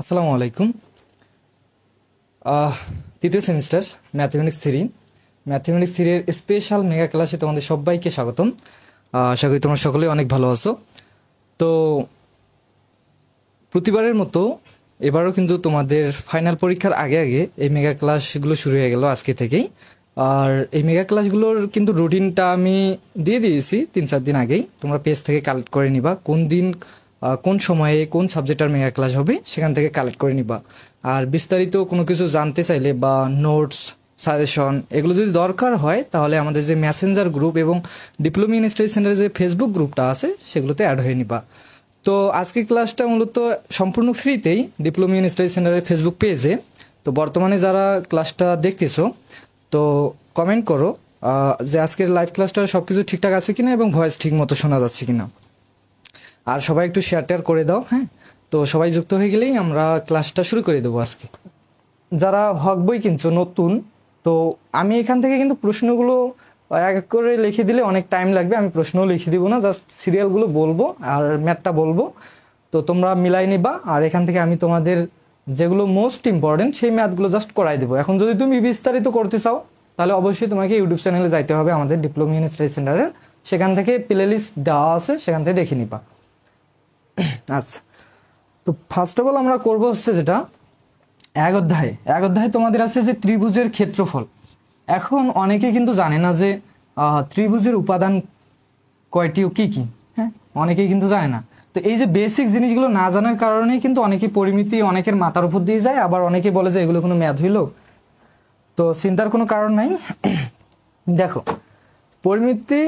আসসালামু আলাইকুম। তৃতীয় সেমিস্টার ম্যাথমেটিক্স 3 স্পেশাল মেগা ক্লাসে তোমাদের সবাইকে স্বাগতম। আশা করি তোমরা সকলেই অনেক ভালো আছো। তো প্রতিবারের মতো এবারও কিন্তু তোমাদের ফাইনাল পরীক্ষার আগে আগে এই মেগা ক্লাসগুলো শুরু হয়ে গেল আজকে থেকেই। আর এই মেগা ক্লাসগুলোর কিন্তু রুটিনটা আমি দিয়ে দিয়েছি 3-4 দিন আগেই। তোমরা পেজ থেকে কালেক্ট করে নিবা কোন দিন কোন সময়ে কোন সাবজেক্টের মেগা ক্লাস হবে, সেখান থেকে কালেক্ট করে নিবা। আর বিস্তারিত কোনো কিছু জানতে চাইলে বা নোটস সাজেশন এগুলো যদি দরকার হয়, তাহলে আমাদের যে মেসেঞ্জার গ্রুপ এবং ডিপ্লোমা ইন স্টাডি সেন্টারের যে ফেসবুক গ্রুপটা আছে সেগুলোতে অ্যাড হয়ে নিবা। তো আজকের ক্লাসটা মূলত সম্পূর্ণ ফ্রিতেই ডিপ্লোমা ইন স্টাডি সেন্টারের ফেসবুক পেজে। তো বর্তমানে যারা ক্লাসটা দেখতেছো, তো কমেন্ট করো যে আজকের লাইভ ক্লাসটা সব কিছু ঠিকঠাক আছে কিনা এবং ভয়েস ঠিক মতো শোনা যাচ্ছে কিনা। আর সবাই একটু শেয়ার টেয়ার করে দাও। হ্যাঁ, তো সবাই যুক্ত হয়ে গেলেই আমরা ক্লাসটা শুরু করে দেবো আজকে। যারা হক বই কিনছো নতুন, তো আমি এখান থেকে কিন্তু প্রশ্নগুলো এক এক করে লিখে দিলে অনেক টাইম লাগবে। আমি প্রশ্নও লিখে দিব না, জাস্ট সিরিয়ালগুলো বলবো আর ম্যাথটা বলবো। তো তোমরা মিলাই নিবা, আর এখান থেকে আমি তোমাদের যেগুলো মোস্ট ইম্পর্টেন্ট সেই ম্যাথগুলো জাস্ট করাই দেবো। এখন যদি তুমি বিস্তারিত করতে চাও, তাহলে অবশ্যই তোমাকে ইউটিউব চ্যানেলে যাইতে হবে আমাদের ডিপ্লোমা ইন স্টাডি সেন্টারের। সেখান থেকে প্লে লিস্ট দেওয়া আছে, সেখান থেকে দেখে নিবা। আচ্ছা, তো ফার্স্ট অফ অল আমরা করবো হচ্ছে যেটা এক অধ্যায়ে তোমাদের আছে যে ত্রিভুজের ক্ষেত্রফল। এখন অনেকে কিন্তু জানে না যে ত্রিভুজের উপাদান কয়টি ও কি কি। হ্যাঁ, অনেকেই কিন্তু জানে না। তো এই যে বেসিক জিনিসগুলো না জানার কারণে কিন্তু অনেকে পরিমিতি অনেকের মাথার উপর দিয়ে যায়, আবার অনেকে বলে যে এগুলো কোনো ম্যাথ হইলো। তো চিন্তার কোনো কারণ নাই। দেখো, পরিমিতি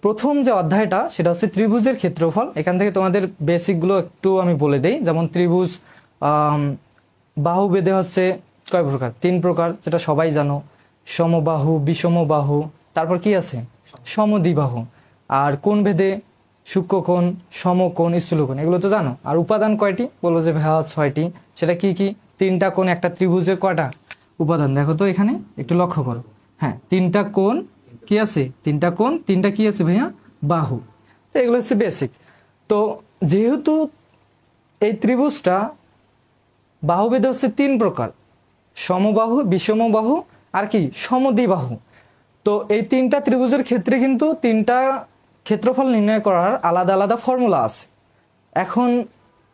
প্রথম যে অধ্যায়টা সেটা হচ্ছে ত্রিভুজের ক্ষেত্রফল। এখান থেকে তোমাদের বেসিকগুলো একটু আমি বলে দেই। যেমন ত্রিভুজ বাহু বেদে হচ্ছে কয় প্রকার? 3 প্রকার, যেটা সবাই জানো। সমবাহু, বিষমবাহু, তারপর কি আছে সমদ্বিবাহু। আর কোণ ভেদে সূক্ষ্মকোণ, সমকোণ, স্থূলকোণ, এগুলো তো জানো। আর উপাদান কয়টি? বলবো যে ভাইয়া 6টি। সেটা কি কি? 3টা কোণ একটা ত্রিভুজের কয়টা উপাদান? দেখো তো এখানে একটু লক্ষ্য করো। হ্যাঁ, 3টা কোণ কি আছে? 3টা কোণ, 3টা কি আছে ভাইয়া? বাহু। তো এগুলো হচ্ছে বেসিক। তো যেহেতু এই ত্রিভুজটা বাহুভেদে হচ্ছে 3 প্রকার, সমবাহু, বিষমবাহু আর কি সমদ্বিবাহু। তো এই 3টা ত্রিভুজের ক্ষেত্রে কিন্তু 3টা ক্ষেত্রফল নির্ণয় করার আলাদা আলাদা ফর্মুলা আছে। এখন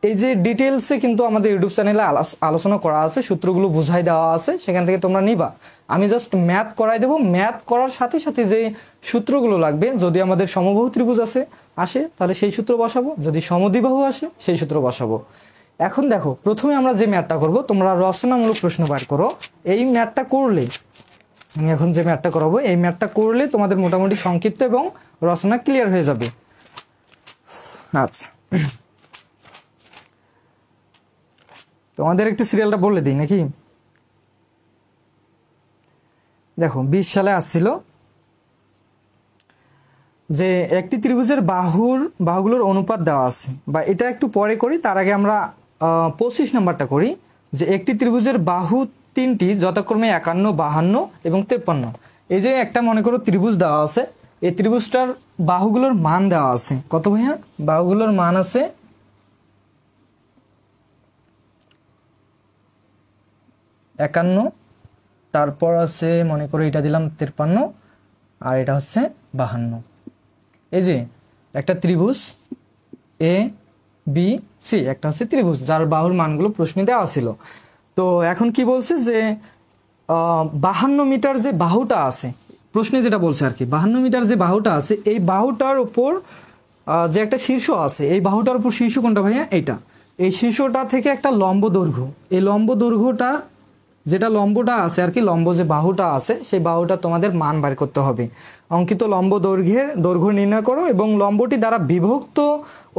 এই যে ডিটেলসে কিন্তু আমাদের ইউটিউব চ্যানেলে আলোচনা করা আছে, সূত্রগুলো বুঝাই দেওয়া আছে, সেখান থেকে তোমরা নিবা। আমি জাস্ট ম্যাথ করাই দেবো। ম্যাথ করার সাথে সাথে যে সূত্রগুলো লাগবে, যদি আমাদের সমবাহু ত্রিভুজ আসে তাহলে সেই সূত্র বসাবো, যদি সমদ্বিবাহু আসে সেই সূত্র বসাবো। এখন দেখো, প্রথমে আমরা যে ম্যাথটা করব, তোমরা রচনামূলক প্রশ্ন বার করো। এই ম্যাথটা করলে, আমি এখন যে ম্যাথটা করাবো, এই ম্যাথটা করলে তোমাদের মোটামুটি সংক্ষিপ্ত এবং রচনা ক্লিয়ার হয়ে যাবে। আচ্ছা, তোমাদের একটু সিরিয়ালটা বলে দিই নাকি? দেখো, 20 সালে আসছিল যে একটি ত্রিভুজের বাহুগুলোর অনুপাত দেওয়া আছে, বা এটা একটু পরে করি, তার আগে আমরা 25 নাম্বারটা করি। যে একটি ত্রিভুজের বাহু 3টি যথাক্রমে 51, 52 এবং 53। এই যে একটা মনে করো ত্রিভুজ দেওয়া আছে, এই ত্রিভুজটার বাহুগুলোর মান দেওয়া আছে কত ভাইয়া? বাহুগুলোর মান আছে 51, তারপর আছে মনে করো এটা দিলাম 53, আর এটা হচ্ছে 52। এই যে একটা ত্রিভুজ এ বি সি, একটা হচ্ছে ত্রিভুজ যার বাহুর মানগুলো প্রশ্নে দেওয়া ছিল। তো এখন কি বলছে যে 52 মিটার যে বাহুটা আছে, প্রশ্নে যেটা বলছে আর কি, 52 মিটার যে বাহুটা আছে, এই বাহুটার উপর যে একটা শীর্ষ আছে, এই বাহুটার উপর শীর্ষ কোনটা ভাইয়া? এইটা। এই শীর্ষটা থেকে একটা লম্ব দৈর্ঘ্য, এই লম্ব দৈর্ঘ্যটা যেটা লম্বটা আছে আর কি, লম্ব যে বাহুটা আছে সেই বাহুটা তোমাদের মান বার করতে হবে। অঙ্কিত লম্ব দৈর্ঘ্য নির্ণয় করো এবং লম্বটি দ্বারা বিভক্ত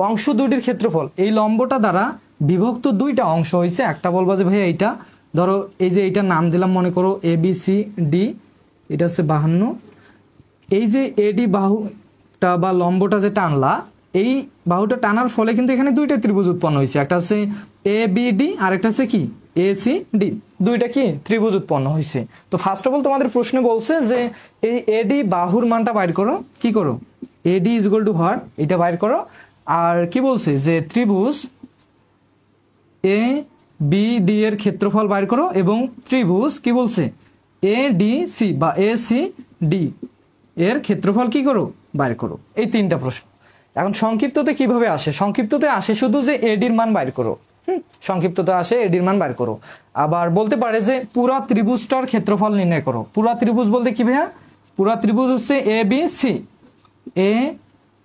অংশ দুটির ক্ষেত্রফল। এই লম্বটা দ্বারা বিভক্ত 2টা অংশ হয়েছে, একটা বলবো যে ভাইয়া এইটা, ধরো এই যে এইটার নাম দিলাম মনে করো ABCD, এটা হচ্ছে 52। এই যে এডি বাহুটা বা লম্বটা যে টানলা, এই বাহুটা টানার ফলে কিন্তু এখানে 2টা ত্রিভুজ উৎপন্ন হয়েছে, একটা হচ্ছে ABD আর একটা হচ্ছে কি ACD। 2টা কি ত্রিভুজ উৎপন্ন হয়েছে। তো ফার্স্ট অফ অল তোমাদের প্রশ্নে বলছে যে এই এডি বাহুর মানটা বাইর করো। কি করো? AD is equal two what, এটা বাইর করো। আর কি বলছে যে ত্রিভুজ বি ডি এর ক্ষেত্রফল বাইর করো এবং ত্রিভুজ কি বলছে এ ডি সি বা এ সি ডি এর ক্ষেত্রফল কি করো বাইর করো। এই তিনটা প্রশ্ন। এখন সংক্ষিপ্ততে কিভাবে আসে? সংক্ষিপ্ততে আসে শুধু যে এডির মান বাইর করো। সংক্ষিপ্ততে আসে এডির মান বাইর করো। আবার বলতে পারে যে পুরা ত্রিভুজটার ক্ষেত্রফল নির্ণয় করো। পুরা ত্রিভুজ বলতে কি ভাইয়া? পুরা ত্রিভুজ হচ্ছে এ বি সি, এ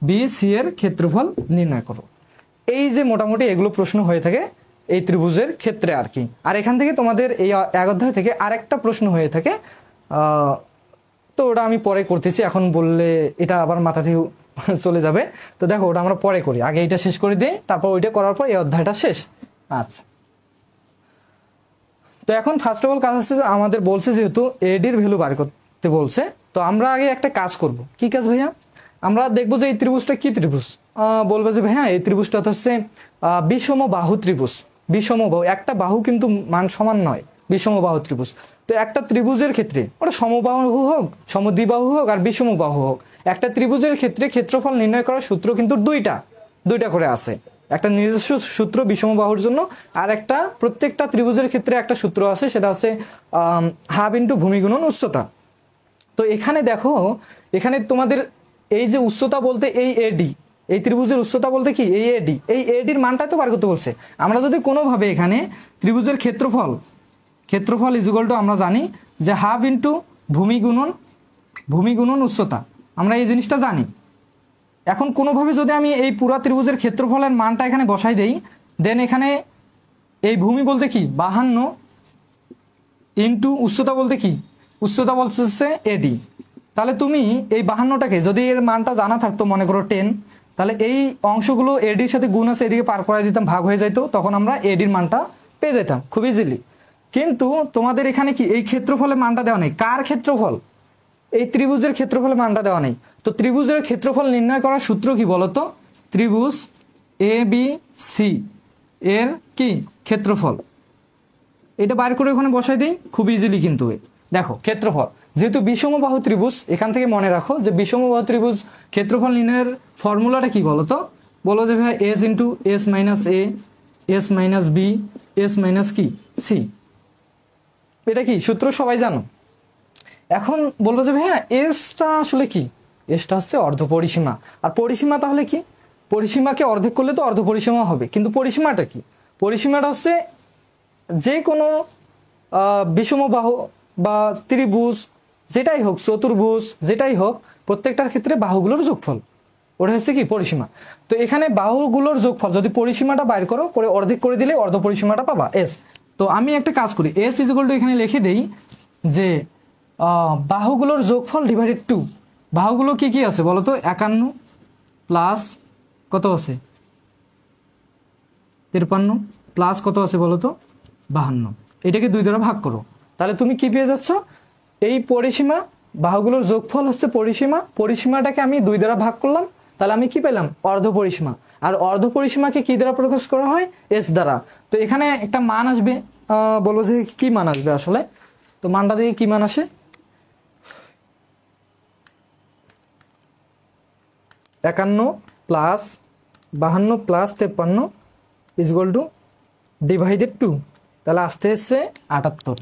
বি সি এর ক্ষেত্রফল নির্ণয় করো। এই যে মোটামুটি এগুলো প্রশ্ন হয়ে থাকে এই ত্রিভুজের ক্ষেত্রে আর কি। আর এখান থেকে তোমাদের এই এক অধ্যায় থেকে আরেকটা প্রশ্ন হয়ে থাকে, তো ওটা আমি পরে করতেছি, এখন বললে এটা আবার মাথা থেকে চলে যাবে। তো দেখো ওটা আমরা পরে করি, আগে এটা শেষ করে দিই, তারপর ওইটা করার পর এই অধ্যায়টা শেষ। আচ্ছা, তো এখন ফার্স্ট অফ অল কাজ হচ্ছে আমাদের বলছে যেহেতু এডির ভ্যালু বার করতে বলছে, তো আমরা আগে একটা কাজ করব। কি কাজ ভাইয়া? আমরা দেখবো যে এই ত্রিভুজটা কি ত্রিভুজ। বলবো যে ভাইয়া এই ত্রিভুজটা হচ্ছে বিষম বাহু ত্রিভুজ। বিষম বাহু, একটা বাহু কিন্তু মান সমান নয়, বিষম বাহু ত্রিভুজ। তো একটা ত্রিভুজের ক্ষেত্রে ওটা সমবাহু হোক, সমদ্বিবাহু হোক আর বিষম বাহু হোক, একটা ত্রিভুজের ক্ষেত্রে ক্ষেত্রফল নির্ণয় করার সূত্র কিন্তু দুইটা করে আছে। একটা নিজস্ব সূত্র বিষম বাহুর জন্য, আর একটা প্রত্যেকটা ত্রিভুজের ক্ষেত্রে একটা সূত্র আছে, সেটা হচ্ছে হাফ ইন্টু ভূমি গুণন উচ্চতা। তো এখানে দেখো, এখানে তোমাদের এই যে উচ্চতা বলতে এই এডি, এই ত্রিভুজের উচ্চতা বলতে কি এই এডি, এই এডির মানটা তো বার করতে বলছে। আমরা যদি কোনোভাবে এখানে ত্রিভুজের ক্ষেত্রফল ইজ ইকুয়াল টু আমরা জানি যে হাফ ইন্টু ভূমি গুণন উচ্চতা, আমরা এই জিনিসটা জানি। এখন কোনোভাবে যদি আমি এই পুরা ত্রিভুজের ক্ষেত্রফলের মানটা এখানে বসাই দেই, দেন এখানে এই ভূমি বলতে কি 52 ইন্টু উচ্চতা বলতে কি, উচ্চতা বলছে এডি। তাহলে তুমি এই 52টাকে যদি এর মানটা জানা থাকতো, মনে করো 10, তাহলে এই অংশগুলো এডির সাথে গুণ আছে এদিকে পার করাই দিতাম, ভাগ হয়ে যাইতো, তখন আমরা এডির মানটা পেয়ে যেতাম খুব ইজিলি। কিন্তু তোমাদের এখানে কি এই ক্ষেত্রফলের মানটা দেওয়া নেই। কার ক্ষেত্রফল? এই ত্রিভুজের ক্ষেত্রফলের মানটা দেওয়া নেই। তো ত্রিভুজের ক্ষেত্রফল নির্ণয় করার সূত্র কি বলতো? ত্রিভুজ এ বি সি এর কি ক্ষেত্রফল, এটা বাইর করে ওখানে বসাই দিই খুব ইজিলি। কিন্তু দেখো ক্ষেত্রফল যেহেতু বিষমবাহু ত্রিভুজ, এখান থেকে মনে রাখো যে বিষমবাহু ত্রিভুজ ক্ষেত্রফল নির্ণয়ের ফর্মুলাটা কি বলতো? বলো যে ভাই S into S minus A, S minus B, S minus কি সি। এটা কি সূত্র সবাই জানো। এখন বলবো যে ভাইয়া এসটা আসলে কি? এসটা হচ্ছে অর্ধ পরিসীমা। আর পরিসীমা তাহলে কি? পরিসীমাকে অর্ধেক করলে তো অর্ধ পরিসীমা হবে, কিন্তু পরিসীমাটা কি? পরিসীমাটা হচ্ছে যে কোনো বিষমবাহু বা ত্রিভুজ যেটাই হোক, চতুর্ভুজ যেটাই হোক, প্রত্যেকটার ক্ষেত্রে বাহুগুলোর যোগফল, ওটা হচ্ছে কি পরিসীমা। তো এখানে বাহুগুলোর যোগফল যদি পরিসীমাটা বাইর করো করে অর্ধেক করে দিলে অর্ধ পরিসীমাটা পাবা এস। তো আমি একটা কাজ করি, এস ইজ ইকুয়াল টু এখানে লিখে দেই যে বাহুগুলোর যোগফল ডিভাইডেড 2। বাহুগুলো কি কি আছে বলো তো? 51 প্লাস কত আছে 53 প্লাস কত আছে বলো তো 52। এটাকে 2 দ্বারা ভাগ করো, তাহলে তুমি কি পেয়ে যাচ্ছ? এই পরিসীমা, বাহুগুলোর যোগফল হচ্ছে পরিসীমা, পরিসীমাটাকে আমি 2 দ্বারা ভাগ করলাম, তাহলে আমি কি পেলাম? অর্ধ পরিসীমা। আর অর্ধ পরিসীমাকে কি দ্বারা প্রকাশ করা হয়? এস দ্বারা। তো এখানে একটা মান আসবে, বলো যে কি মান আসবে আসলে, তো মানটা দিয়ে কি মান আসে? 51 plus 52 plus 53 is equal two divided 2, তাহলে আসতে এসছে 78।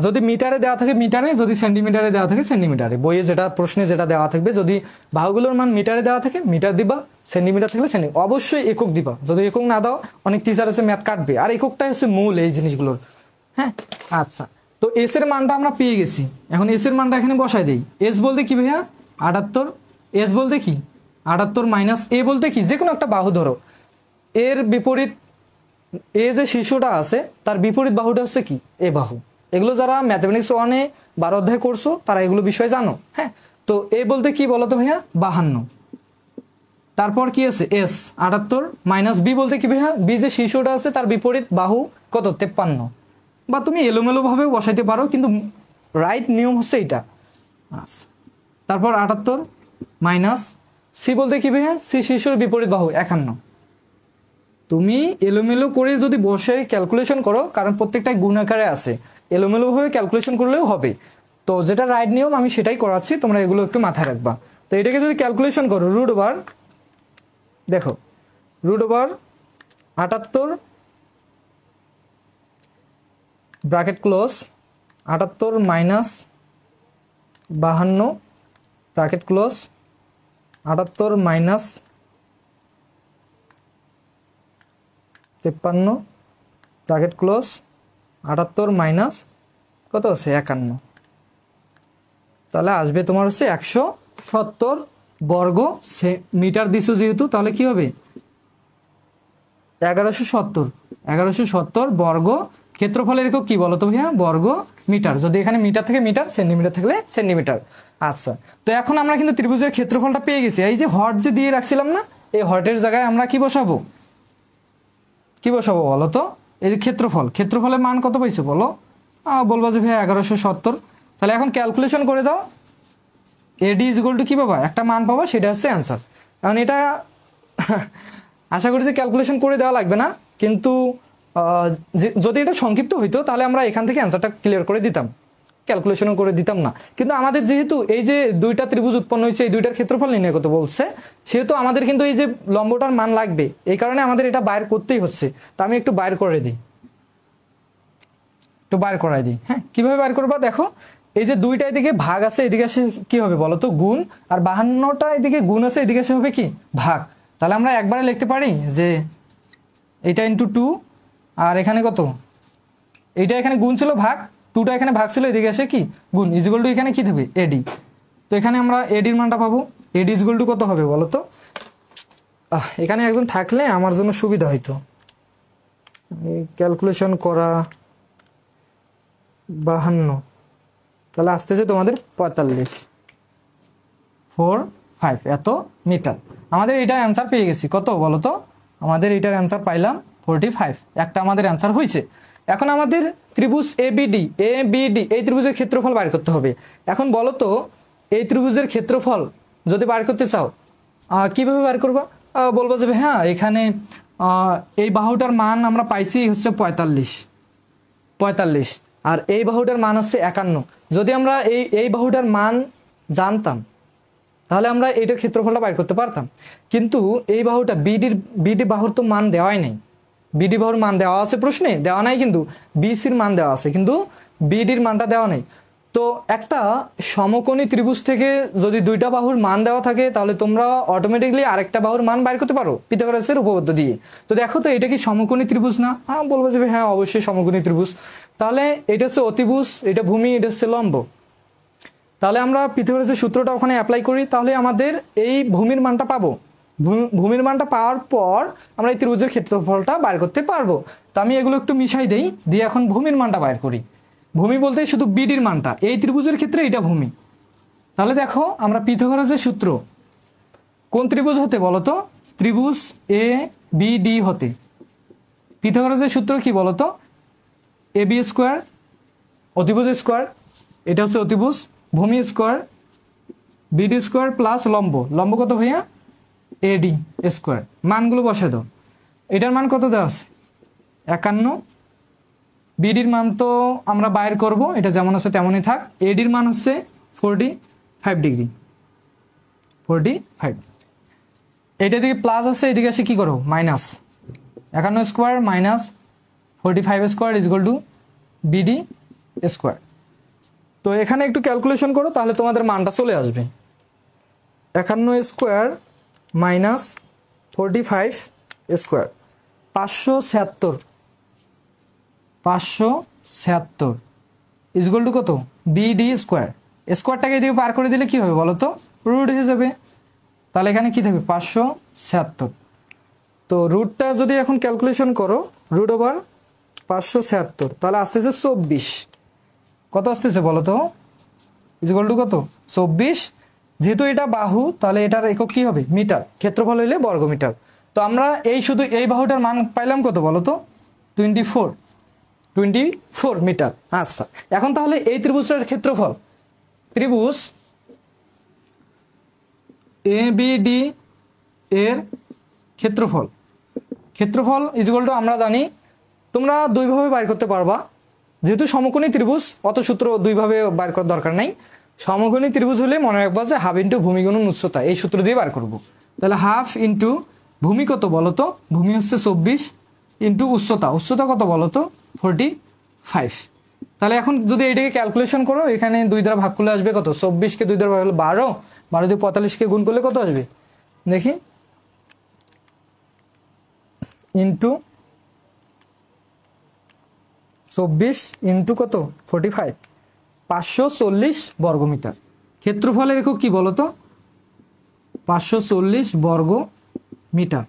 যদি মিটারে দেওয়া থাকে মিটারে, যদি সেন্টিমিটারে দেওয়া থাকে সেন্টিমিটারে, বইয়ে যেটা প্রশ্নে যেটা দেওয়া থাকবে, যদি বাহুগুলোর মান মিটারে দেওয়া থাকে মিটার দিবা, সেন্টিমিটার থাকলে সেন্টিমিটার, অবশ্যই একক দিবা। যদি একক না দাও অনেক টিচার আছে ম্যাথ কাটবে, আর এককটাই হচ্ছে মূল এই জিনিসগুলোর। হ্যাঁ, আচ্ছা, তো এস এর মানটা আমরা পেয়ে গেছি। এখন এস এর মানটা এখানে বসাই দেই। এস বলতে কি ভাইয়া? 78। এস বলতে কি 78 মাইনাস এ বলতে কি যে কোনো একটা বাহু ধরো, এর বিপরীত এ যে শীর্ষটা আছে তার বিপরীত বাহুটা হচ্ছে কি এ বাহু। এগুলো যারা ম্যাথমেটিক্স 1-এ 12 অধ্যায় করছো তারা এগুলো বিষয় জানো। হ্যাঁ, তো এ বলতে কি বলো তো ভাইয়া? 52। তারপর কি আছে? এস 78 মাইনাস বি বলতে কি ভাইয়া? বি যে শীর্ষটা আছে তার বিপরীত বাহু কত? 53। বা তুমি এলোমেলো ভাবে বসাইতে পারো, কিন্তু রাইট নিয়ম হচ্ছে এইটা। আচ্ছা, তারপর 78 মাইনাস সি বলতে কি ভাইয়া? সি শীর্ষের বিপরীত বাহু 51। তুমি এলোমেলো করে যদি বসে ক্যালকুলেশন করো, কারণ প্রত্যেকটাই গুণ আকারে আছে, এলোমেলো ভাবে ক্যালকুলেশন করলেও হবে। তো যেটা রাইট নিয়ম আমি সেটাই করাচ্ছি, তোমরা এগুলো একটু মাথায় রাখবা। তো এটাকে যদি ক্যালকুলেশন করো, রুট ওভার, দেখো root over 78 bracket close 78 minus 52 bracket close 78 minus 53 bracket close 78 minus কত আছে 51, তাহলে আসবে তোমার হচ্ছে 170 বর্গ মিটার দিছো যেহেতু, তাহলে কি হবে 1170 বর্গ। ক্ষেত্রফলের একক কি বলো তো ভাইয়া? বর্গ মিটার। যদি এখানে মিটার থেকে মিটার, সেন্টিমিটার থাকলে সেন্টিমিটার। আচ্ছা, তো এখন আমরা কিন্তু ত্রিভুজের ক্ষেত্রফলটা পেয়ে গেছি। এই যে হট যে দিয়ে রাখছিলাম না, এই হটের জায়গায় আমরা কি বসাবো বলো তো? এই যে ক্ষেত্রফলের মান কত পাইছো বলো? বলবো যে ভাইয়া 1170। তাহলে এখন ক্যালকুলেশন করে দাও। এডি ইজ ইকুয়াল টু কি পাবা? একটা মান পাবা, সেটা হচ্ছে অ্যান্সার। এখন এটা আশা করি যে ক্যালকুলেশন করে দেওয়া লাগবে না, কিন্তু যদি এটা সংক্ষিপ্ত হইতো তাহলে আমরা এখান থেকে অ্যান্সারটা ক্লিয়ার করে দিতাম, ক্যালকুলেশনও করে দিতাম না। কিন্তু আমাদের যেহেতু এই যে দুইটা ত্রিভুজ উৎপন্ন হয়েছে, এই দুইটার ক্ষেত্রফল নির্ণয় করতে বলছে, সেহেতু আমাদের কিন্তু এই যে লম্বটার মান লাগবে, এই কারণে আমাদের এটা বাইর করতেই হচ্ছে। তো আমি একটু বাইর করে দিই, হ্যাঁ। কিভাবে বাইর করবা দেখো, এই যে দুইটা এদিকে ভাগ আছে, এদিকে আসে কি হবে বলো তো? গুণ। আর 52টা এদিকে গুণ আছে, এদিকে আসে হবে কি? ভাগ। তাহলে আমরা একবারে লিখতে পারি যে এটা ইন্টু 2, আর এখানে কত? এইটা এখানে গুণ ছিল, ভাগ 2টা এখানে ভাগ ছিল, এদিকে আসে কি? গুণ। ইজ ইকুয়াল টু এখানে কি দেবে? এডি। তো এখানে আমরা এডির মানটা পাবো। এডি ইজ ইকুয়াল টু কত হবে বলো তো? এখানে একজন থাকলে আমার জন্য সুবিধা হইতো ক্যালকুলেশন করা। 52, তাহলে আসতেছে তোমাদের 45, 4, 5 এত মিটার। আমাদের এটার অ্যান্সার পেয়ে গেছি। কত বলো তো? আমাদের এটার অ্যান্সার পাইলাম 45। একটা আমাদের অ্যান্সার হয়েছে। এখন আমাদের ত্রিভুজ এবিডি এই ত্রিভুজের ক্ষেত্রফল বাইর করতে হবে। এখন বলো তো, এই ত্রিভুজের ক্ষেত্রফল যদি বাইর করতে চাও কিভাবে বাইর করবা? বলবো যে হ্যাঁ, এখানে এই বাহুটার মান আমরা পাইছি হচ্ছে 45, আর এই বাহুটার মান হচ্ছে 51। যদি আমরা এই বাহুটার মান জানতাম তাহলে আমরা এইটার ক্ষেত্রফলটা বাইর করতে পারতাম। কিন্তু এই বাহুটা বিডি বাহুর তো মান দেওয়াই নেই। বিডি বাহুর মান দেওয়া আছে প্রশ্নে, দেওয়া নাই, কিন্তু বিসির মান দেওয়া আছে, কিন্তু বিডির মানটা দেওয়া নেই। তো একটা সমকোণী ত্রিভুজ থেকে যদি দুইটা বাহুর মান দেওয়া থাকে, তাহলে তোমরা অটোমেটিকলি আরেকটা বাহুর মান বাইর করতে পারো পিথাগোরাসের উপপাদ্য দিয়ে। তো দেখো তো, এটা কি সমকোণী ত্রিভুজ না? বলবো যে হ্যাঁ, অবশ্যই সমকোণী ত্রিভুজ। তাহলে এটা হচ্ছে অতিভুজ, এটা ভূমি, এটা হচ্ছে লম্ব। তাহলে আমরা পিথাগোরাসের সূত্রটা ওখানে অ্যাপ্লাই করি, তাহলে আমাদের এই ভূমির মানটা পাবো। ভূমির মানটা পাওয়ার পর আমরা এই ত্রিভুজের ক্ষেত্রফলটা বাইর করতে পারবো। তো আমি এগুলো একটু মিশাই দেই, দিয়ে এখন ভূমির মানটা বাইর করি। ভূমি বলতে শুধু বিডির মানটা, এই ত্রিভুজের ক্ষেত্রে এটা ভূমি। তাহলে দেখো, আমরা পিথাগোরাসের সূত্র কোন ত্রিভুজ হতে বলো তো? ত্রিভুজ এ বি ডি হতে পিথাগোরাসের সূত্র কি বলো তো? এ বি স্কোয়ার, অতিভুজ স্কোয়ার, এটা হচ্ছে অতিভুজ, ভূমি স্কোয়ার, বিডি স্কোয়ার প্লাস লম্ব কত ভাইয়া? এডি স্কোয়ার। মানগুলো বসে দাও। এটার মান কত দেওয়া আছে? 51। বিডির মান তো আমরা বাইর করব, এটা যেমন আছে তেমনই থাক। এডির মান হচ্ছে 45 ডিগ্রি, 45। এইটা দিকে প্লাস আছে, এদিকে আসে কি করো? Minus. 51 square minus 45 square is equal to BD square. তো এখানে একটু ক্যালকুলেশন করো, তাহলে তোমাদের মানটা চলে আসবে। 51 square minus 45 square 576 is equal to কত? BD square. স্কোয়ারটাকে এদিকে পার করে দিলে কি হবে বলো তো? রুট হয়ে যাবে। তাহলে এখানে কি থাকবে? 576। তো রুটটা যদি এখন ক্যালকুলেশন করো, রুট ওভার 576, তাহলে আসতেছে 24। কত আসতেছে বলো তো? ইজ ইকুয়াল টু কত? 24। যেহেতু এটা বাহু, তাহলে এটার একক কি হবে? মিটার। ক্ষেত্রফল হইলে বর্গ মিটার। তো আমরা শুধু এই বাহুটার মান পাইলাম কত বলো তো? 24 মিটার। আচ্ছা, এখন তাহলে এই ত্রিভুজটার ক্ষেত্রফল, ত্রিভুজ এ বি ডি এর ক্ষেত্রফল ইজ ইকুয়াল টু আমরা জানি, তোমরা দুইভাবে বাইর করতে পারবা। যেহেতু সমকোণী ত্রিভুজ, অত সূত্র দুইভাবে বাইর করার দরকার নাই। সমকোণী ত্রিভুজ হলে মনে রাখবা যে হাফ ইন্টু ভূমি গুণন উচ্চতা, এই সূত্র দিয়ে বার করব। তাহলে হাফ ইন্টু ভূমি কত বলো তো? ভূমি হচ্ছে 24 ইন্টু উচ্চতা, উচ্চতা কত বলো তো? 45। তাহলে এখন যদি এইটাকে ক্যালকুলেশন করো, এখানে 2 দ্বারা ভাগ করলে আসবে কত? 24কে 2 দ্বারা ভাগ করলে 12, 12 দিয়ে 45কে গুণ করলে কত আসবে দেখি, ইন্টু 24 ইন্টু কত? 45, 540 বর্গমিটার। ক্ষেত্রফলের একক কি বলো তো? 540 বর্গ মিটার।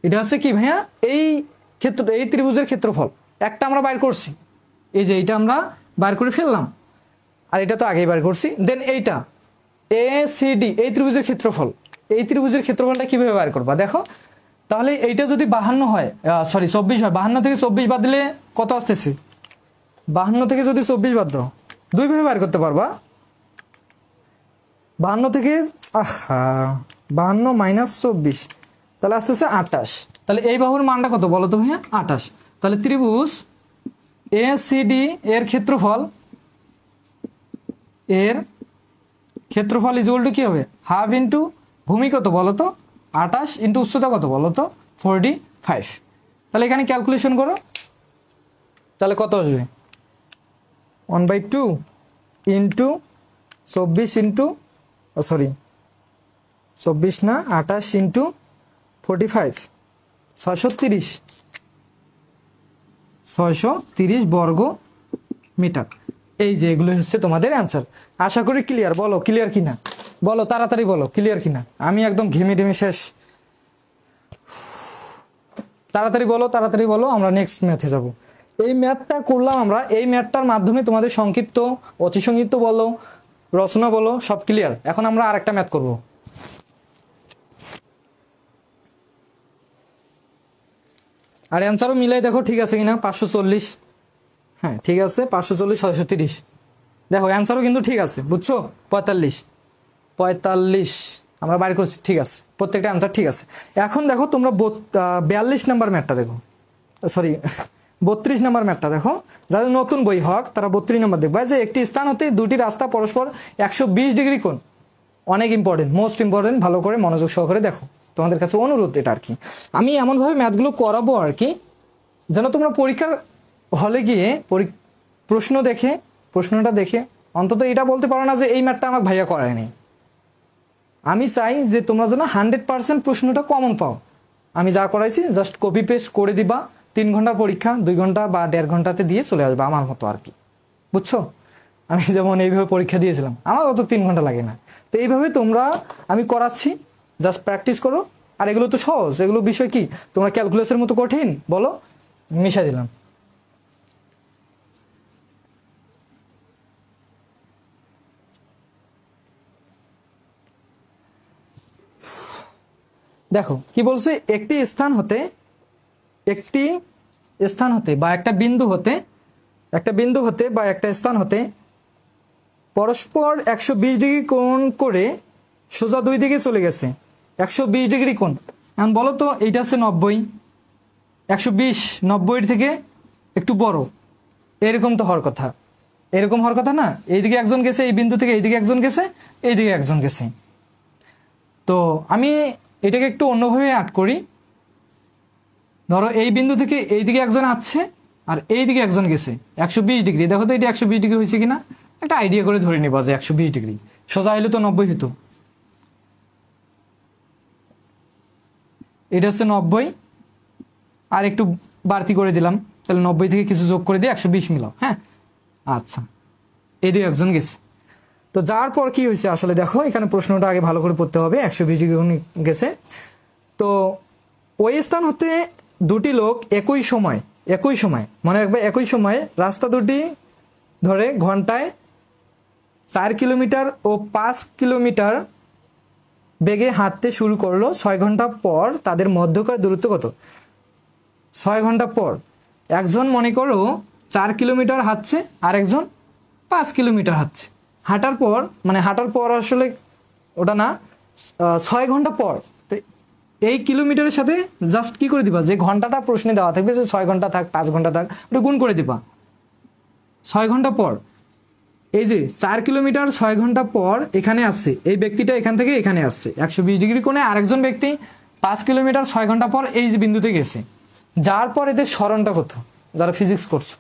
এটা হচ্ছে কি ভাইয়া? এই এই ত্রিভুজের ক্ষেত্রফল একটা আমরা বাইর করছি, এই যে এইটা আমরা বাইর করে ফেললাম, আর এটা তো আগেই বাইর করছি। দেন এইটা ACD এই ত্রিভুজের ক্ষেত্রফল, এই ত্রিভুজের ক্ষেত্রফলটা কিভাবে বাইর করবা দেখো। তাহলে এইটা যদি 52 হয়, সরি 24 হয়, 52 থেকে 24 বাদ দিলে কত আসতেছে? 52 থেকে যদি 24 বাদ দাও, দুইভাবে বাইর করতে পারবা। 52 থেকে 52 মাইনাস 24, তাহলে আসতেছে 28। তাহলে এই বাহুর মানটা কত বলো তো ভাইয়া? 28। তাহলে ত্রিভুজ ACD এর ক্ষেত্রফল, ইজ ইকুয়াল টু কি হবে? হাফ ইন্টু ভূমি কত বলো তো? 28 ইন্টু উচ্চতা কত বলো তো? 45। তাহলে এখানে ক্যালকুলেশন করো, তাহলে কত আসবে? 1/2 ইন্টু 24 ইন্টু 24 না 28 ইন্টু 45, 630 বর্গ মিটার। এই যে এগুলো হচ্ছে তোমাদের অ্যান্সার। আশা করি ক্লিয়ার। বলো ক্লিয়ার কিনা, বলো তাড়াতাড়ি বলো ক্লিয়ার কিনা, আমি একদম ঘেমে ঢেমে শেষ। তাড়াতাড়ি বলো, আমরা নেক্সট ম্যাথে যাব। এই ম্যাথটা করলাম আমরা, এই ম্যাথটার মাধ্যমে তোমাদের সংক্ষিপ্ত, অতি সংক্ষিপ্ত বলো, রচনা বলো, সব ক্লিয়ার। এখন আমরা আরেকটা ম্যাথ করব। আর অ্যান্সারও মিলাই দেখো ঠিক আছে কিনা। 540, হ্যাঁ ঠিক আছে, 540 630। দেখো অ্যান্সারও কিন্তু ঠিক আছে, বুঝছো? 45 আমরা বাইর করছি, ঠিক আছে, প্রত্যেকটা অ্যান্সার ঠিক আছে। এখন দেখো তোমরা 42 নাম্বার ম্যাথটা দেখো, সরি 32 নাম্বার ম্যাথটা দেখো। যাদের নতুন বই হোক তারা 32 নাম্বার দেখবে। যে একটি স্থান হতে দুটি রাস্তা পরস্পর 120 ডিগ্রি কোণ, অনেক ইম্পর্টেন্ট, মোস্ট ইম্পর্টেন্ট, ভালো করে মনোযোগ সহকারে দেখো, তোমাদের কাছে অনুরোধ এটা আর কি। আমি এমনভাবে ম্যাথগুলো করাবো আর কি, যেন তোমরা পরীক্ষার হলে গিয়ে প্রশ্নটা দেখে অন্তত এটা বলতে পারো না যে এই ম্যাথটা আমার ভাইয়া করায়নি। আমি চাই যে তোমরা যেন 100% প্রশ্নটা কমন পাও। আমি যা করাইছি জাস্ট কপি পেস্ট করে দিবা, 3 ঘন্টার পরীক্ষা 2 ঘন্টা বা 1.5 ঘন্টাতে দিয়ে চলে আসবা আমার মতো আর কি, বুঝছো? আমি যেমন এইভাবে পরীক্ষা দিয়েছিলাম, আমার অত 3 ঘন্টা লাগে না। তো এইভাবে তোমরা, আমি করাচ্ছি, জাস্ট প্র্যাকটিস করো। আর এগুলো তো সহজ, এগুলো বিষয় কি তোমরা ক্যালকুলাসের মতো কঠিন বলো? মিশা দিলাম। দেখো কি বলছে, একটি স্থান হতে বা একটা বিন্দু হতে বা একটা স্থান হতে পরস্পর 120 ডিগ্রি কোণ করে সোজা 2 দিকে চলে গেছে। 120 ডিগ্রি কোণ, এখন বলো তো এইটা হচ্ছে 90, 120 90 থেকে একটু বড়, এরকম তো হওয়ার কথা, এরকম হওয়ার কথা না? এইদিকে একজন গেছে, এই বিন্দু থেকে এইদিকে একজন গেছে, এইদিকে একজন গেছে। তো আমি এটাকে একটু অন্যভাবে অ্যাড করি। ধরো এই বিন্দু থেকে এইদিকে একজন আসছে আর এইদিকে একজন গেছে 120 ডিগ্রি। দেখো তো এটা 120 ডিগ্রি হয়েছে কিনা, একটা আইডিয়া করে ধরে নিবা যে 120 ডিগ্রি। সোজা হইলে তো 90 হতো। এটা হচ্ছে 90, আর একটু বাড়তি করে দিলাম, তাহলে 90 থেকে কিছু যোগ করে দিয়ে 120 মিলাও। হ্যাঁ আচ্ছা, এইদিকে একজন গেছে। তো যার পর কি হয়েছে আসলে দেখো, এখানে প্রশ্নটা আগে ভালো করে পড়তে হবে। 120 ডিগ্রি গেছে, তো ওই স্থান হতে দুটি লোক একই সময় মনে রাখবে, একই সময় রাস্তা দুটি ধরে ঘন্টায় 4 কিলোমিটার ও 5 কিলোমিটার বেগে হাঁটতে শুরু করলো। 6 ঘন্টা পর তাদের মধ্যকার দূরত্ব কত? 6 ঘন্টা পর একজন মনে করো 4 কিলোমিটার হাঁটছে, আর একজন 5 কিলোমিটার হাঁটছে। হাঁটার পর আসলে ওটা না, 6 ঘন্টা পর। তো এই কিলোমিটারের সাথে জাস্ট কি করে দিবা, যে ঘন্টাটা প্রশ্নে দেওয়া থাকবে, যে 6 ঘন্টা থাক 5 ঘন্টা থাক, ওটা গুণ করে দিবা। 6 ঘন্টা পর, এই যে 4 কিলোমিটার 6 ঘন্টা পর এখানে আসছে, এই ব্যক্তিটা এখান থেকে এখানে আসছে 120 ডিগ্রি কোণে, আরেকজন ব্যক্তি 5 কিলোমিটার 6 ঘন্টা পর এই যে বিন্দুতে গেছে, যার পর এদের সরণটা কত, যারা ফিজিক্স করছো,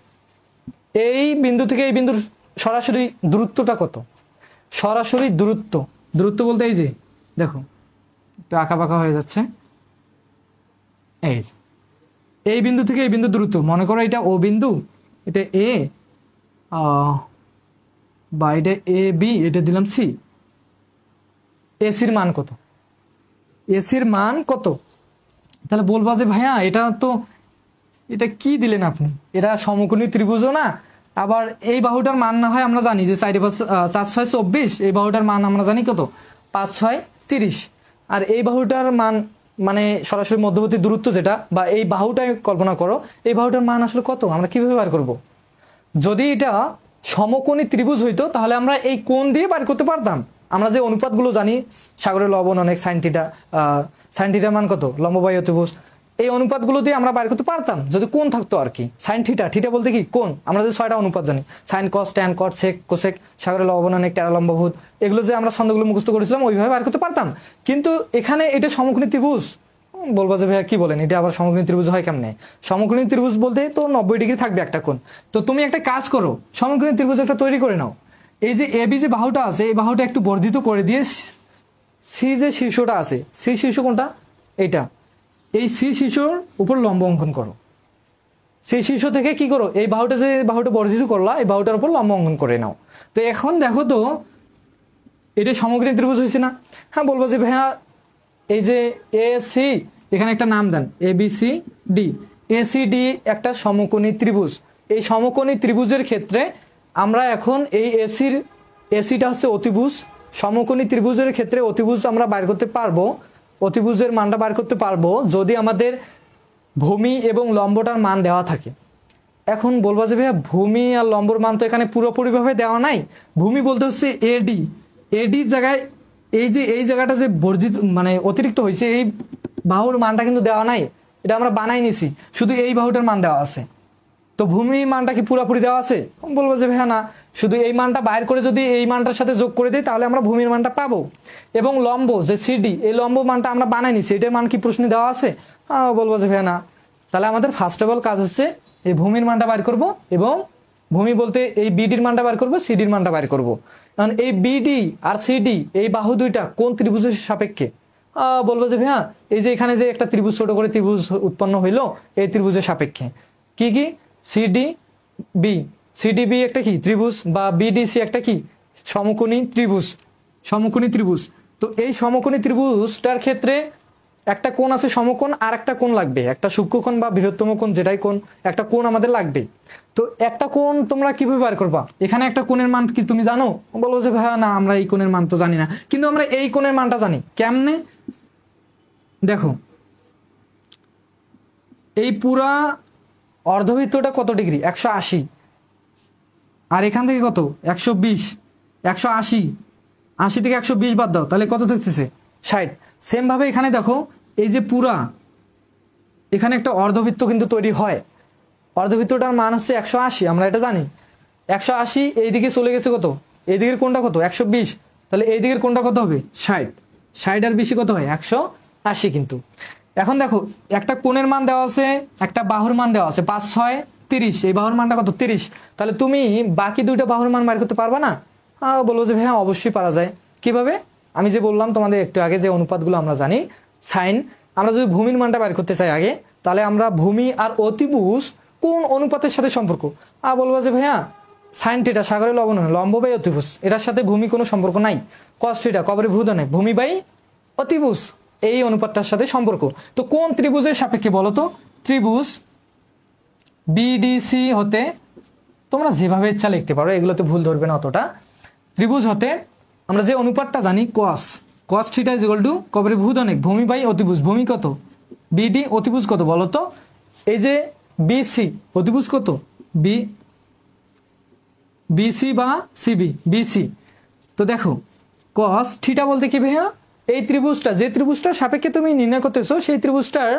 এই বিন্দু থেকে এই বিন্দুর সরাসরি দূরত্বটা কত? সরাসরি দূরত্ব, দূরত্ব বলতে এই যে দেখো একটু আঁকা বাঁকা হয়ে যাচ্ছে, এই বিন্দু থেকে এই বিন্দু দূরত্ব, মনে করো এটা ও বিন্দু, এটা এ বা এটা এ বি, এটা দিলাম সি। এসির মান কত? এসির মান কত? তাহলে বলবা যে ভাইয়া এটা কি দিলেন আপনি, এটা সমকোণী ত্রিভুজও না, আবার এই বাহুটার মান না হয় আমরা জানি যে 4 × 5 = 24, এই বাহুটার মান আমরা জানি কত, 5 × 6 = 30, আর এই বাহুটার মান মানে সরাসরি মধ্যবর্তী দূরত্ব যেটা, বা এই বাহুটাই কল্পনা করো, এই বাহুটার মান আসলে কত আমরা কিভাবে বার করব? যদি এটা সমকোণী ত্রিভুজ হইতো তাহলে আমরা এই কোণ দিয়ে বার করতে পারতাম। আমরা যে অনুপাতগুলো জানি, সাগরের লবণ অনেক, সাইন থিটার মান কত, লম্ব বাই অতিভুজ, এই অনুপাতগুলো দিয়ে আমরা বার করতে পারতাম যদি কোণ থাকতো আর কি। সাইন থিটা বলতে কি কোণ, আমরা যে 6টা অনুপাত জানি, sine cos tan cot sec cosec, সাগরের লবণ অনেক, টেরা লম্বভূত, এগুলো যে আমরা ছন্দগুলো মুখস্থ করেছিলাম ওইভাবে বার করতে পারতাম। কিন্তু এখানে এটা সমকোণী ত্রিভুজ, বলবো যে ভাইয়া কি বলেন, এটা আবার সমকোণী ত্রিভুজ হয় কেমনে? সমকোণী ত্রিভুজ বলতে তো 90 ডিগ্রি থাকবে একটা কোণ। তো তুমি একটা কাজ করো, সমকোণী ত্রিভুজ একটা তৈরি করে নাও। এই যে এবি যে বাহুটা আছে, এই বাহুটা একটু বর্ধিত করে দিয়ে সি যে শীর্ষটা আছে, সি শীর্ষ কোনটা, এইটা, এই সি শীর্ষর উপর লম্ব অঙ্কন করো। সি শীর্ষ থেকে কি করো, এই বাহুটা যে বাহুটা বর্ধিত করলা, এই বাহুটার উপর লম্ব অঙ্কন করে নাও। তো এখন দেখো তো এটা সমকোণী ত্রিভুজ হয়েছে না? হ্যাঁ, বলবো যে ভাইয়া এই যে এ সি, এখানে একটা নাম দেন A B C D, A C D একটা সমকোণী ত্রিভুজ। এই সমকোণী ত্রিভুজের ক্ষেত্রে আমরা এখন এই এসিটা হচ্ছে অতিভুজ, সমকোণী ত্রিভুজের ক্ষেত্রে অতিভুজ আমরা বাইর করতে পারবো, অতিভুজের মানটা বার করতে পারবো যদি আমাদের ভূমি এবং লম্বটার মান দেওয়া থাকে। এখন বলবো যে ভাইয়া ভূমি আর লম্বর মান তো এখানে পুরোপুরিভাবে দেওয়া নাই। ভূমি বলতে হচ্ছে এডির জায়গায় এই জায়গাটা যে বর্ধিত মানে অতিরিক্ত হয়েছে, এই বাহুর মানটা কিন্তু দেওয়া নাই, এটা আমরা বানাই নিছি, শুধু এই বাহুটার মান দেওয়া আছে। তো ভূমির মানটা কি পুরোপুরি দেওয়া আছে? বলবো যে ভাইয়া না, শুধু এই মানটা বাইর করে যদি এই মানটার সাথে যোগ করে দিই তাহলে আমরা ভূমির মানটা পাবো। এবং লম্ব যে সিডি, এই লম্ব মানটা আমরা বানাই নিছি, এটার মান কি প্রশ্নে দেওয়া আছে? বলবো যে ভাইয়া না। তাহলে আমাদের ফার্স্ট অফ অল কাজ হচ্ছে এই ভূমির মানটা বার করব, এবং ভূমি বলতে এই বিডির মানটা বার করব, সিডির মানটা বার করব। কারণ এই বিডি আর সিডি এই বাহু দুইটা কোন ত্রিভুজের সাপেক্ষে? বলবো যে ভাইয়া এই যে এখানে যে একটা ত্রিভুজ, ছোট করে ত্রিভুজ উৎপন্ন হইলো, এই ত্রিভুজের সাপেক্ষে। কি সিডিবি একটা কি ত্রিভুজ, বা বিডিসি একটা কি সমকোণী ত্রিভুজ। তো এই সমকোণী ত্রিভুজটার ক্ষেত্রে একটা কোণ আছে সমকোণ, আর একটা কোণ লাগবে, একটা সূক্ষ্মকোণ বা বৃহত্তম কোণ যেটাই কোণ, একটা কোণ আমাদের লাগবে। তো একটা কোণ তোমরা কিভাবে বার করবা? এখানে একটা কোণের মান কি তুমি জানো? বলবো যে ভাইয়া না, আমরা এই কোণের মান তো জানি না, কিন্তু আমরা এই কোণের মানটা জানি। কেমনে? দেখো এই পুরা অর্ধবৃত্তটা কত ডিগ্রি? 180, আর এখান থেকে কত? 120, 180, 80 থেকে 120 বাদ দাও, তাহলে কত থাকতেছে? 60। সেম ভাবে এখানে দেখো, এই যে পুরা এখানে একটা অর্ধবৃত্ত কিন্তু তৈরি হয়, অর্ধবৃত্তটার মান হচ্ছে 180, আমরা এটা জানি। 180 এইদিকে চলে গেছে কত? এইদিকের কোণটা কত? 120, তাহলে এই দিকের কোণটা কত হবে? 60। 60 আর বেশি কত হয়? 180 কিন্তু। এখন দেখো একটা কোণের মান দেওয়া আছে, একটা বাহুর মান দেওয়া আছে, 5 6 30, এই বাহুর মানটা কত? 30। তাহলে তুমি বাকি দুইটা বাহুর মান বের করতে পারবা না? বলবো যে হ্যাঁ অবশ্যই পারা যায়। কিভাবে? আমি যে বললাম তোমাদের একটু আগে, যে অনুপাতগুলো আমরা জানি, সাইন, আমরা যদি ভূমির মানটা বের করতে চাই আগে, তাহলে আমরা ভূমি আর অতিভুজ কোন অনুপাতের সাথে সম্পর্ক? বলবো যে ভাইয়া সাইন থিটা, সাগরের লবণ লম্ব বাই অতিভুজ, এটার সাথে ভূমি কোনো সম্পর্ক নাই। কস থিটা কবরে ভূধনে, ভূমি বাই অতিভুজ, এই অনুপাতটার সাথে সম্পর্ক। তো কোন ত্রিভুজের সাপেক্ষে বলো তো? ত্রিভুজ বিডিসি হতে, তোমরা যেভাবে ইচ্ছা লিখতে পারো, এগুলোতে ভুল ধরবে না অতটা। ত্রিভুজ হতে আমরা যে অনুপাতটা জানি, cos theta is equal two কবরে ভূধনে ভূমি বাই অতিভুজ। ভূমি কত? বিডি, অতিভুজ কত বলো তো? এই যে বিসি, অতিভুজ কত? বিসি বা সিবি, বিসি। তো দেখো কস থিটা বলতে কি ভাইয়া? এই ত্রিভুজটা, যে ত্রিভুজটার সাপেক্ষে তুমি নির্ণয় করতেছো, সেই ত্রিভুজটার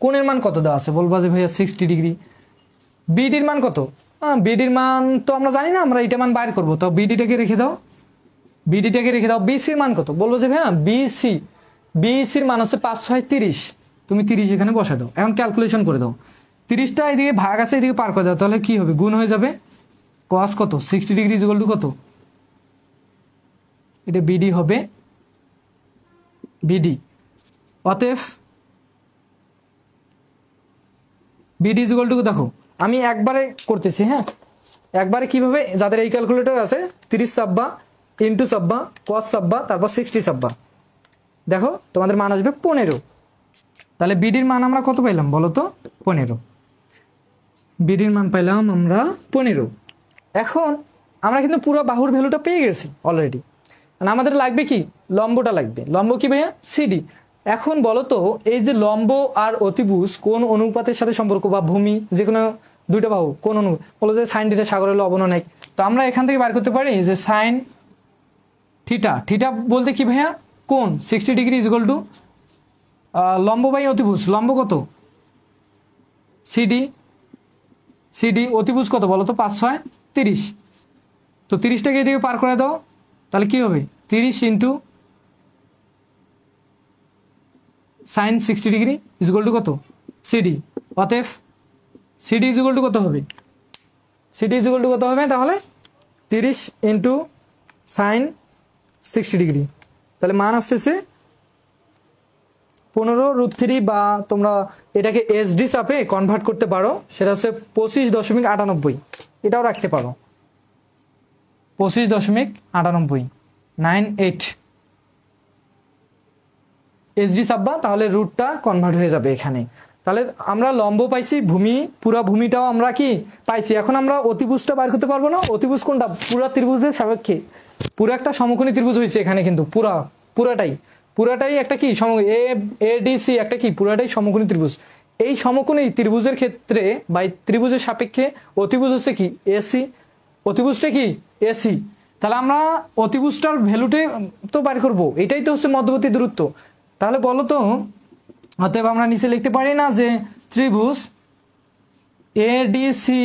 কোণের মান কত দেওয়া আছে? বলবা যে ভাইয়া 60 ডিগ্রি। বিডির মান কত? বিডির মান তো আমরা জানি না, আমরা এটা মান বাইর করবো, তো বিডিটাকে রেখে দাও। বিসির মান কত? বলবো যে ভাইয়া বিসির মান হচ্ছে 5 6 30, তুমি 30 এখানে বসা দাও। এখন ক্যালকুলেশন করে দাও, 30টা এদিকে ভাগ আছে এদিকে পার করে দাও, তাহলে কি হবে, গুণ হয়ে যাবে। কস কত 60 ডিগ্রি ইকুয়াল টু কত, এটা বিডি হবে, বিডি। অতএব বিডি ইকুয়াল টু, দেখো আমি একবারে করতেছি, হ্যাঁ একবারে কিভাবে, যাদের এই ক্যালকুলেটর আছে 30 সাব্বা ইন্টু সাব্বা কস সাব্বা তারপর 60 সাব্বা, দেখো তোমাদের মান আসবে 15। তাহলে বিডির মান আমরা কত পাইলাম বলো তো, 15। বিডির মান পাইলাম আমরা 15। এখন আমরা কিন্তু পুরো বাহুর ভ্যালুটা পেয়ে গেছি অলরেডি, আমাদের লাগবে কি, লম্বটা লাগবে। লম্ব কি ভাইয়া, সিডি। এখন বলো তো এই যে লম্ব আর অতিভুজ কোন অনুপাতের সাথে সম্পর্ক, বা ভূমি যে কোনো দুইটা বাহু কোন অনুপাত, বলো যে সাইন থিটা সাগরের লবণ অনেক, তো আমরা এখান থেকে বার করতে পারি যে সাইন থিটা, থিটা বলতে কি ভাইয়া, কোন 60 ডিগ্রি ইজ ইকুয়াল টু লম্ব বাই অতিভুজ, লম্ব কত সিডি, সিডি অতিভুজ কত বলো তো 5 6 30, তো 30টাকে এদিকে পার করে দাও, তাহলে কি হবে 30 into sign 60 degree is equal to কত সিডি। অতএব সিডি ইজ ইকুয়াল টু কত হবে, সিডি ইজ ইকুয়াল টু কত হবে তাহলে 30 ইন্টু সাইন 60 ডিগ্রি, তাহলে মান আসতেছে 15√3, বা তোমরা এটাকে এসডি চাপে কনভার্ট করতে পারো, সেটা হচ্ছে 25.98, এটাও রাখতে পারো 25.9898 এসডি চাপবা, তাহলে রুটটা কনভার্ট হয়ে যাবে এখানে। তাহলে আমরা লম্ব পাইছি, ভূমি পুরা ভূমিটাও আমরা কি পাইছি। এখন আমরা অতিভুজটা বার করতে পারবো না, অতিভুজ কোনটা, পুরা ত্রিভুজের সাপেক্ষে পুরো একটা সমকোণী ত্রিভুজ হয়েছে এখানে, কিন্তু পুরাটাই একটা কি এডিসি একটা কি পুরাটাই সমকোণী ত্রিভুজ। এই সমকোণী ত্রিভুজের ক্ষেত্রে বা ত্রিভুজের সাপেক্ষে অতিভুজ হচ্ছে কি এসি, অতিভুজটা কি এসি। তাহলে আমরা অতিভুজটার ভ্যালুটে তো বার করবো, এটাই তো হচ্ছে মধ্যবর্তী দূরত্ব। তাহলে বলো তো, অতএব আমরা নিচে লিখতে পারি না যে ত্রিভুজ এডিসি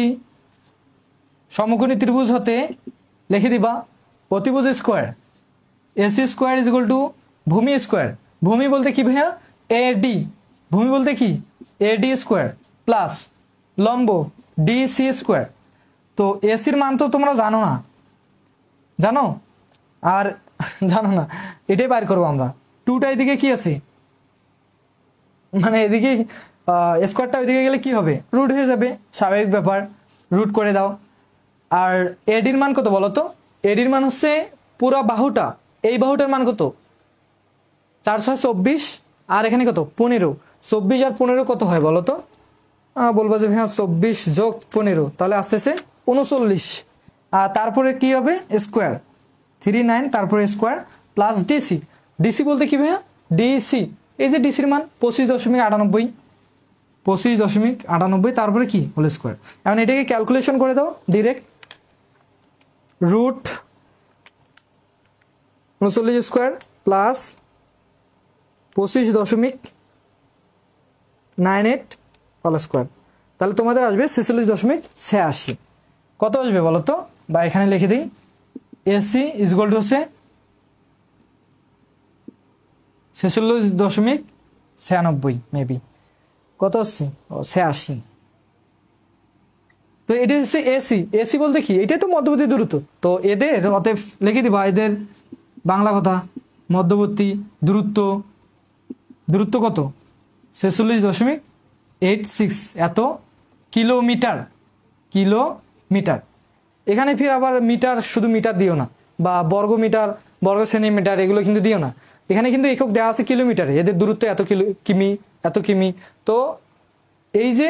সমকোণী ত্রিভুজ হতে লিখে দিবা অতিভুজ square AC square is equal two ভূমি স্কোয়ার, ভূমি বলতে কি ভাইয়া এডি, ভূমি বলতে কি এডি স্কোয়ার প্লাস লম্ব ডিসি স্কোয়ার। তো এসির মান তো তোমরা জানো না, জানো আর জানো না, এটাই বাইর করবো আমরা। টুটা এদিকে কি আছে, মানে এদিকে স্কোয়ারটা ওইদিকে গেলে কি হবে, রুট হয়ে যাবে, স্বাভাবিক ব্যাপার, রুট করে দাও। আর এডির মান কত বলো তো, এডির মান হচ্ছে পুরা বাহুটা, এই বাহুটার মান কত 4 6 24, আর এখানে কত 15, 24 আর 15 কত হয় বলো তো, বলবা যে হ্যাঁ 24 যোগ 15, তাহলে আসতেছে 39। আর তারপরে কি হবে স্কোয়ার 39, তারপরে স্কোয়ার প্লাস ডিসি, ডিসি বলতে কি ভাইয়া ডিসি, এই যে ডিসির মান 25.98, তারপরে কি হোল স্কোয়ার। এখন এটাকে ক্যালকুলেশন করে দাও direct, root 39 square plus 25.98 whole square, তাহলে তোমাদের আসবে 46.86। কত আসবে বলো তো, বা এখানে লিখে দিই এসি ইজ ইকুয়াল টু হচ্ছে 46.96 মেবি, কত হচ্ছে 86। তো এটা হচ্ছে এসি, এসি বলতে কি এটাই তো মধ্যবর্তী দূরত্ব, তো এদের অতএব লিখে দিবা এদের বাংলা কথা মধ্যবর্তী দূরত্ব, দূরত্ব কত 46.86 এত কিলোমিটার, কিলোমিটার। এখানে ফির আবার মিটার, শুধু মিটার দিও না, বা বর্গ মিটার, বর্গ সেন্টিমিটার এগুলো কিন্তু দিও না, এখানে কিন্তু একক দেওয়া আছে কিলোমিটারে, এদের দূরত্ব এত কিমি, এত কিমি। তো এই যে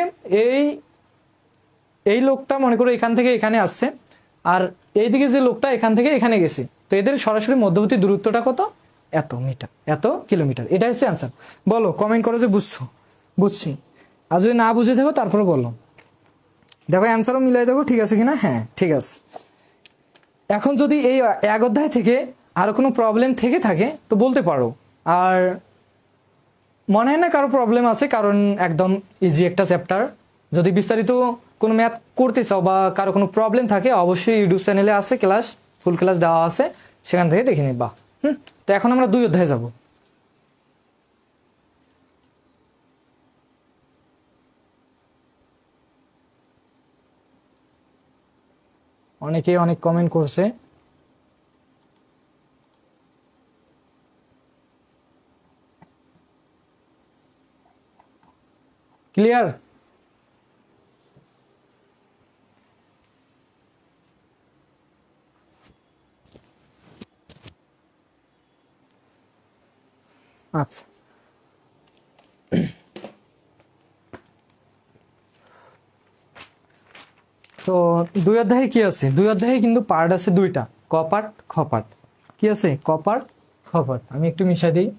এই লোকটা মনে করো এখান থেকে এখানে আসছে, আর এইদিকে যে লোকটা এখান থেকে এখানে গেছে, তো এদের সরাসরি মধ্যবর্তী দূরত্বটা কত এত মিটার, এত কিলোমিটার। এটা হচ্ছে অ্যান্সার। বলো কমেন্ট করো যে বুঝছো, বুঝছি, আর যদি না বুঝে থাকো তারপরে বলো, দেখো অ্যান্সারও মিলাই দেখো ঠিক আছে কিনা, হ্যাঁ ঠিক আছে। এখন যদি এই এক অধ্যায় থেকে আরো কোনো প্রবলেম থেকে থাকে তো বলতে পারো, আর মনে হয় না কারো প্রবলেম আছে, কারণ একদম ইজি একটা চ্যাপ্টার। যদি বিস্তারিত কোনো ম্যাথ করতে চাও বা কারো কোনো প্রবলেম থাকে, অবশ্যই ইউটিউব চ্যানেলে আছে ক্লাস, ফুল ক্লাস দেওয়া আছে, সেখান থেকে দেখে নিবা। তো এখন আমরা 2 অধ্যায়ে যাব। অনেকে অনেক কমেন্ট করছে। ক্লিয়ার? আচ্ছা, তো 2 অধ্যায়ে কি আছে? 2 অধ্যায়ে কিন্তু পার্ট আছে 2টা, ক পার্ট খ পার্ট। কি আছে? ক পার্ট খ পার্ট। আমি একটু মিশাই দিই।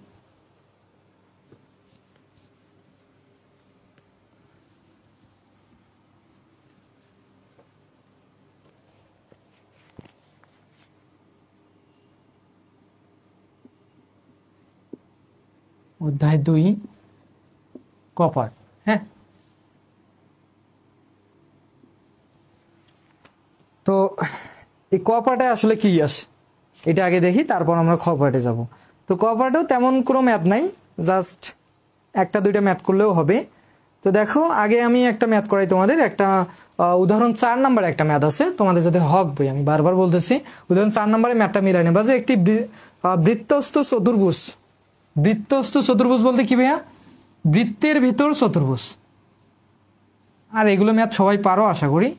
অধ্যায় 2 ক পার্ট। হ্যাঁ, তো এই ক পার্টে আসলে কি আসে এটা আগে দেখি, তারপর আমরা খ পার্টে যাব। তো ক পার্টেও তেমন কোনো ম্যাথ নাই, জাস্ট একটা দুইটা ম্যাথ করলেও হবে। তো দেখো, আগে আমি একটা ম্যাথ করাই তোমাদের। একটা উদাহরণ 4 নম্বরে একটা ম্যাথ আছে, তোমাদের যাতে হক বই, আমি বারবার বলতেছি উদাহরণ 4 নম্বরে ম্যাথটা মিলাই নেবা। যে একটি বৃত্তস্থ চতুর্ভুজ, বৃত্তস্থ চতুর্ভুজ বলতে কি ভাইয়া? বৃত্তের ভিতর চতুর্ভুজ। আর এগুলো ম্যাথ সবাই পারো আশা করি,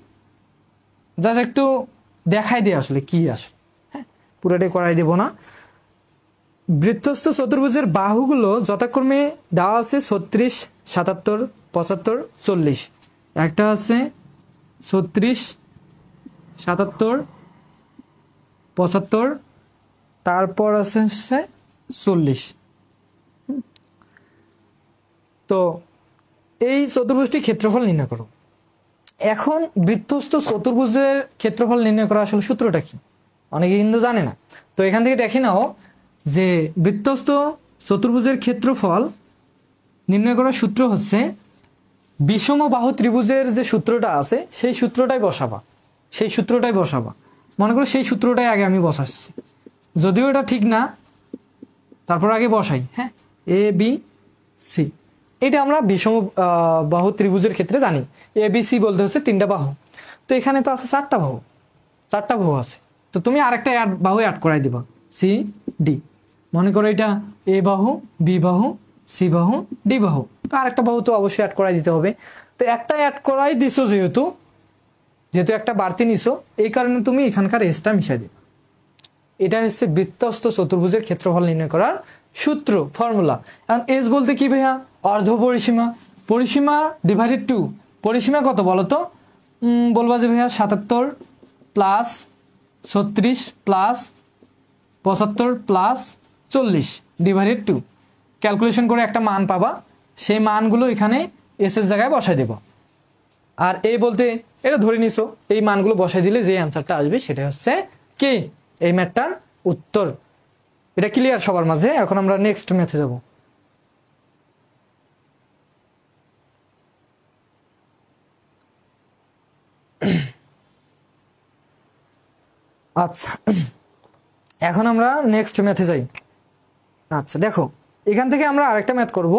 জাস্ট একটু দেখাই দিয়ে আসলে কি আসে। হ্যাঁ, পুরোটাই করাই দেব না। বৃত্তস্থ চতুর্ভুজের বাহুগুলো যথাক্রমে দেওয়া আছে 36, 77, 75, 40। একটা আছে 36, 77, 75, তারপর আছে 40। তো এই চতুর্ভুজটির ক্ষেত্রফল নির্ণয় করো। এখন বৃত্তস্থ চতুর্ভুজের ক্ষেত্রফল নির্ণয় করা আসলে সূত্রটা কি অনেকে কিন্তু জানে না। তো এখান থেকে দেখে নাও যে বৃত্তস্থ চতুর্ভুজের ক্ষেত্রফল নির্ণয় করার সূত্র হচ্ছে বিষম বাহু ত্রিভুজের যে সূত্রটা আছে সেই সূত্রটাই বসাবা, সেই সূত্রটাই বসাবা। মনে করো সেই সূত্রটাই আগে আমি বসাচ্ছি, যদিও এটা ঠিক না, তারপর আগে বসাই। হ্যাঁ, এ বি সি, এটা আমরা বিষম বাহু ত্রিভুজের ক্ষেত্রে জানি। এ বি সি বলতে হচ্ছে 3টা বাহু। তো এখানে তো আছে 4টা বাহু, 4টা বাহু আছে। তো তুমি আরেকটা বাহু অ্যাড করাই দিবা, সি ডি। মনে করো এটা এ বাহু, বি বাহু, সি বাহু, ডি বাহু। তো আরেকটা বাহু তো অবশ্যই অ্যাড করাই দিতে হবে। তো একটা অ্যাড করাই দিছো, যেহেতু একটা বাড়তি নিছো, এই কারণে তুমি এখানকার এসটা মিশাই দিবা। এটা হচ্ছে বৃত্তস্থ চতুর্ভুজের ক্ষেত্রফল নির্ণয় করার সূত্র, ফর্মুলা। এখন এস বলতে কি ভাইয়া? অর্ধ পরিসীমা। পরিসীমা ডিভাইডেড 2। পরিসীমা কত বলো তো? বলবা যে ভাইয়া 77 plus 36 plus 75 plus 40 divided 2। Calculation করে একটা মান পাবা, সেই মানগুলো এখানে এস এর জায়গায় বসাই দেব। আর এই বলতে এটা ধরে নিছো, এই মানগুলো বসাই দিলে যে অ্যান্সারটা আসবে সেটা হচ্ছে কি এই ম্যাথটার উত্তর। এটা ক্লিয়ার সবার মাঝে? এখন আমরা নেক্সট ম্যাথে যাব। আচ্ছা, এখন আমরা নেক্সট ম্যাথে যাই। আচ্ছা দেখো, এখান থেকে আমরা আরেকটা ম্যাথ করব।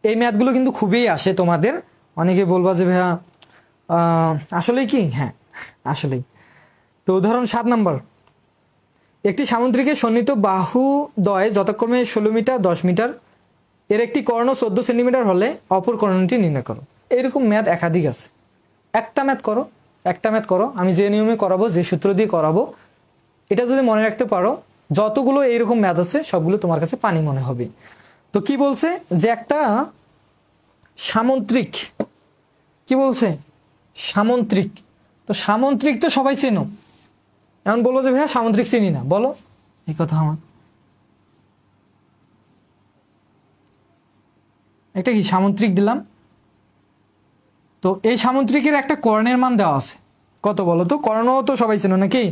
এই ম্যাথগুলো কিন্তু খুবই আসে তোমাদের। অনেকে বলবা যে ভাইয়া আসলেই কি? হ্যাঁ, আসলেই। তো উদাহরণ 7 নম্বর, একটি সামুদ্রিকের সন্নিহিত বাহুদ্বয় যথাক্রমে 16 মিটার, 10 মিটার, এর একটি কর্ণ 14 সেন্টিমিটার হলে অপর কর্ণটি নির্ণয় করো। এইরকম ম্যাথ একাধিক আছে। একটা ম্যাথ করো, একটা ম্যাথ করো, আমি যে নিয়মে করাবো, যে সূত্র দিয়ে করাবো, এটা যদি মনে রাখতে পারো, যতগুলো এইরকম ম্যাথ আছে সবগুলো তোমার কাছে পানি মনে হবে। তো কি বলছে? যে একটা সামুদ্রিক, কি বলছে? সামুদ্রিক। তো সামুদ্রিক তো সবাই চেনো। এখন বলবো যে ভাইয়া সামুদ্রিক চিনি না, বলো এই কথা। আমার একটা কি সামুদ্রিক দিলাম, তো এই সামুদ্রিকের একটা কর্ণের মান দেওয়া আছে কত বলো তো? কর্ণ তো সবাই চেনো নাকি?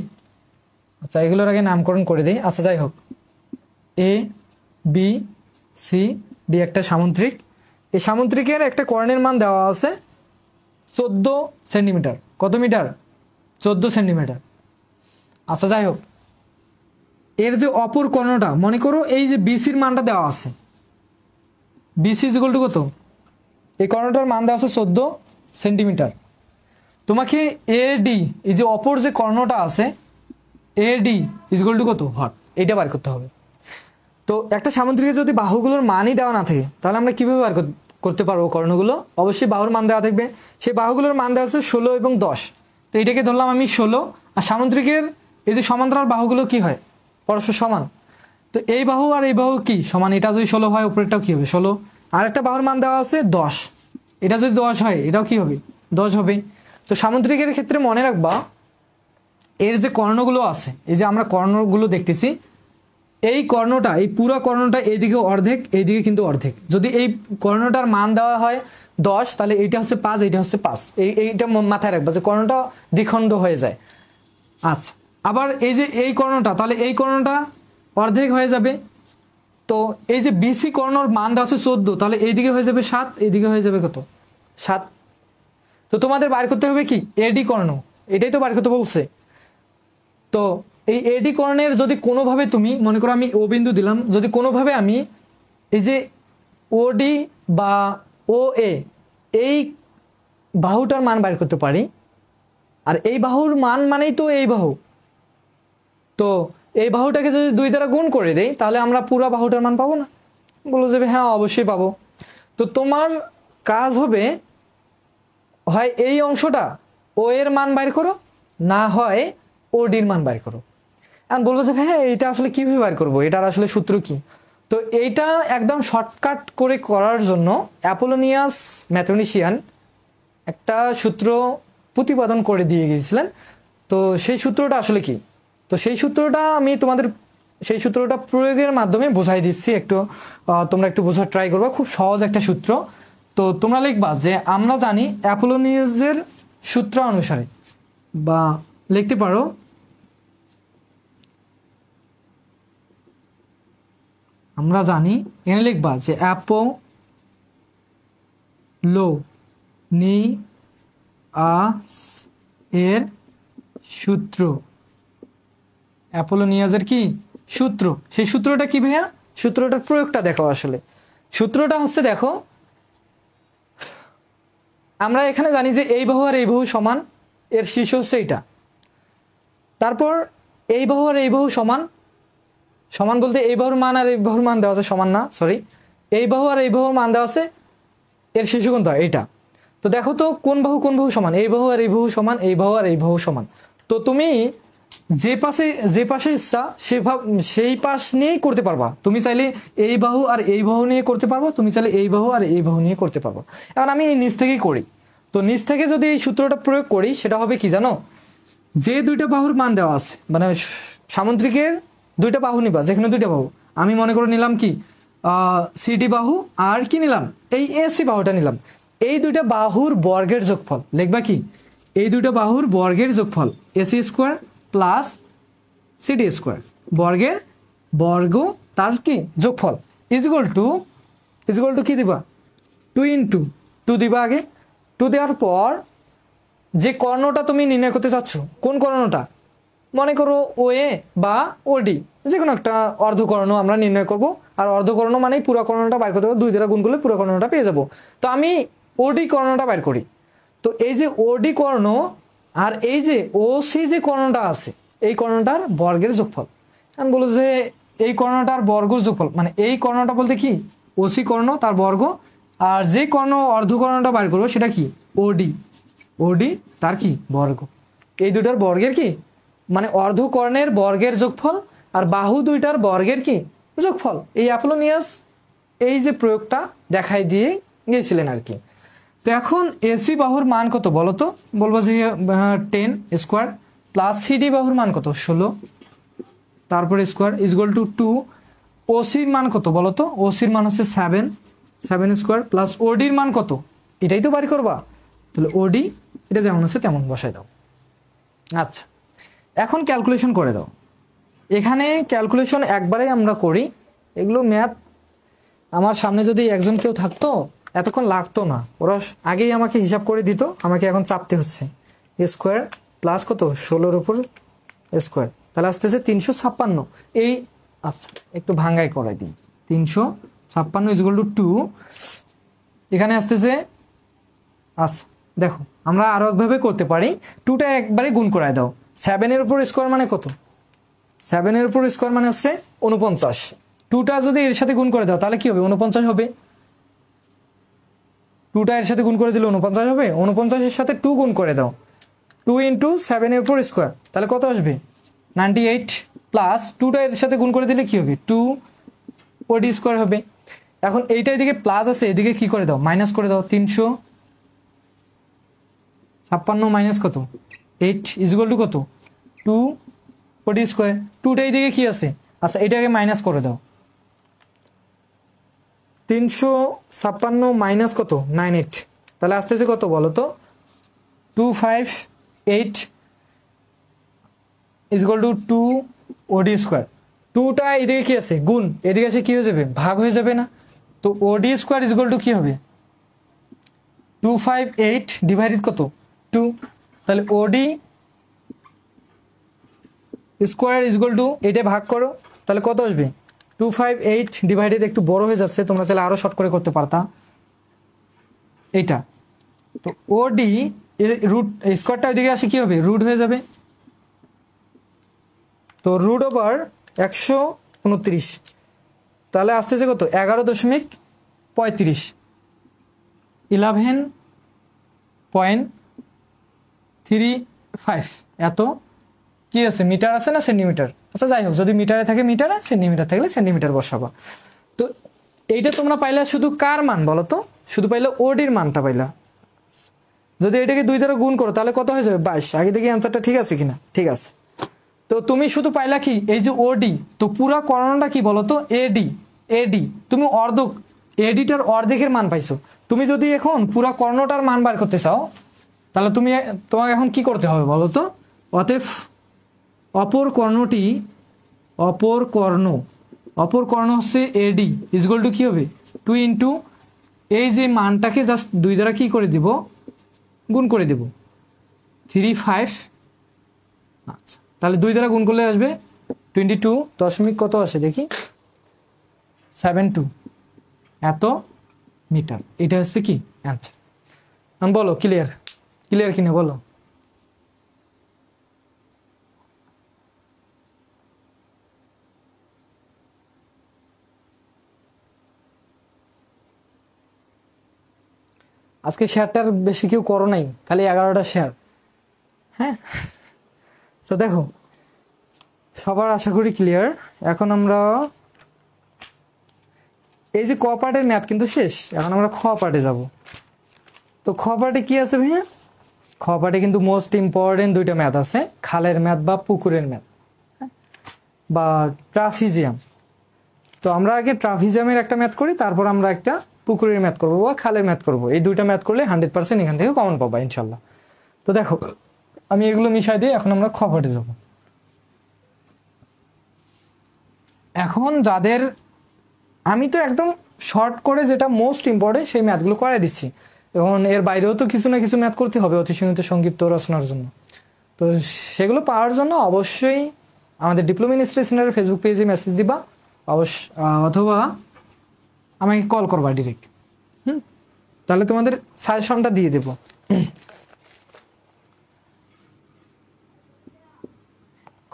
আচ্ছা, এগুলোর আগে নামকরণ করে দিই। আচ্ছা যাই হোক, এ বি সি ডি একটা সামুদ্রিক। এই সামুদ্রিকের একটা কর্ণের মান দেওয়া আছে 14 সেন্টিমিটার। কত মিটার? 14 সেন্টিমিটার। আচ্ছা যাই হোক, এর যে অপর কর্ণটা, মনে করো এই যে বিসির মানটা দেওয়া আছে, বিসি ইকুয়াল টু কত? এই কর্ণটার মান দেওয়া আছে 14 সেন্টিমিটার। তো তোমাকে এডি এই যে অপর যে কর্ণটা আছে এডি ইকুয়াল টু কত হট এটা বার করতে হবে। তো একটা সামুদ্রিকের যদি বাহুগুলোর মানই দেওয়া না থাকে তাহলে আমরা কীভাবে বার করতে পারবো কর্ণগুলো? অবশ্যই বাহুর মান দেওয়া থাকবে, সেই বাহুগুলোর মান দেওয়া আছে 16 এবং 10। তো এটাকে ধরলাম আমি 16, আর সামুদ্রিকের এই যে সমান্তরাল বাহুগুলো কি হয় পরস্পর সমান, তো এই বাহু আর এই বাহু কি সমান, এটা যদি 16 হয় উপরেরটাও কী হবে 16, আর একটা বাহুর মান দেওয়া আছে 10, এটা যদি 10 হয় এটাও কি হবে 10 হবে। তো সামুদ্রিকের ক্ষেত্রে মনে রাখবা এর যে কর্ণগুলো আছে, এই যে আমরা কর্ণগুলো দেখতেছি, এই কর্ণটা এই পুরো কর্ণটা এইদিকে অর্ধেক এইদিকে কিন্তু অর্ধেক। যদি এই কর্ণটার মান দেওয়া হয় 10 তাহলে এইটা হচ্ছে 5, এইটা হচ্ছে 5, এইটা মাথায় রাখবা যে কর্ণটা দ্বিখণ্ড হয়ে যায়। আচ্ছা, আবার এই যে এই কর্ণটা, তাহলে এই কর্ণটা অর্ধেক হয়ে যাবে। তো এই যে বিসি কর্ণর মান দেওয়া আছে 14, তাহলে এইদিকে হয়ে যাবে 7, এইদিকে হয়ে যাবে কত 7। তো তোমাদের বার করতে হবে কি এডি কর্ণ, এটাই তো বার করতে বলছে। তো এই এডি কর্ণের যদি কোনোভাবে তুমি মনে করো আমি ও বিন্দু দিলাম, যদি কোনোভাবে আমি এই যে ওডি বা ও এ এই বাহুটার মান বার করতে পারি, আর এই বাহুর মান মানেই তো এই বাহু, তো এই বাহুটাকে যদি 2 দ্বারা গুণ করে দেই তাহলে আমরা পুরো বাহুটার মান পাবো না? বলো যে হ্যাঁ অবশ্যই পাবো। তো তোমার কাজ হবে হয় এই অংশটা ও এর মান বাইর করো, না হয় ওডির মান বাইর করো। আর বলবো যে হ্যাঁ এটা আসলে কীভাবে বার করবো, এটার আসলে সূত্র কি? তো এইটা একদম শর্টকাট করে করার জন্য অ্যাপোলোনিয়াস ম্যাথমেটিশিয়ান একটা সূত্র প্রতিপাদন করে দিয়ে গিয়েছিলেন। তো সেই সূত্রটা আসলে কি, তো সেই সূত্রটা আমি তোমাদের সেই সূত্রটা প্রয়োগের মাধ্যমে বোঝাই দিচ্ছি, একটু তোমরা একটু বোঝার ট্রাই করবা। খুব সহজ একটা সূত্র। তো তোমরা লিখবা যে আমরা জানি অ্যাপোলোনিয়াসের সূত্র অনুসারে, বা লিখতে পারো আমরা জানি, এখানে লিখবা যে অ্যাপোলোনিয়াস এর সূত্র, অ্যাপোলোনিয়াসের কি সূত্র, সেই সূত্রটা কি ভাইয়া? সূত্রটার প্রয়োগটা দেখো। আসলে সূত্রটা হচ্ছে দেখো, আমরা এখানে জানি যে এই বাহু আর এই বাহু সমান, এর শীর্ষ হচ্ছে এইটা। তারপর এই বাহু আর এই বাহু সমান, সমান বলতে এই বাহুর মান আর এই বাহুর মান দেওয়া আছে সমান না, সরি, এই বাহু আর এই বাহুর মান দেওয়া আছে, এর শীর্ষ কোনটা এইটা। তো দেখো তো কোন বাহু সমান, এই বাহু আর এই বাহু সমান, এই বাহু আর এই বাহু সমান। তো তুমি যে পাশে ইচ্ছা সেই পাশ নিয়েই করতে পারবা। তুমি চাইলে এই বাহু আর এই বাহু নিয়ে করতে পারবো, তুমি চাইলে এই বাহু আর এই বাহু নিয়ে করতে পারবো। এখন আমি এই নিচ থেকেই করি। তো নিচ থেকে যদি এই সূত্রটা প্রয়োগ করি সেটা হবে কি জানো, যে 2টা বাহুর মান দেওয়া আছে, মানে সামুদ্রিকের 2টা বাহু নিবা, যেখানে 2টা বাহু, আমি মনে করে নিলাম কি সিডি বাহু, আর কি নিলাম এই এসি বাহুটা নিলাম, এই 2টা বাহুর বর্গের যোগফল লিখবা কি, এই 2টা বাহুর বর্গের যোগফল AC square plus CD square, বর্গের বর্গ তার কি যোগফল ইজিক্যাল টু কি দিবা 2 × 2 দিবা আগে। 2 দেওয়ার পর যে কর্ণটা তুমি নির্ণয় করতে চাচ্ছ, কোন কর্ণটা, মনে করো ও এ বা ওডি, যে কোনো একটা অর্ধকর্ণ আমরা নির্ণয় করব। আর অর্ধকর্ণ মানেই পুরো কর্ণটা বাইর করতে হবে, 2 দ্বারা গুণ করলে পুরো কর্ণটা পেয়ে যাব। তো আমি ওডি কর্ণটা বাইর করি। তো এই যে ওডি কর্ণ আর এই যে ওসি যে কর্ণটা আছে, এই কর্ণটার বর্গের যোগফল। আমি বলবো যে এই কর্ণটার বর্গের যোগফল, মানে এই কর্ণটা বলতে কি ওসি কর্ণ তার বর্গ, আর যে কর্ণ অর্ধকর্ণটা বাইর করবো সেটা কি ওডি তার কি বর্গ। এই দুটার বর্গের কি, মানে অর্ধকর্ণের বর্গের যোগফল আর বাহু 2টার বর্গের কি যোগফল। এই অ্যাপোলোনিয়াস এই যে প্রয়োগটা দেখাই দিয়ে গিয়েছিলেন আর কি। তো এখন এসি বাহুর মান কত বলো তো, বলবো যে 10 স্কোয়ার প্লাস সিডি বাহুর মান কত 16, তারপরে স্কোয়ার ইজগল টু 2, ওসির মান কত বলো তো, ওসির মান হচ্ছে 7 স্কোয়ার প্লাস ওডির মান কত, এটাই তো বাড়ি করবা। তাহলে ওডি এটা যেমন আছে তেমন বসাই দাও। আচ্ছা, এখন ক্যালকুলেশন করে দাও। এখানে ক্যালকুলেশন একবারেই আমরা করি, এগুলো ম্যাথ আমার সামনে যদি একজন কেউ থাকতো এতক্ষণ লাগতো না, ওরা আগেই আমাকে হিসাব করে দিত, আমাকে এখন চাপতে হচ্ছে। স্কোয়ার প্লাস কত 16-র উপর স্কোয়ার, তাহলে আসতেছে 356। এই আচ্ছা একটু ভাঙ্গাই করাই দিই, 356 = 2, এখানে আসতেছে আচ্ছা দেখো আমরা আরো একভাবে করতে পারি, 2টা একবারে গুণ করায় দাও। 7 উপর স্কোয়ার মানে কত? 7 উপর স্কোয়ার মানে হচ্ছে 49। 2টা যদি এর সাথে গুণ করে দাও তাহলে কি হবে? 49 হবে। 2টা এর সাথে গুণ করে দিলে 49 হবে। 49-এর সাথে 2 গুণ করে দাও, 2 ইন্টু 7 উপর স্কোয়ার, তাহলে কত আসবে? 98 প্লাস 2টা এর সাথে গুণ করে দিলে কি হবে? 2 ওডি স্কোয়ার হবে। এখন এইটা এদিকে প্লাস আছে, এদিকে কি করে দাও? মাইনাস করে দাও। 356 মাইনাস কত? 8 ইজুয়াল টু কত? 2 ওডি স্কোয়ার। 2টা এইদিকে কি আছে? আচ্ছা এটাকে মাইনাস করে দাও। 356 মাইনাস কত? 98, তাহলে আসতেছে কত বলো তো? 258 ইজুয়াল টু 2 ওডি স্কোয়ার। 2টা এদিকে কি আছে? গুণ, এদিকে আছে কি হয়ে যাবে? ভাগ হয়ে যাবে না? তো ওডি স্কোয়ার ইজুয়াল টু কি হবে? 258 ডিভাইডেড কত? 2, তাহলে ওডি স্কোয়ার ইজুয়াল টু এটা ভাগ করো, তাহলে কত আসবে? 258 ডিভাইডেড, একটু বড় হয়ে যাচ্ছে, তোমরা চাইলে আরো শর্ট করে করতে পারতা এইটা। তো ওডি রুট স্কোয়ারটা ওইদিকে আসে কি হবে? রুট হয়ে যাবে। তো রুট ওভার 129, তাহলে আসতেছে কত? 11.35, 11.35 এত কি আছে? মিটার আছে না সেন্টিমিটার? আচ্ছা যাই হোক, যদি মিটারে থাকে মিটারে, সেন্টিমিটার থাকলে সেন্টিমিটার বসাবা। তো এইটা তোমরা পাইলা শুধু কার মান বলো তো? শুধু পাইলা ওডির মানটা পাইলা। যদি এটাকে 2 দ্বারা গুণ করো তাহলে কত হয়ে যাবে? 22। আগে দেখি অ্যান্সারটা ঠিক আছে কিনা। ঠিক আছে, তো তুমি শুধু পাইলা কি? এই যে ওডি, তো পুরা করণটা কি বলো তো? এডি। এডি তুমি অর্ধেক, এডিটার অর্ধেকের মান পাইছো। তুমি যদি এখন পুরা কর্ণটার মান বার করতে চাও তাহলে তোমাকে এখন কি করতে হবে বলো তো? অতএব অপর কর্ণ হচ্ছে এডি ইজুয়াল টু কি হবে? 2 ইন্টু এই যে মানটাকে জাস্ট 2 দ্বারা কি করে দিব? গুণ করে দেব, 35। আচ্ছা তাহলে 2 দ্বারা গুণ করলে আসবে 22 দশমিক কত আসে দেখি? 72 এত মিটার। এটা হচ্ছে কি অ্যান্সার। বলো ক্লিয়ার কিনা বলো। আজকে শেয়ারটার বেশি কেউ করো নাই, খালি 11টা শেয়ার। হ্যাঁ, তো দেখো সবার আশা করি ক্লিয়ার। এখন আমরা এই যে ক পার্টের ম্যাথ কিন্তু শেষ, এখন আমরা খ পার্টে যাব। তো খ পার্টে কি আছে ভাইয়া? খ পার্টে কিন্তু মোস্ট ইম্পর্টেন্ট 2টা ম্যাথ আছে, খালের ম্যাথ বা পুকুরের ম্যাথ বা ট্রাফিজিয়াম। তো আমরা আগে ট্রাফিজিয়ামের একটা ম্যাথ করি, তারপর আমরা একটা পুকুরের ম্যাথ করবো বা খালের ম্যাথ করবো। এই 2টা ম্যাথ করলে 100% এখান থেকে কমন পাবা ইনশাল্লাহ। তো দেখো আমি এগুলো মিশাই দিই, এখন আমরা খ পার্টে যাব। এখন যাদের আমি তো একদম শর্ট করে যেটা মোস্ট ইম্পর্টেন্ট সেই ম্যাথগুলো করাই দিচ্ছি। এবং এর বাইরেও তো কিছু না কিছু ম্যাথ করতে হবে অতি সীমিত সংক্ষিপ্ত রচনার জন্য। তো সেগুলো পাওয়ার জন্য অবশ্যই আমাদের ডিপ্লোমা ইন স্টাডি সেন্টারের ফেসবুক পেজে মেসেজ দিবা অথবা আমাকে কল করবা ডিরেক্ট। তাহলে তোমাদের সাজেশনটা দিয়ে দেব।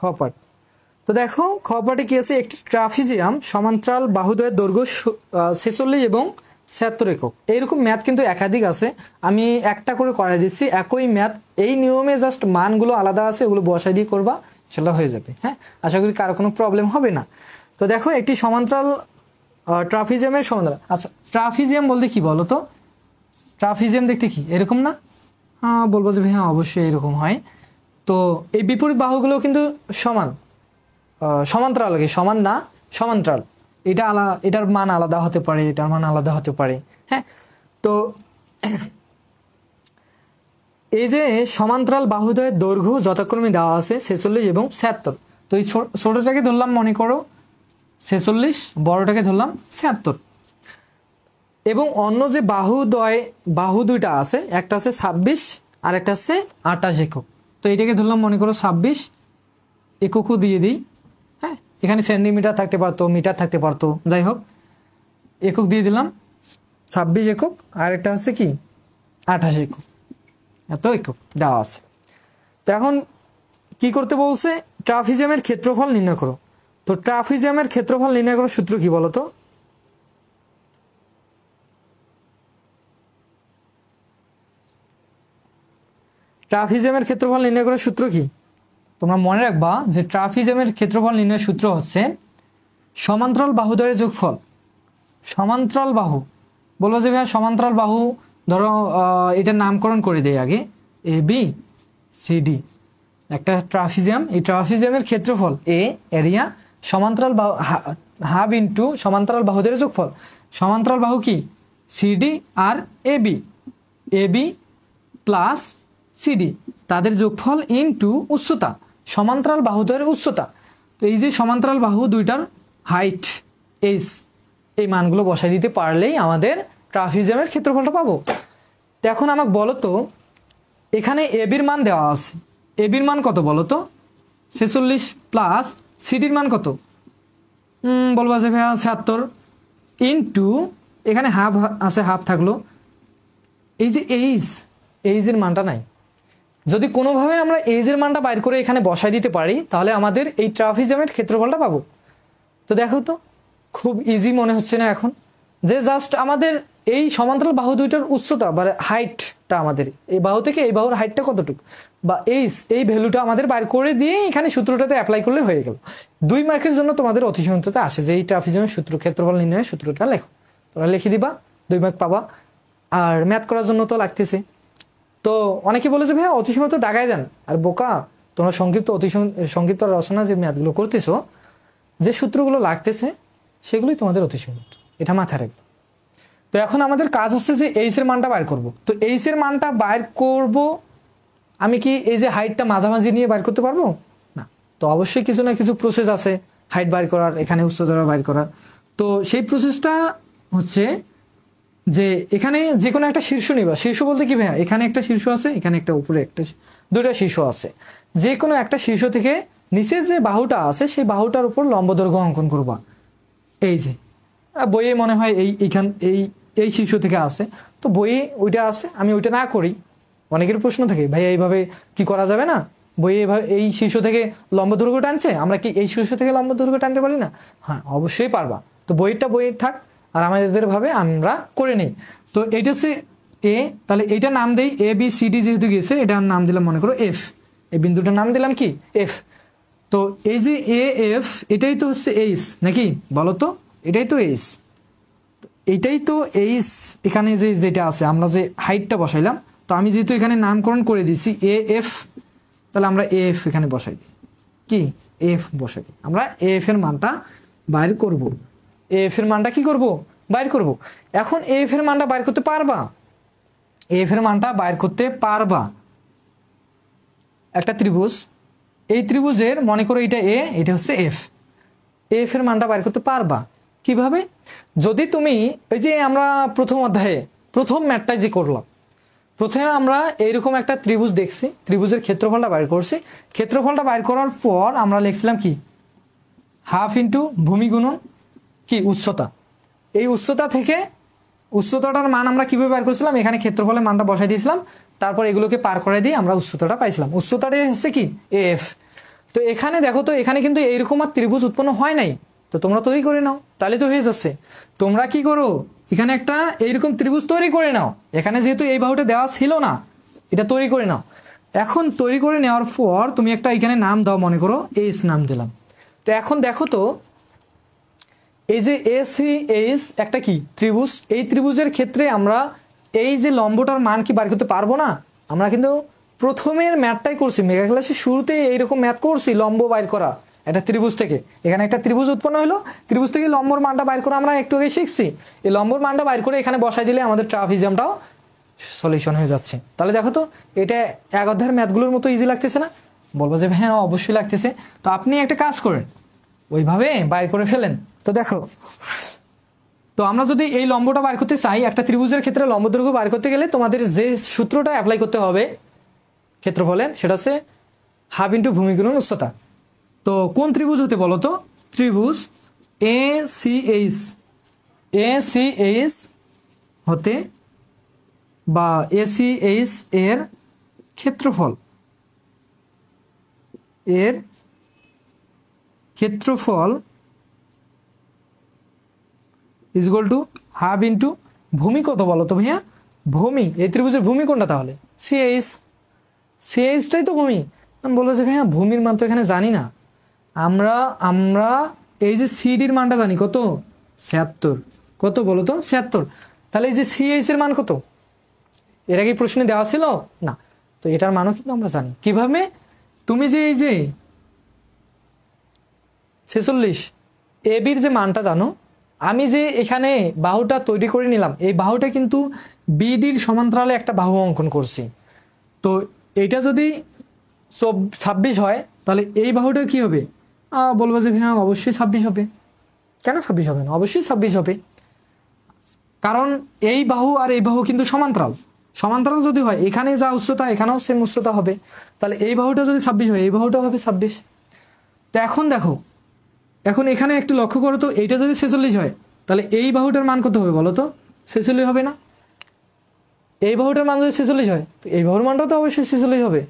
খ পার্ট, তো দেখো খ পার্টে কি আছে? একটি ট্রাফিজিয়াম সমান্তরাল বাহুদ্বয়ের দৈর্ঘ্য 46 এবং 76 একক। এইরকম ম্যাথ কিন্তু একাধিক আছে, আমি একটা করে করাই দিচ্ছি একই ম্যাথ। এই নিয়মে জাস্ট মানগুলো আলাদা আছে, ওগুলো বসাই দিয়ে করবা, সেটা হয়ে যাবে। হ্যাঁ, আশা করি কারো কোনো প্রবলেম হবে না। তো দেখো একটি সমান্তরাল ট্রাফিজিয়ামের সমান্তরাল। আচ্ছা ট্রাফিজিয়াম বলতে কি বলো তো? ট্রাফিজিয়াম দেখতে কি এরকম না? হ্যাঁ বলবো যে হ্যাঁ অবশ্যই এরকম হয়। তো এই বিপরীত বাহুগুলো কিন্তু সমান্তরাল, সমান না সমান্তরাল। এটার মান আলাদা হতে পারে, এটার মান আলাদা হতে পারে। হ্যাঁ, তো এই যে সমান্তরাল বাহুদ্বয়ের দৈর্ঘ্য যথাক্রমে দেওয়া আছে 46 এবং 76। তো এই ছোটটাকে ধরলাম মনে করো 46, বড়টাকে ধরলাম 76। এবং অন্য যে বাহু দুইটা আছে, একটা আছে 26 আর একটা আছে 28 একক। তো এটাকে ধরলাম মনে করো 26, এককও দিয়ে দিই। হ্যাঁ, এখানে সেন্টিমিটার থাকতে পারতো, মিটার থাকতে পারতো, যাই হোক একক দিয়ে দিলাম 26 একক। আর একটা আছে কি 28 একক। এত একক দেওয়া আছে। তো এখন কি করতে বলছে, ট্রাপিজিয়ামের ক্ষেত্রফল নির্ণয় করো। তো ট্রাপিজিয়ামের ক্ষেত্রফল নির্ণয় করার সূত্র কি বলতো? ট্রাপিজিয়ামের ক্ষেত্রফল নির্ণয় করার সূত্র কি? তোমরা মনে রাখবা যে ট্রাপিজিয়ামের ক্ষেত্রফল নির্ণয়ের সূত্র হচ্ছে সমান্তরাল বাহুদ্বয়ের যোগফল। সমান্তরাল বাহু বলবো যে ভাইয়া সমান্তরাল বাহু ধরো এটার নামকরণ করে দেয় আগে, এ বি সি ডি একটা ট্রাপিজিয়াম। এই ট্রাপিজিয়ামের ক্ষেত্রফল এ এরিয়া সমান্তরাল বাহু হাফ ইন্টু সমান্তরাল বাহুদের যোগফল। সমান্তরাল বাহু কি CD R A B plus CD তাদের যোগফল ইন্টু উচ্চতা, সমান্তরাল বাহুদের উচ্চতা। তো এই যে সমান্তরাল বাহু দুইটার হাইট এইচ, এই মানগুলো বসাই দিতে পারলেই আমাদের ট্রাপিজিয়ামের ক্ষেত্রফলটা পাবো। তো এখন আমাকে বলো তো এখানে এবির মান দেওয়া আছে, এবির মান কত বলো তো? 46 প্লাস সিডির মান কত? বলবা যে ভাইয়া 76 ইন্টু এখানে হাফ আছে, হাফ থাকলো। এই যে এইজের মানটা নাই, যদি কোনোভাবে আমরা এইজের মানটা বাইর করে এখানে বসাই দিতে পারি তাহলে আমাদের এই ট্রাপিজিয়ামের ক্ষেত্রফলটা পাবো। তো দেখো তো খুব ইজি মনে হচ্ছে না এখন? যে জাস্ট আমাদের এই সমান্তরাল বাহু দুইটার উচ্চতা বা হাইটটা, আমাদের এই বাহু থেকে এই বাহুর হাইটটা কতটুকু বা এই ভ্যালুটা আমাদের বাইর করে দিয়ে এখানে সূত্রটাতে অ্যাপ্লাই করলে হয়ে গেল। 2 মার্কের জন্য তোমাদের অতি সীমিততে আসে যে এই ট্রাপিজিয়ামের সূত্র, ক্ষেত্রফল নির্ণয়ের সূত্রটা লেখো, তোমরা লিখে দিবা, 2 মার্ক পাবা। আর ম্যাথ করার জন্য তো লাগতেছে। তো অনেকে বলে যে ভাইয়া অতি সীমিত দাগায় দেন, আর বোকা তোমরা সংক্ষিপ্ত রচনা যে ম্যাথগুলো করতেছো, যে সূত্রগুলো লাগতেছে সেগুলোই তোমাদের অতি সীমিত, এটা মাথায় রাখবে। তো এখন আমাদের কাজ হচ্ছে যে এইচ এর মানটা বাইর করব। তো এইচ এর মানটা বাইর করব, আমি কি এই যে হাইটটা মাঝামাঝি নিয়ে বাইর করতে পারবো না? তো অবশ্যই কিছু না কিছু প্রসেস আছে হাইট বাইর করার, এখানে উচ্চতা বাইর করার। তো সেই প্রসেসটা হচ্ছে যে এখানে যে কোনো একটা শীর্ষ নিবা। শীর্ষ বলতে কি ভাইয়া, এখানে একটা শীর্ষ আছে, এখানে একটা উপরে একটা, দুইটা শীর্ষ আছে। যে কোনো একটা শীর্ষ থেকে নিচের যে বাহুটা আছে সেই বাহুটার উপর লম্ব দৈর্ঘ্য অঙ্কন করবা। এই যে বইয়ে মনে হয় এই শীর্ষ থেকে আসে, তো বইয়ে ওইটা আছে, আমি ওইটা না করি। অনেকের প্রশ্ন থাকে ভাইয়া এইভাবে কি করা যাবে না? বইয়ে এইভাবে এই শীর্ষ থেকে লম্ব দৈর্ঘ্য টানছে, আমরা কি এই শীর্ষ থেকে লম্ব দৈর্ঘ্য টানতে পারি না? হ্যাঁ, অবশ্যই পারবা। তো বইয়েরটা বইয়ে থাক, আর আমাদের ভাবে আমরা করে নিই। তো এইটা হচ্ছে এ, তাহলে এইটা নাম দেই এ বি সি ডি, যেহেতু গেছে এটার নাম দিলাম মনে করো এফ, এই বিন্দুটার নাম দিলাম কি এফ। তো এই যে এ এফ এটাই তো হচ্ছে এইচ নাকি বলো তো? এটাই তো এইচ, এইটাই তো এইচ। এখানে যেটা আছে আমরা যে হাইটটা বসাইলাম, তো আমি যেহেতু এখানে নামকরণ করে দিচ্ছি এ এফ, তাহলে আমরা এ এফ এখানে বসাই দিই, কি এফ বসাই দিই। আমরা এফ এর মানটা বাইর করব, এফ এর মানটা কি করব? বাইর করব। এখন এফ এর মানটা বাইর করতে পারবা, এফ এর মানটা বাইর করতে পারবা। একটা ত্রিভুজ, এই ত্রিভুজের মনে করো এটা এ, এটা হচ্ছে এফ, এফ এর মানটা বাইর করতে পারবা কিভাবে? যদি তুমি এই যে আমরা প্রথম অধ্যায়ে প্রথম ম্যাথটাই যে করলাম, প্রথমে আমরা এইরকম একটা ত্রিভুজ দেখছি, ত্রিভুজের ক্ষেত্রফলটা বাইর করছি। ক্ষেত্রফলটা বাইর করার পর আমরা লিখছিলাম কি হাফ ইন্টু ভূমি গুণন কি উচ্চতা। এই উচ্চতা থেকে উচ্চতাটার মান আমরা কিভাবে বাইর করছিলাম, এখানে ক্ষেত্রফলের মানটা বসাই দিয়েছিলাম, তারপর এগুলোকে পার করে দিয়ে আমরা উচ্চতাটা পাইছিলাম। উচ্চতাটা হচ্ছে কি এফ। তো এখানে দেখো তো এখানে কিন্তু এইরকম আর ত্রিভুজ উৎপন্ন হয় নাই, তো তোমরা তৈরি করে নাও, তাহলে তো হয়ে যাচ্ছে। তোমরা কি করো, এখানে একটা এইরকম ত্রিভুজ তৈরি করে নাও। এখানে যেহেতু এই বাহুটা দেওয়া ছিল না, এটা তৈরি করে নাও। এখন তৈরি করে নেওয়ার পর তুমি একটা এখানে নাম দাও, মনে করো এইচ নাম দিলাম। তো এখন দেখো তো এই যে এসি এইচ একটা কি ত্রিভুজ, এই ত্রিভুজের ক্ষেত্রে আমরা এই যে লম্বটার মান কি বার করতে পারবো না? আমরা কিন্তু প্রথমের ম্যাথটাই করছি, মেগা ক্লাসের শুরুতে এইরকম ম্যাথ করছি, লম্ব বাইর করা একটা ত্রিভুজ থেকে। এখানে একটা ত্রিভুজ উৎপন্ন হলো, ত্রিভুজ থেকে লম্বর মানটা বাইর করে আমরা একটু আগে শিখছি। এই লম্বর মানটা বাইর করে এখানে বসাই দিলে আমাদের ট্রাপিজিয়ামটাও সলিউশন হয়ে যাচ্ছে। তাহলে দেখো তো এটা এক অধ্যায়ের ম্যাথগুলোর মতো ইজি লাগতেছে না? বলবো যে হ্যাঁ অবশ্যই লাগতেছে। তো আপনি একটা কাজ করেন, ওইভাবে বাইর করে ফেলেন। তো দেখো, তো আমরা যদি এই লম্বটা বার করতে চাই, একটা ত্রিভুজের ক্ষেত্রে লম্ব দৈর্ঘ্য বার করতে গেলে তোমাদের যে সূত্রটা অ্যাপ্লাই করতে হবে ক্ষেত্রফলের, সেটা হচ্ছে হাফ ইন্টু ভূমি গুণন উচ্চতা। তো কোন ত্রিভুজ হতে বলো তো? ত্রিভুজ এ সি এইচ হতে বা এ সি এইচ এর ক্ষেত্রফল, এর ক্ষেত্রফল is equal to half into ভূমি কত বলো তো ভাইয়া? ভূমি, এই ত্রিভুজের ভূমি কোনটা তাহলে? সিএইচ, সিএইচটাই তো ভূমি। আমি বলবো যে ভাইয়া ভূমির মান তো এখানে জানি না, আমরা আমরা এই যে সিডির মানটা জানি কত? 76। কত বলো তো? 76। তাহলে এই যে সিএইচ এর মান কত? এর আগে প্রশ্নে দেওয়া ছিল না, তো এটার মানও কিন্তু আমরা জানি। কিভাবে? তুমি যে এই যে 46 এবির যে মানটা জানো, আমি যে এখানে বাহুটা তৈরি করে নিলাম, এই বাহুটা কিন্তু বিডির সমান্তরালে একটা বাহু অঙ্কন করছি। তো এইটা যদি 26 হয় তাহলে এই বাহুটা কি হবে? বলবো যে হ্যাঁ অবশ্যই 26 হবে। কেন 26 হবে না? অবশ্যই 26 হবে, কারণ এই বাহু আর এই বাহু কিন্তু সমান্তরাল। সমান্তরাল যদি হয় এখানে যা উচ্চতা এখানেও সেম উচ্চতা হবে, তাহলে এই বাহুটা যদি 26 হয় এই বাহুটা হবে 26। তো এখন দেখো, এখন এখানে একটু লক্ষ্য করো তো, এইটা যদি 46 হয় তাহলে এই বাহুটার মান কত হবে বলো তো? 46 হবে না? এই বাহুটার মান যদি 46 হয় তো এই বাহুর মানটাও তো অবশ্যই 46 হবে।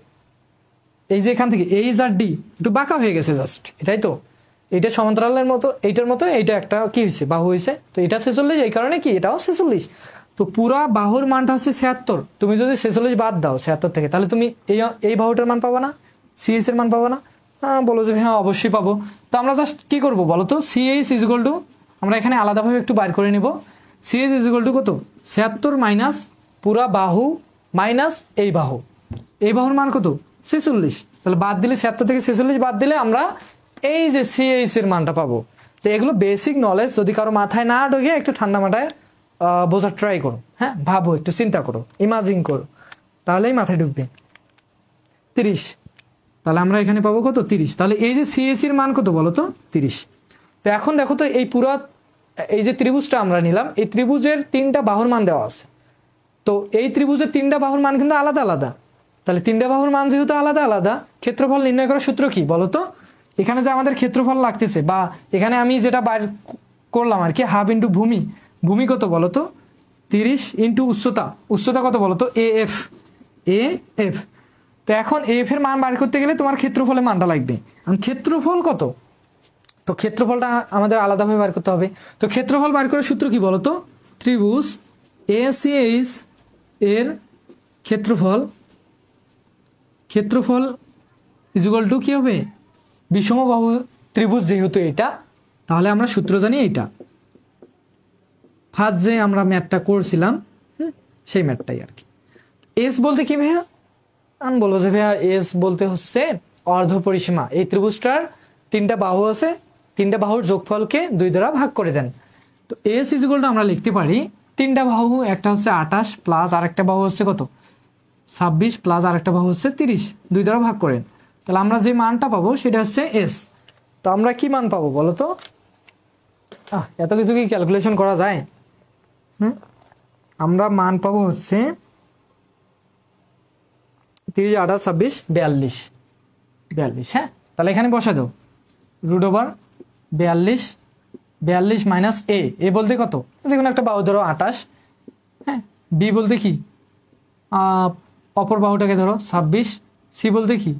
এই যে এখান থেকে এইচ আর ডি একটু বাঁকা হয়ে গেছে জাস্ট, এটাই তো। এটা সমান্তরালের মতো, এইটার মতো এইটা একটা কি হয়েছে? বাহু হয়েছে। তো এটা 46, এই কারণে কি এটাও 46। তো পুরা বাহুর মানটা হচ্ছে 76। তুমি যদি 46 বাদ দাও 76 থেকে, তাহলে তুমি এই বাহুটার মান পাবো না? সিএইচ এর মান পাবো না? বলো যে হ্যাঁ অবশ্যই পাবো। তো আমরা জাস্ট কি করবো বলো তো? সিএইচ ইজ ইকুয়াল টু, আমরা এখানে আলাদাভাবে একটু বাইর করে নিব। সিএইচ ইজ ইকুয়াল টু কত? 76 মাইনাস পুরা বাহু মাইনাস এই বাহু, এই বাহুর মান কত? 46। তাহলে বাদ দিলে 76 থেকে 46 বাদ দিলে আমরা এই যে সিএইচ এর মানটা পাবো। তো এগুলো বেসিক নলেজ, যদি কারো মাথায় না ঢোকে একটু ঠান্ডা মাথায় বোঝার ট্রাই করো, হ্যাঁ ভাবো, একটু চিন্তা করো, ইমাজিন করো, তাহলেই মাথায় ঢুকবে। 30, তাহলে আমরা এখানে পাবো কত? 30। তাহলে এই যে সিএইচ এর মান কত বলো তো? 30। তো এখন দেখো তো, এই পুরা এই যে ত্রিভুজটা আমরা নিলাম, এই ত্রিভুজের 3টা বাহুর মান দেওয়া আছে। তো এই ত্রিভুজের 3টা বাহুর মান কিন্তু আলাদা আলাদা। তাহলে 3টা বাহুর মান যেহেতু আলাদা আলাদা, ক্ষেত্রফল নির্ণয় করার সূত্র কি বলো তো? এখানে যে আমাদের ক্ষেত্রফল লাগতেছে, বা এখানে আমি যেটা বাইর করলাম আর কি, হাফ ইন্টু ভূমি, ভূমি কত বলো তো? 30 ইন্টু উচ্চতা, উচ্চতা কত বলো তো? A F, A F. তো এখন এফ এর মান বার করতে গেলে তোমার ক্ষেত্রফলের মানটা লাগবে। ক্ষেত্রফল কত? তো ক্ষেত্রফলটা আমাদের আলাদাভাবে বার করতে হবে। তো ক্ষেত্রফল বার করার সূত্র কি বলো তো? ত্রিভুজ এসিএইচ এর ক্ষেত্রফল, ক্ষেত্রফল ইজ ইকুয়াল টু কি হবে? বিষমবাহু ত্রিভুজ যেহেতু এটা, তাহলে আমরা সূত্র জানি এইটা। ফার্স্ট যে আমরা ম্যাথটা করছিলাম সেই ম্যাথটাই আর কি। এস বলতে কি ভাইয়া? আমি বলবো যে ভাইয়া এস বলতে হচ্ছে অর্ধ পরিসীমা। এই ত্রিভুজটার 3টা বাহু আছে, 3টা বাহুর যোগফলকে 2 দ্বারা ভাগ করে দেন। তো এস ইজ ইকুয়াল টু আমরা লিখতে পারি 3টা বাহু, একটা হচ্ছে 28 প্লাস আরেকটা বাহু হচ্ছে কত? 26 প্লাস আরেকটা বাহু হচ্ছে 30, 2 দ্বারা ভাগ করেন। তাহলে আমরা যে মানটা পাবো সেটা হচ্ছে এস। তো আমরা কি মান পাবো বলো তো? এত কিছু কি ক্যালকুলেশন করা যায়? আমরা মান পাবো হচ্ছে 30, 28, 26, 42, 42। হ্যাঁ, তাহলে এখানে বসা দাও রুট ওভার 42, 42 মাইনাস এ বলতে কত? যে কোনো একটা বাহু ধরো 28, হ্যাঁ। বি বলতে কি? অপর বাহুটাকে ধরো 26, সি বলতে কি?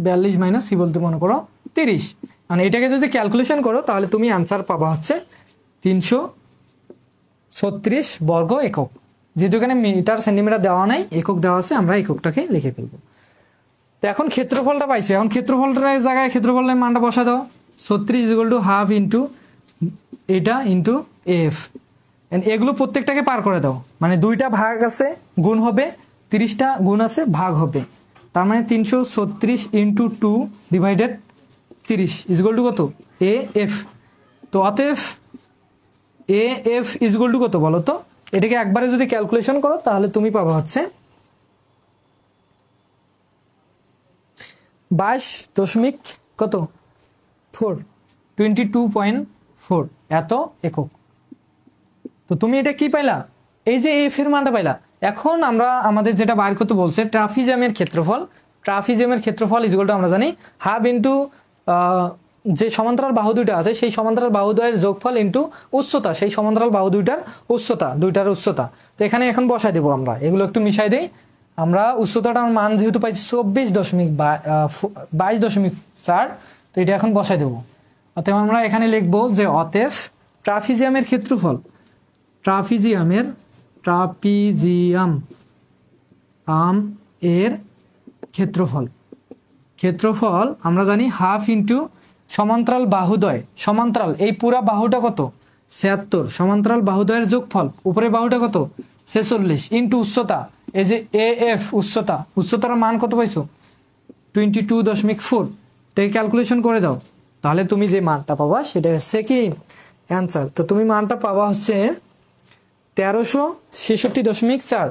42 মাইনাস সি বলতে মনে করো 30। মানে এটাকে যদি ক্যালকুলেশন করো তাহলে তুমি আনসার পাবা হচ্ছে 336 বর্গ একক। যেহেতু এখানে মিটার সেন্টিমিটার দেওয়া নাই, একক দেওয়া আছে, আমরা এককটাকে লিখে ফেলবো। তো এখন ক্ষেত্রফলটা পাইছে, এখন ক্ষেত্রফলটার জায়গায় ক্ষেত্রফলের মানটা বসা দাও। 36 ইকুয়াল টু হাফ ইন্টু এটা ইন্টু এফ। এগুলো প্রত্যেকটাকে পার করে দাও, মানে 2টা ভাগ আছে গুণ হবে, 30টা গুণ আছে ভাগ হবে। তার মানে 336 ইন্টু 2 ডিভাইডেড 30 ইকুয়াল টু কত? A F. তো অতএব এ এফ ইকুয়াল টু কত বলো তো? এটাকে একবারে যদি ক্যালকুলেশন করো তাহলে তুমি পাবা হচ্ছে 22 কত? 4, 22.4 এত একক। তো তুমি এটা কি পাইলা? এই যে এফ এর মানটা পাইলা। এখন আমরা আমাদের যেটা বাইর করতে বলছে ট্রাফিজিয়ামের ক্ষেত্রফল, ট্রাফিজিয়ামের ক্ষেত্রফল ইকুয়াল টু আমরা জানি হাফ ইন্টু যে সমান্তরাল বাহু দুইটা আছে সেই সমান্তরাল বাহু দ্বয়ের যোগফল ইন্টু উচ্চতা, সেই সমান্তরাল বাহু দুইটার উচ্চতা, দুইটার উচ্চতা। তো এখানে এখন বসাই দেবো আমরা, এগুলো একটু মিশাই দেই। আমরা উচ্চতাটার মান যেহেতু পাইছি 24.22.4, তো এটা এখন বসাই দেবো। অতএব আমরা এখানে লিখবো যে অতএব ট্রাপিজিয়ামের ক্ষেত্রফল, ট্রাপিজিয়াম এর ক্ষেত্রফল আমরা জানি হাফ ইন্টু সমান্তরাল বাহুদ্বয়, সমান্তরাল এই পুরা বাহুটা কত 76, সমান্তরাল বাহুদ্বয়ের যোগফল উপরে বাহুটা কত 46 ইন্টু উচ্চতা, এই যে AF উচ্চতার মান কত পাইছো 22.4, থেকে ক্যালকুলেশন করে দাও, তাহলে তুমি যে মানটা পাবা সেটা হচ্ছে কি অ্যান্সার। তো তুমি মানটা পাবা হচ্ছে 1366.4,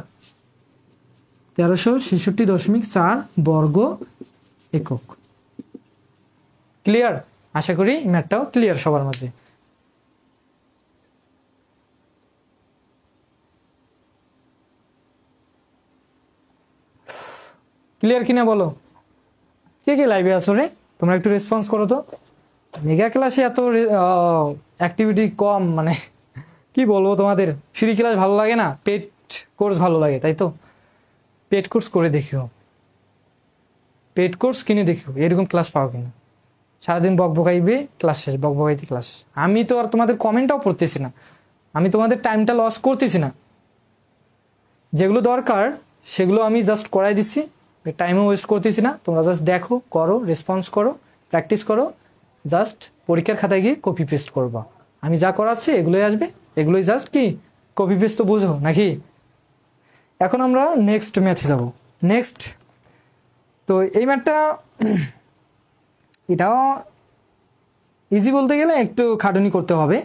1366.4 বর্গ একক। ক্লিয়ার? আশা করি ম্যাথটাও ক্লিয়ার সবার মাঝে। ক্লিয়ার কিনা বলো, কে কে লাইভে আছো রে? তোমরা একটু রেসপন্স করো তো। মেগা ক্লাসে এত অ্যাক্টিভিটি কম, মানে কি বলবো তোমাদের, ফ্রি ক্লাস ভালো লাগে না, পেড কোর্স ভালো লাগে, তাই তো? পেড কোর্স করে দেখিও, পেড কোর্স কিনে দেখিও, এরকম ক্লাস পাও কিনা। সারাদিন বকবকাইবে, ক্লাস শেষ, বকবকাইতে ক্লাস। আমি তো আর তোমাদের কমেন্টটাও পড়তেছি না, আমি তোমাদের টাইমটা লস করতেছি না, যেগুলো দরকার সেগুলো আমি জাস্ট করাই দিচ্ছি, টাইমও ওয়েস্ট করতেছি না। তোমরা জাস্ট দেখো, করো, রেসপন্স করো, প্র্যাকটিস করো, জাস্ট পরীক্ষার খাতায় গিয়ে কপি পেস্ট করবা। আমি যা করাচ্ছি এগুলোই আসবে, এগুলোই জাস্ট কি কপি পেস্ট তো বুঝো নাকি। এখন আমরা নেক্সট ম্যাথে যাব। নেক্সট তো এই ম্যাথটা এটাও ইজি বলতে গেলে একটু খাটুনি করতে হবে,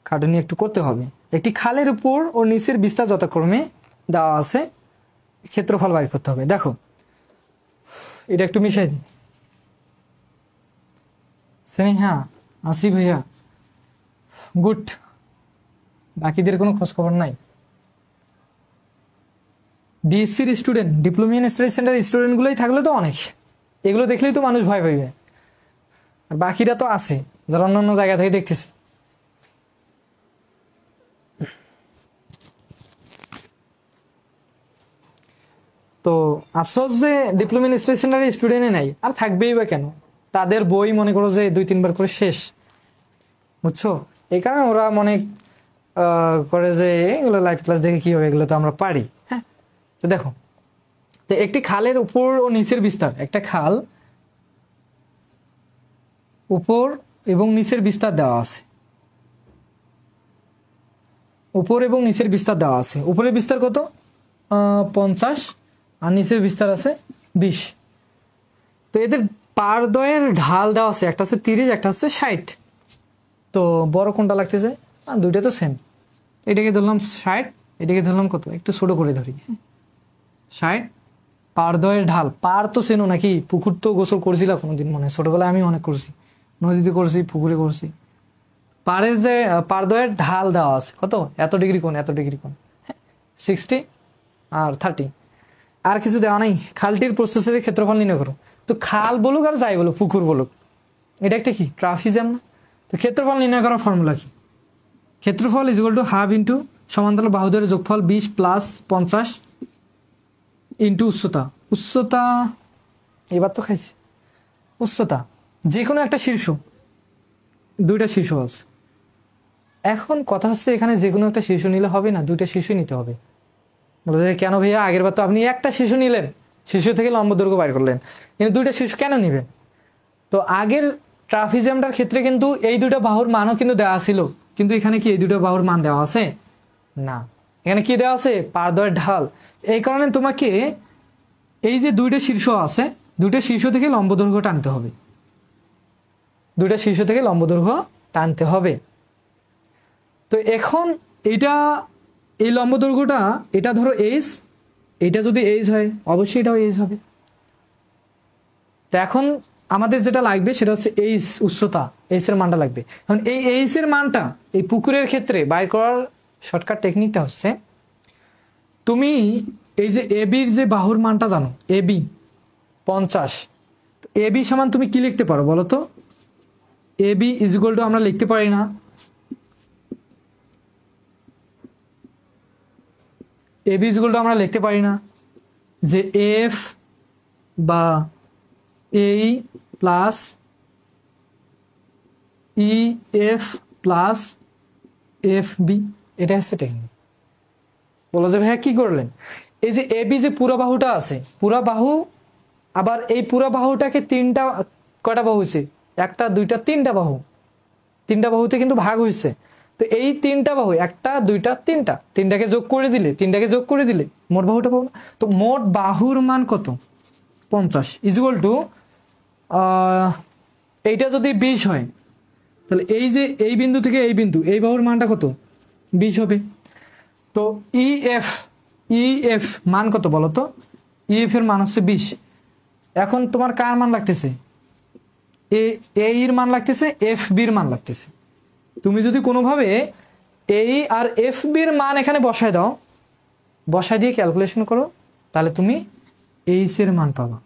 খাটুনি একটু করতে হবে। একটি খালের উপর ও নিচের বিস্তার যথাক্রমে দেওয়া আছে, ক্ষেত্রফল বাইর করতে হবে। দেখো এটা একটু মিশাই দিই। স্নেহা, আসি ভাইয়া, গুড। বাকিদের কোনো খোঁজ খবর নাই। ডিএসসির student, diploma in study centre স্টুডেন্টগুলোই থাকলে তো অনেক, এগুলো দেখলেই তো মানুষ ভয় পাইবে। আর বাকিরা তো আছে যারা অন্য অন্য জায়গা থেকে দেখতেছে। তো আফসোস যে ডিপ্লোমা ইন স্টাডি সেন্টারের স্টুডেন্টে নাই, আর থাকবেই বা কেন, তাদের বই মনে করো যে 2-3 বার করে শেষ, বুঝছো? এই কারণে ওরা মনে করে যে এগুলো লাইভ ক্লাস দেখে কি হবে, এগুলো তো আমরা পারি। হ্যাঁ, তো দেখো, তো একটি খালের উপর ও নিচের বিস্তার, একটা খাল উপর এবং নিচের বিস্তার দেওয়া আছে, উপর এবং নিচের বিস্তার দেওয়া আছে। উপরের বিস্তার কত 50 আর নিচের বিস্তার আছে 20। তো এদের পারদ্বয়ের ঢাল দেওয়া আছে, একটা হচ্ছে 30, একটা হচ্ছে 60। তো বড় কোনটা লাগতেছে? দুইটা তো সেম। এটাকে ধরলাম 60, এটাকে ধরলাম কত, একটু ছোট করে ধরি, 60। পারদ্বয়ের ঢাল, পার তো চেনো নাকি? পুকুর তো গোসল করছিলা কোনোদিন, মনে ছোটবেলায় আমি অনেক করছি, নদীতে করছি, পুকুরে করছি। পাড়ের যে পারদ্বয়ের ঢাল দেওয়া আছে কত, এত ডিগ্রি কোণ, এত ডিগ্রি কোণ, 60 আর 30। আর কিছু দেওয়া নাই। খালটির প্রস্থচ্ছেদের ক্ষেত্রফল নির্ণয় করো। তো খাল বলুক আর যাই বলুক, পুকুর বলুক, এটা একটা কি ট্রাপিজিয়াম না? তো ক্ষেত্রফল নির্ণয় করার ফর্মুলা কি? ক্ষেত্রফল is equal to half into সমান্তরাল বাহুদ্বয়ের যোগফল 20 প্লাস 50 ইন্টু উচ্চতা। উচ্চতা এবার তো খাইছি। উচ্চতা যে কোনো একটা শীর্ষ, দুইটা শীর্ষ আছে। এখন কথা হচ্ছে এখানে যে কোনো একটা শীর্ষ নিলে হবে না, দুইটা শীর্ষ নিতে হবে। বলে যে কেন ভাইয়া, আগের বার তো আপনি একটা শীর্ষ নিলেন, শীর্ষ থেকে লম্ব দৈর্ঘ্য বাইর করলেন, কিন্তু দুইটা শীর্ষ কেন নিবেন? তো আগের ট্রাপিজিয়ামটার ক্ষেত্রে কিন্তু এই দুইটা বাহুর মানও কিন্তু দেওয়া ছিল, কিন্তু এখানে কি এই দুটো বাহুর মান দেওয়া আছে না, এখানে কি দেওয়া আছে পারদ্বয়ের ঢাল। এই কারণে তোমাকে এই যে দুইটা শীর্ষ আছে, দুইটা শীর্ষ থেকে লম্ব দৈর্ঘ্য টানতে হবে, দুইটা শীর্ষ থেকে লম্ব দৈর্ঘ্য টানতে হবে। তো এখন এটা এই লম্ব দৈর্ঘ্যটা, এটা ধরো এইচ, এটা যদি এইচ হয় অবশ্যই এটাও এইচ হবে। তো এখন আমাদের যেটা লাগবে সেটা হচ্ছে এইচ, উচ্চতা, এইচ এর মানটা লাগবে। এখন এই এইচ এর মানটা এই পুকুরের ক্ষেত্রে বাই করার শর্টকাট টেকনিকটা হচ্ছে, তুমি এই যে এবির যে বাহুর মানটা জানো, এবি 50, এবি সমান তুমি কি লিখতে পারো বলো তো? এবি ইজ ইকুয়াল টু আমরা লিখতে পারি না, AB ইকুয়াল আমরা লিখতে পারি না যে এফ বা এই plus E F plus F B, এটা হচ্ছে টেকনিক। বলো যে ভাইয়া কি করলেন, এই যে এবি যে পুরো বাহুটা আছে, পুরা বাহু, আবার এই পুরো বাহুটাকে তিনটা, কয়টা বাহু হয়েছে, একটা দুইটা তিনটা বাহু, তিনটা বাহুতে কিন্তু ভাগ হয়েছে। তো এই তিনটা বাহু, একটা দুইটা তিনটা, তিনটাকে যোগ করে দিলে মোট বাহুটা পাবো না। তো মোট বাহুর মান কত, 50 ইকুয়াল টু, এইটা যদি 20 হয় তাহলে এই যে এই বিন্দু থেকে এই বিন্দু, এই বাহুর মানটা কত, 20 হবে। তো ইএফ মান কত বলো তো, ইএফ এর মান হচ্ছে 20। এখন তোমার কার মান লাগতেছে, এ এর মান লাগতেছে, এফ বির মান লাগতেছে। তুমি যদি কোনোভাবে এই আর এফ বির মান এখানে বসায় দাও, বসায় দিয়ে ক্যালকুলেশন করো, তাহলে তুমি এইচ এর মান পাবা।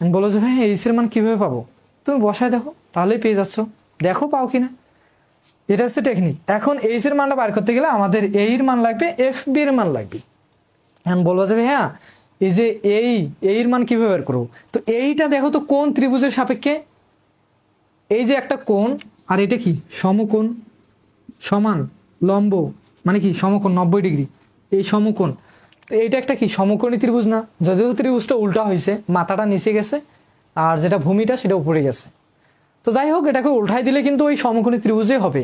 বলো যে ভাই এইচ এর মান কিভাবে পাবো, তুমি বসায় দেখো তাহলেই পেয়ে যাচ্ছ, দেখো পাও কিনা, এটা হচ্ছে টেকনিক। এখন এইচ এর মানটা বার করতে গেলে আমাদের এই এর মান লাগবে, এফ বি এর মান লাগবে। এখন বলবো যে হ্যাঁ এই যে এই এর মান কিভাবে বের করবো, তো এইটা দেখো তো কোন ত্রিভুজের সাপেক্ষে, এই যে একটা কোণ আর এটা কি সমকোণ, সমান লম্ব মানে কি সমকোণ 90 ডিগ্রি, এই সমকোণ। তো এইটা একটা কি সমকোণী ত্রিভুজ না, যদিও ত্রিভুজটা উল্টা হয়েছে, মাথাটা নিচে গেছে আর যেটা ভূমিটা সেটা উপরে গেছে। তো যাই হোক, এটাকে উল্টাই দিলে কিন্তু ওই সমকোণী ত্রিভুজই হবে।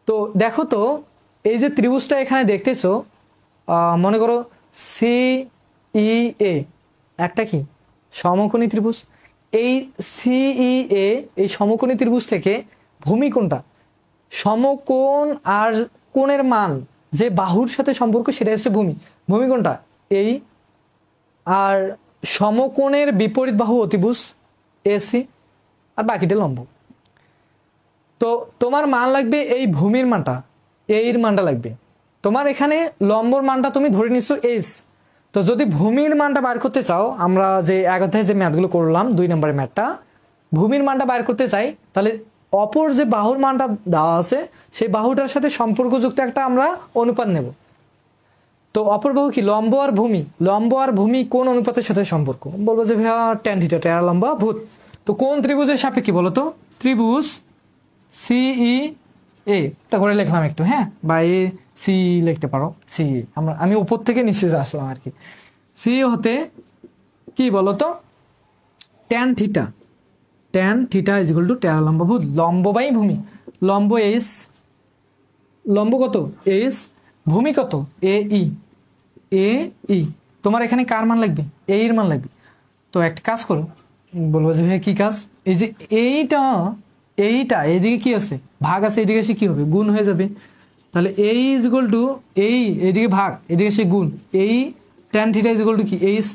তো দেখো তো এই যে ত্রিভুজটা এখানে দেখতেছো, মনে করো সি ই এ একটা কি সমকোণী ত্রিভুজ। এই সিই এ এই সমকোণী ত্রিভুজ থেকে ভূমি কোণটা, সমকোণ আর কোণের মান যে বাহুর সাথে সম্পর্ক সেটা হচ্ছে ভূমি। ভূমি কোণটা এই, আর সমকোণের বিপরীত বাহু অতিভুজ এসি, আর বাকিটা লম্ব। তো তোমার মান লাগবে এই ভূমির মানটা, এর মানটা লাগবে। তোমার এখানে লম্বর মানটা তুমি ধরে নিচ্ছ এস। তো যদি ভূমির মানটা বার করতে চাও, আমরা যে এক অধ্যায়ে যে ম্যাথগুলো করলাম 2 নম্বরের ম্যাথটা, ভূমির মানটা বার করতে চাই, তাহলে অপর যে বাহুর মানটা দেওয়া আছে সেই বাহুটার সাথে সম্পর্কযুক্ত একটা আমরা অনুপাত নেব। তো অপর বাহু কি লম্ব আর ভূমি, লম্ব আর ভূমি কোন অনুপাতের সাথে সম্পর্ক, বলবো যে ভাইয়া ট্যান থিটা, ট্যান লম্বা ভূত। তো কোন ত্রিভুজের সাপেক্ষে বলো তো, ত্রিভুজ সিই এ, এটা করে লিখলাম একটু, হ্যাঁ, বা এ সি লিখতে পারো, সি, আমি উপর থেকে নিচে আসলাম আর কি। সি হতে কি বলতো tan theta, tan theta is equal two tan লম্ব ভূত, লম্ব বাই ভূমি, লম্ব এস, লম্ব কত এস, ভূমি কত এ ই, এ ই। তোমার এখানে কার মান লাগবে, এ এর মান লাগবে। তো একটা কাজ করো, বলবো যে ভাই কি কাজ, এই যে এইটা এইটা এইদিকে কি আছে ভাগ আছে, এইদিকে এসে কি হবে গুণ হয়ে যাবে। তাহলে এই ইজ ইকুয়াল টু এই, এইদিকে ভাগ এদিকে এসে গুণ, এই tan theta is equal two কি এইচ।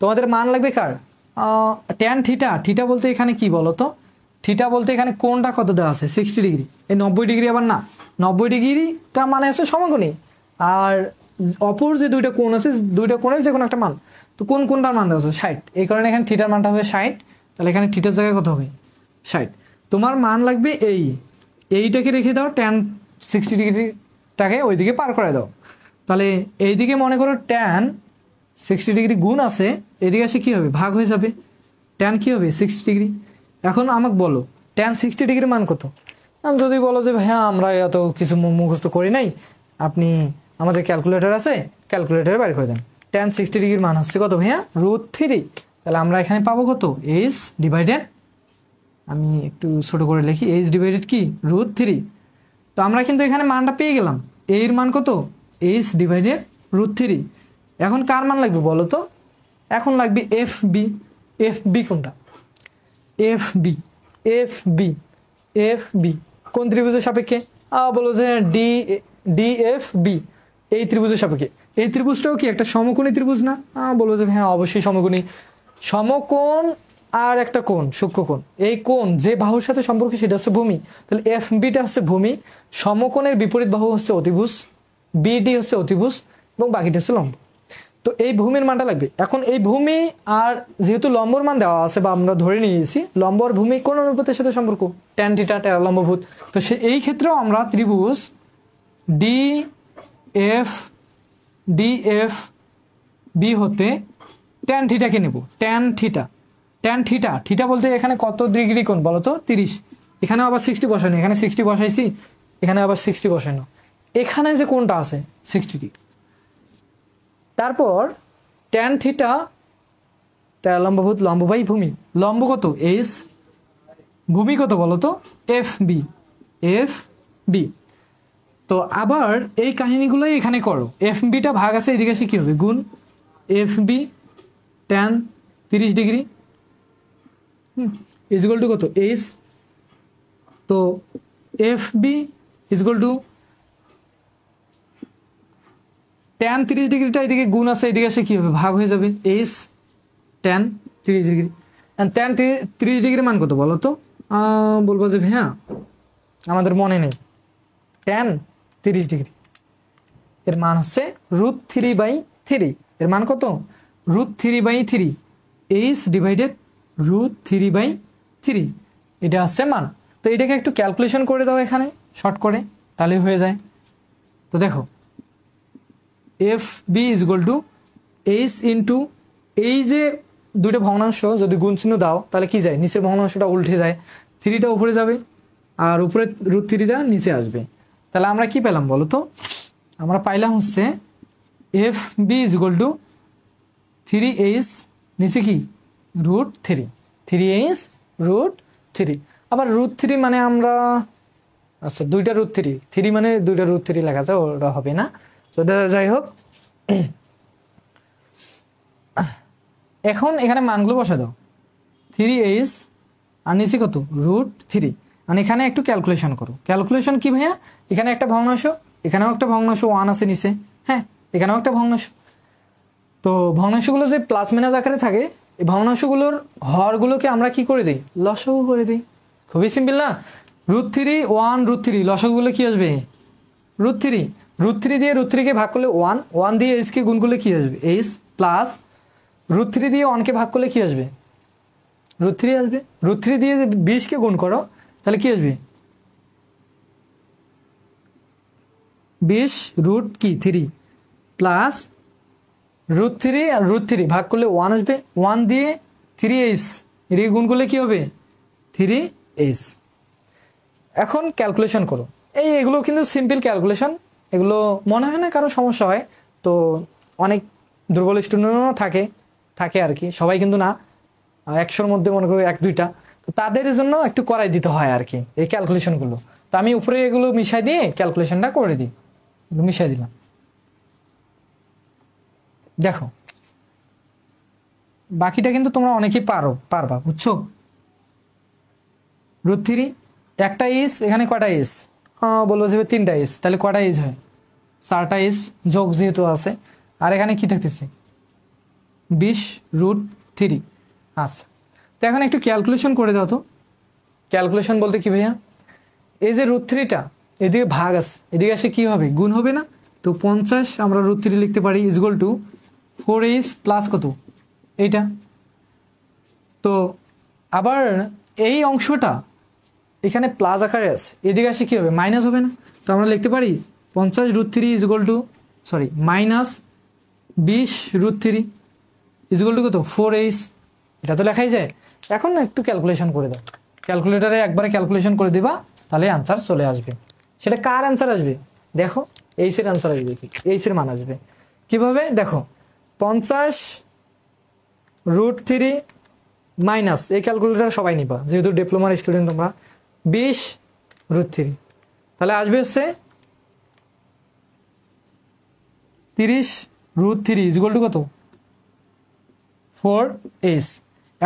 তোমাদের মান লাগবে কার, ট্যান থিটা, থিটা বলতে এখানে কি বলো তো, থিটা বলতে এখানে কোণটা কত দেওয়া আছে 60 ডিগ্রি, এই 90 ডিগ্রি আবার না, 90 ডিগ্রিটা মানে হচ্ছে সমকোণী, আর অপর যে দুইটা কোণ আছে দুইটা কোণের যে কোনো একটা মান। তো কোন কোনটার মান দেওয়া আছে 60, এই কারণে এখানে থিটার মানটা হবে 60, তাহলে এখানে থিটার জায়গায় কত হবে 60। তোমার মান লাগবে এইটাকে রেখে দাও, ট্যান 60 ডিগ্রিটাকে ওইদিকে পার করে দাও। তাহলে এইদিকে মনে করো ট্যান 60 ডিগ্রি গুণ আছে, এদিকে এসে কি হবে ভাগ হয়ে যাবে, ট্যান কি হবে 60 ডিগ্রি। এখন আমাকে বলো ট্যান 60 ডিগ্রির মান কত, যদি বলো যে ভাইয়া আমরা এত কিছু মুখস্থ করি নাই, আপনি আমাদের ক্যালকুলেটর আছে, ক্যালকুলেটরে বের করে দেন। ট্যান 60 ডিগ্রির মান হচ্ছে কত ভাইয়া √3, তাহলে আমরা এখানে পাবো কত এইচ ডিভাইডেড, আমি একটু ছোট করে লিখি, এইচ ডিভাইডেড কি √3। তো আমরা কিন্তু এখানে মানটা পেয়ে গেলাম, এর মান কত এইচ ডিভাইডেড √3। এখন কার মান লাগবে বলো তো, এখন লাগবে এফ বি, এফ বি কোনটা, F B, F B, F B কোন ত্রিভুজের সাপেক্ষে, বলো যে ডি এফ বি, এই ত্রিভুজের সাপেক্ষে। এই ত্রিভুজটাও কি একটা সমকোণী ত্রিভুজ না, বলবো যে হ্যাঁ অবশ্যই সমকোণী। সমকোণ আর একটা কোণ সূক্ষ্মকোণ, এই কোণ যে বাহুর সাথে সম্পর্ক সেটা হচ্ছে ভূমি, তাহলে এফ বিটা হচ্ছে ভূমি, সমকোণের বিপরীত বাহু হচ্ছে অতিভুজ, বিডি হচ্ছে অতিভুজ এবং বাকিটা হচ্ছে লম্ব। তো এই ভূমির মানটা লাগবে। এখন এই ভূমি আর যেহেতু লম্বর মান দেওয়া আছে বা আমরা ধরে নিয়েছি লম্ব আর ভূমি কোন অনুপাতের সাথে সম্পর্ক, ট্যান থিটা ট্যান লম্বভূত। তো এই ক্ষেত্রেও আমরা ত্রিভুজ ডি এফ ডিএফ বি হতে ট্যান থিটাকে নেব। Tan theta, tan theta, theta বলতে এখানে কত ডিগ্রি কোণ বলো তো? 30। এখানে আবার 60 বসানো, এখানে 60 বসাইছি, এখানে আবার 60 বসানো, এখানে যে কোণটা আছে 60 ডিগ্রি। তারপর ট্যান থিটা, তার লম্বভূত, লম্ব বাই ভূমি, লম্ব কত? এস, ভূমি কত বলো তো? F B, F B. তো আবার এই কাহিনীগুলোই এখানে করো। এফ বিটা ভাগ আছে, এদিকে এসে কী হবে? গুণ F B tan 30 degree is equal to কত? এইচ। তো F B is equal to tan 30 ডিগ্রিটা এদিকে গুণ আছে, এদিকে এসে কী হবে? ভাগ হয়ে যাবে। H tan 30 degree. Tan 30 degree মান কত বলো তো? বলবো যে হ্যাঁ আমাদের মনে নেই। ট্যান 30 ডিগ্রি এর মান হচ্ছে √3/3। এর মান কত? √3/3, এইচ ডিভাইডেড √3/3, এটা হচ্ছে মান। তো এটাকে একটু ক্যালকুলেশন করে দাও এখানে শর্ট করে, তাহলে হয়ে যায়। তো দেখো F B is equal to H into, এই যে দুইটা ভগ্নাংশ যদি গুণ চিহ্ন দাও তাহলে কি যায়? নিচের ভগ্নাংশটা উল্টে যায়, 3টা উপরে যাবে আর উপরে √3টা নিচে আসবে। তাহলে আমরা কি পেলাম বলো তো? আমরা পাইলাম হচ্ছে F B is equal two 3h, নিচে কি? √3, 3h √3। আবার √3 মানে আমরা, আচ্ছা দুইটা √3, 3 মানে দুইটা √3 লেখা যায়, ওটা হবে না। তো যাই হোক, এখন এখানে মানগুলো বসা দাও। 3h আর নিচে কত? √3। মানে এখানে একটু ক্যালকুলেশন করো। ক্যালকুলেশন কি ভাইয়া? এখানে একটা ভগ্নাংশ, এখানেও একটা ভগ্নাংশ 1 আছে নিচে, হ্যাঁ এখানেও একটা ভগ্নাংশ। তো ভগ্নাংশগুলো যে প্লাস মাইনাস আকারে থাকে, এই ভগ্নাংশগুলোর হরগুলোকে আমরা কি করে দিই? লসাগু করে দিই। খুবই সিম্পল না? √3 1 √3, লসাগুগুলো কি আসবে? √3। √3 দিয়ে √3কে ভাগ করলে 1, 1 দিয়ে এইচকে গুণ করলে কি আসবে? এইচ প্লাস √3 দিয়ে 1কে ভাগ করলে কি আসবে? √3 আসবে। √3 দিয়ে 20কে গুণ করো তাহলে কি আসবে? 20 √3 প্লাস √3 আর √3 ভাগ করলে 1 আসবে। 1 দিয়ে 3h, এদিকে গুণ করলে কি হবে? 3h। এখন ক্যালকুলেশন করো। এগুলো কিন্তু সিম্পল ক্যালকুলেশন, এগুলো মনে হয় না কারো সমস্যা হয়। তো অনেক দুর্বল স্টুডেন্টও থাকে আর কি, সবাই কিন্তু না, 100-র মধ্যে মনে করো 1-2টা। তো তাদের জন্য একটু করাই দিতে হয় আর কি এই ক্যালকুলেশনগুলো। তো আমি উপরে এগুলো মিশাই দিয়ে ক্যালকুলেশনটা করে দিই, মিশাই দিলাম। দেখো বাকিটা কিন্তু তোমরা অনেকেই পারবা, বুঝছো? √3 একটা এস, এখানে কয়টা এস? বলবো যে 3টা এস, তাহলে কয়টা এস হয়? 4টা এস যোগ যেহেতু আছে। আর এখানে কি থাকতেছে? 20 √3। আচ্ছা, তো এখন একটু ক্যালকুলেশন করে দাও তো। ক্যালকুলেশন বলতে কি ভাইয়া? এই যে √3টা এদিকে ভাগ আছে, এদিকে আসে কি হবে? গুণ হবে না? তো 50 আমরা √3 লিখতে পারি ইজগুয়াল টু 4h প্লাস কত? এইটা। তো আবার এই অংশটা এখানে প্লাস আকারে আছে, এদিকে আসে কি হবে? মাইনাস হবে না? তো আমরা লিখতে পারি 50 √3 ইজগুয়াল টু, সরি মাইনাস 20 √3 ইজগুয়াল টু কত? 4h। এটা তো লেখাই যায়। এখন একটু ক্যালকুলেশন করে দাও, ক্যালকুলেটারে একবারে ক্যালকুলেশন করে দিবা, তাহলে অ্যান্সার চলে আসবে। সেটা কার অ্যান্সার আসবে? দেখো এইচের অ্যান্সার আসবে, কি এইচের মান আসবে কিভাবে? দেখো 50 √3 মাইনাস, এই ক্যালকুলেটার সবাই নিবা যেহেতু ডিপ্লোমার স্টুডেন্ট তোমরা, 20 √3, তাহলে আসবে হচ্ছে 30 √3 ইজগুয়াল টু কত? 4h।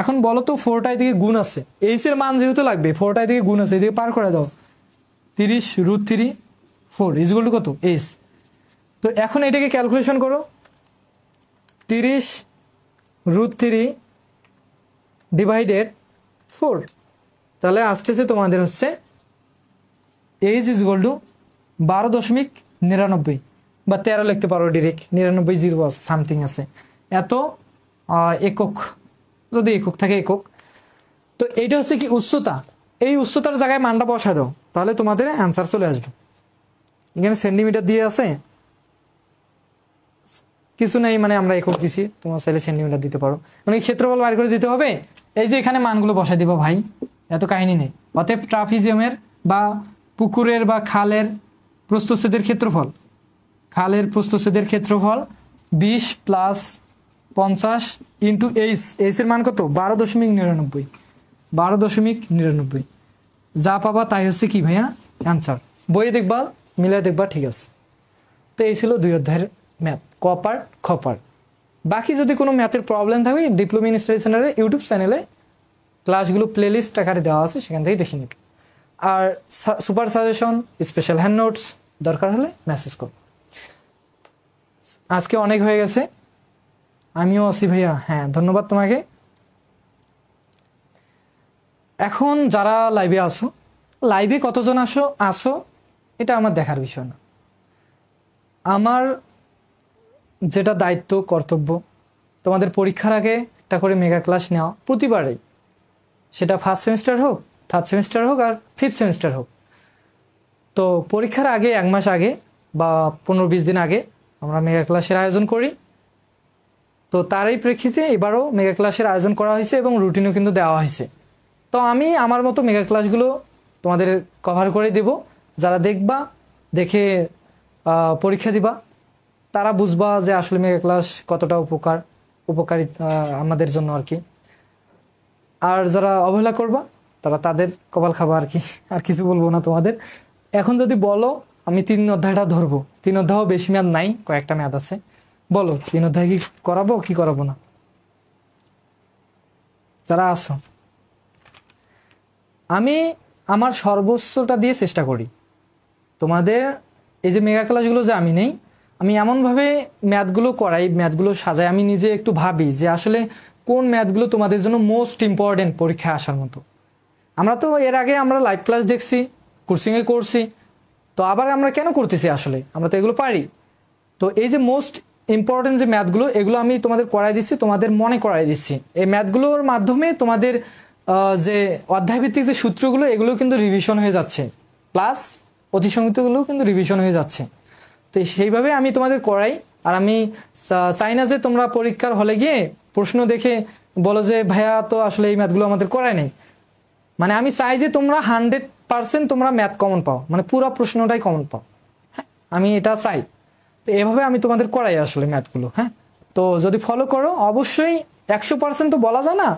এখন বলো তো 4টা এদিকে গুণ আছে, এইচের মান যেহেতু লাগবে, 4টা এদিকে গুণ আছে, এদিকে পার করে দাও। 30 √3 4 ইজগুয়াল টু কত? h। তো এখন এটাকে ক্যালকুলেশন করো। 30 √3 ডিভাইডেড 4, তাহলে আসতেছে তোমাদের হচ্ছে h ইজগুয়াল টু 12.99 বা 13 লিখতে পারো ডিরেক্ট, 99 জিরো আছে, সামথিং আছে, এত একক, যদি একক থাকে একক। তো এইটা হচ্ছে কি উচ্চতা, এই উচ্চতার জায়গায় মানটা বসা দাও, তাহলে তোমাদের অ্যান্সার চলে আসবে। এখানে সেন্টিমিটার দিয়ে আছে, কিছু নেই, মানে আমরা একক দিছি, তোমার চাইলে সেন্টিমিটার দিতে পারো। মানে ক্ষেত্রফল বাইর করে দিতে হবে, এই যে এখানে মানগুলো বসাই দিব ভাই, এত কাহিনী নেই। অতএব ট্রাপিজিয়ামের বা পুকুরের বা খালের প্রস্থচ্ছেদের ক্ষেত্রফল, খালের প্রস্থচ্ছেদের ক্ষেত্রফল 20 প্লাস 50 ইন্টু এইচ, এইচের মান কত 12.99, 12.99, যা পাবা তাই হচ্ছে কি ভাইয়া অ্যান্সার। বইয়ে দেখবা, মিলাই দেখবা, ঠিক আছে। তো এই ছিল 2 অধ্যায়ের ম্যাথ, ক পার্ট খ পার্ট। বাকি যদি কোনো ম্যাথের প্রবলেম থাকে ডিপ্লোমা ইন স্টাডি সেন্টারের ইউটিউব চ্যানেলে ক্লাসগুলো প্লেলিস্ট আকারে দেওয়া আছে, সেখান থেকে দেখে নিবে। আর super suggestion, special hand notes দরকার হলে মেসেজ করো। আজকে অনেক হয়ে গেছে, আমিও আছি ভাইয়া, হ্যাঁ ধন্যবাদ তোমাকে। এখন যারা লাইভে আসো, লাইভে কতজন আসো এটা আমার দেখার বিষয় না। আমার যেটা দায়িত্ব কর্তব্য, তোমাদের পরীক্ষার আগে একটা করে মেগা ক্লাস নেওয়া প্রতিবারেই, সেটা ফার্স্ট সেমিস্টার হোক, থার্ড সেমিস্টার হোক আর ফিফথ সেমিস্টার হোক। তো পরীক্ষার আগে 1 মাস আগে বা 15-20 দিন আগে আমরা মেগা ক্লাসের আয়োজন করি। তো তারই প্রেক্ষিতে এবারও মেগা ক্লাসের আয়োজন করা হয়েছে এবং রুটিনও কিন্তু দেওয়া হয়েছে। তো আমি আমার মতো মেগা ক্লাসগুলো তোমাদের কভার করে দেব। যারা দেখবা, দেখে পরীক্ষা দিবা, তারা বুঝবা যে আসলে মেগা ক্লাস কতটা উপকারী আমাদের জন্য আর কি। আর যারা অবহেলা করবা তারা তাদের কপাল খাবা আর কি, আর কিছু বলবো না তোমাদের। এখন যদি বলো আমি 3 অধ্যায়টা ধরবো, 3 অধ্যায়ও বেশি ম্যাথ নাই, কয়েকটা ম্যাথ আছে, বলো 3 অধ্যায় কি করাবো কি করাবো না? যারা আসো, আমি আমার সর্বোচ্চটা দিয়ে চেষ্টা করি তোমাদের এই যে মেগা ক্লাসগুলো যে আমি নেই, আমি এমনভাবে ম্যাথগুলো করাই, ম্যাথগুলো সাজাই, আমি নিজে একটু ভাবি যে আসলে কোন ম্যাথগুলো তোমাদের জন্য মোস্ট ইম্পর্টেন্ট পরীক্ষায় আসার মতো। আমরা তো এর আগে আমরা লাইভ ক্লাস দেখছি, কোর্সিংয়ে করছি, তো আবার আমরা কেন করতেছি? আসলে আমরা তো এগুলো পারি। তো এই যে মোস্ট ইম্পর্টেন্ট যে ম্যাথগুলো, এগুলো আমি তোমাদের করাই দিচ্ছি, তোমাদের মনে করাই দিচ্ছি। এই ম্যাথগুলোর মাধ্যমে তোমাদের যে অধ্যায়ভিত্তিক যে সূত্রগুলো, এগুলো কিন্তু রিভিশন হয়ে যাচ্ছে, প্লাস অতিসংগীতগুলোও কিন্তু রিভিশন হয়ে যাচ্ছে। তো সেইভাবে আমি তোমাদের করাই। আর আমি চাই না যে তোমরা পরীক্ষার হলে গিয়ে প্রশ্ন দেখে বলো যে ভাইয়া তো আসলে এই ম্যাথগুলো আমাদের করায় নেই। মানে আমি চাই যে তোমরা 100% তোমরা ম্যাথ কমন পাও, মানে পুরো প্রশ্নটাই কমন পাও। হ্যাঁ, আমি এটা চাই। তো এভাবে আমি তোমাদের করাই আসলে ম্যাথগুলো। হ্যাঁ, তো যদি ফলো করো অবশ্যই 100% তো বলা যায় না,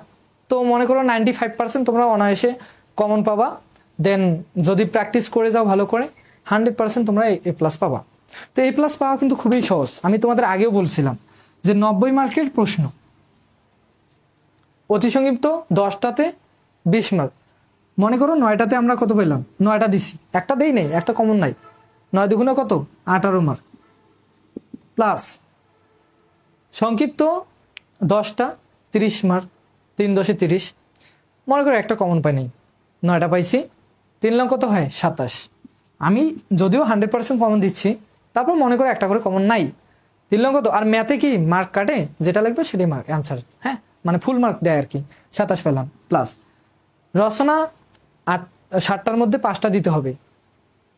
তো মনে করো 95% তোমরা অনায়াসে কমন পাবা। দেন যদি প্র্যাকটিস করে যাও ভালো করে, 100% তোমরা A+ পাবা। তো A+ পাওয়া কিন্তু খুবই সহজ। আমি তোমাদের আগেও বলছিলাম যে 90 মার্কের প্রশ্ন, অতিসংক্ষিপ্ত 10টাতে 20 মার্ক। মনে করো 9টাতে আমরা কত পেলাম? 9টা দিছি, একটা দেই নেই, একটা কমন নাই। 9 দুগুণে কত? 18 মার্ক। প্লাস সংক্ষিপ্ত 10টা 30 মার্ক, 3 10 30। মনে করো একটা কমন পাই নেই, 9টা পাইছি, 3 লং কত হয়? 27। আমি যদিও 100% কমন দিচ্ছি, তারপর মনে করো একটা করে কমন নাই, 3 লং কত? আর ম্যাথে কি মার্ক কাটে, যেটা লিখবে সেটাই মার্ক অ্যান্সার। হ্যাঁ, মানে ফুল মার্ক দেয় আর কি, 27 পেলাম। প্লাস রচনা 60টার মধ্যে 5টা দিতে হবে,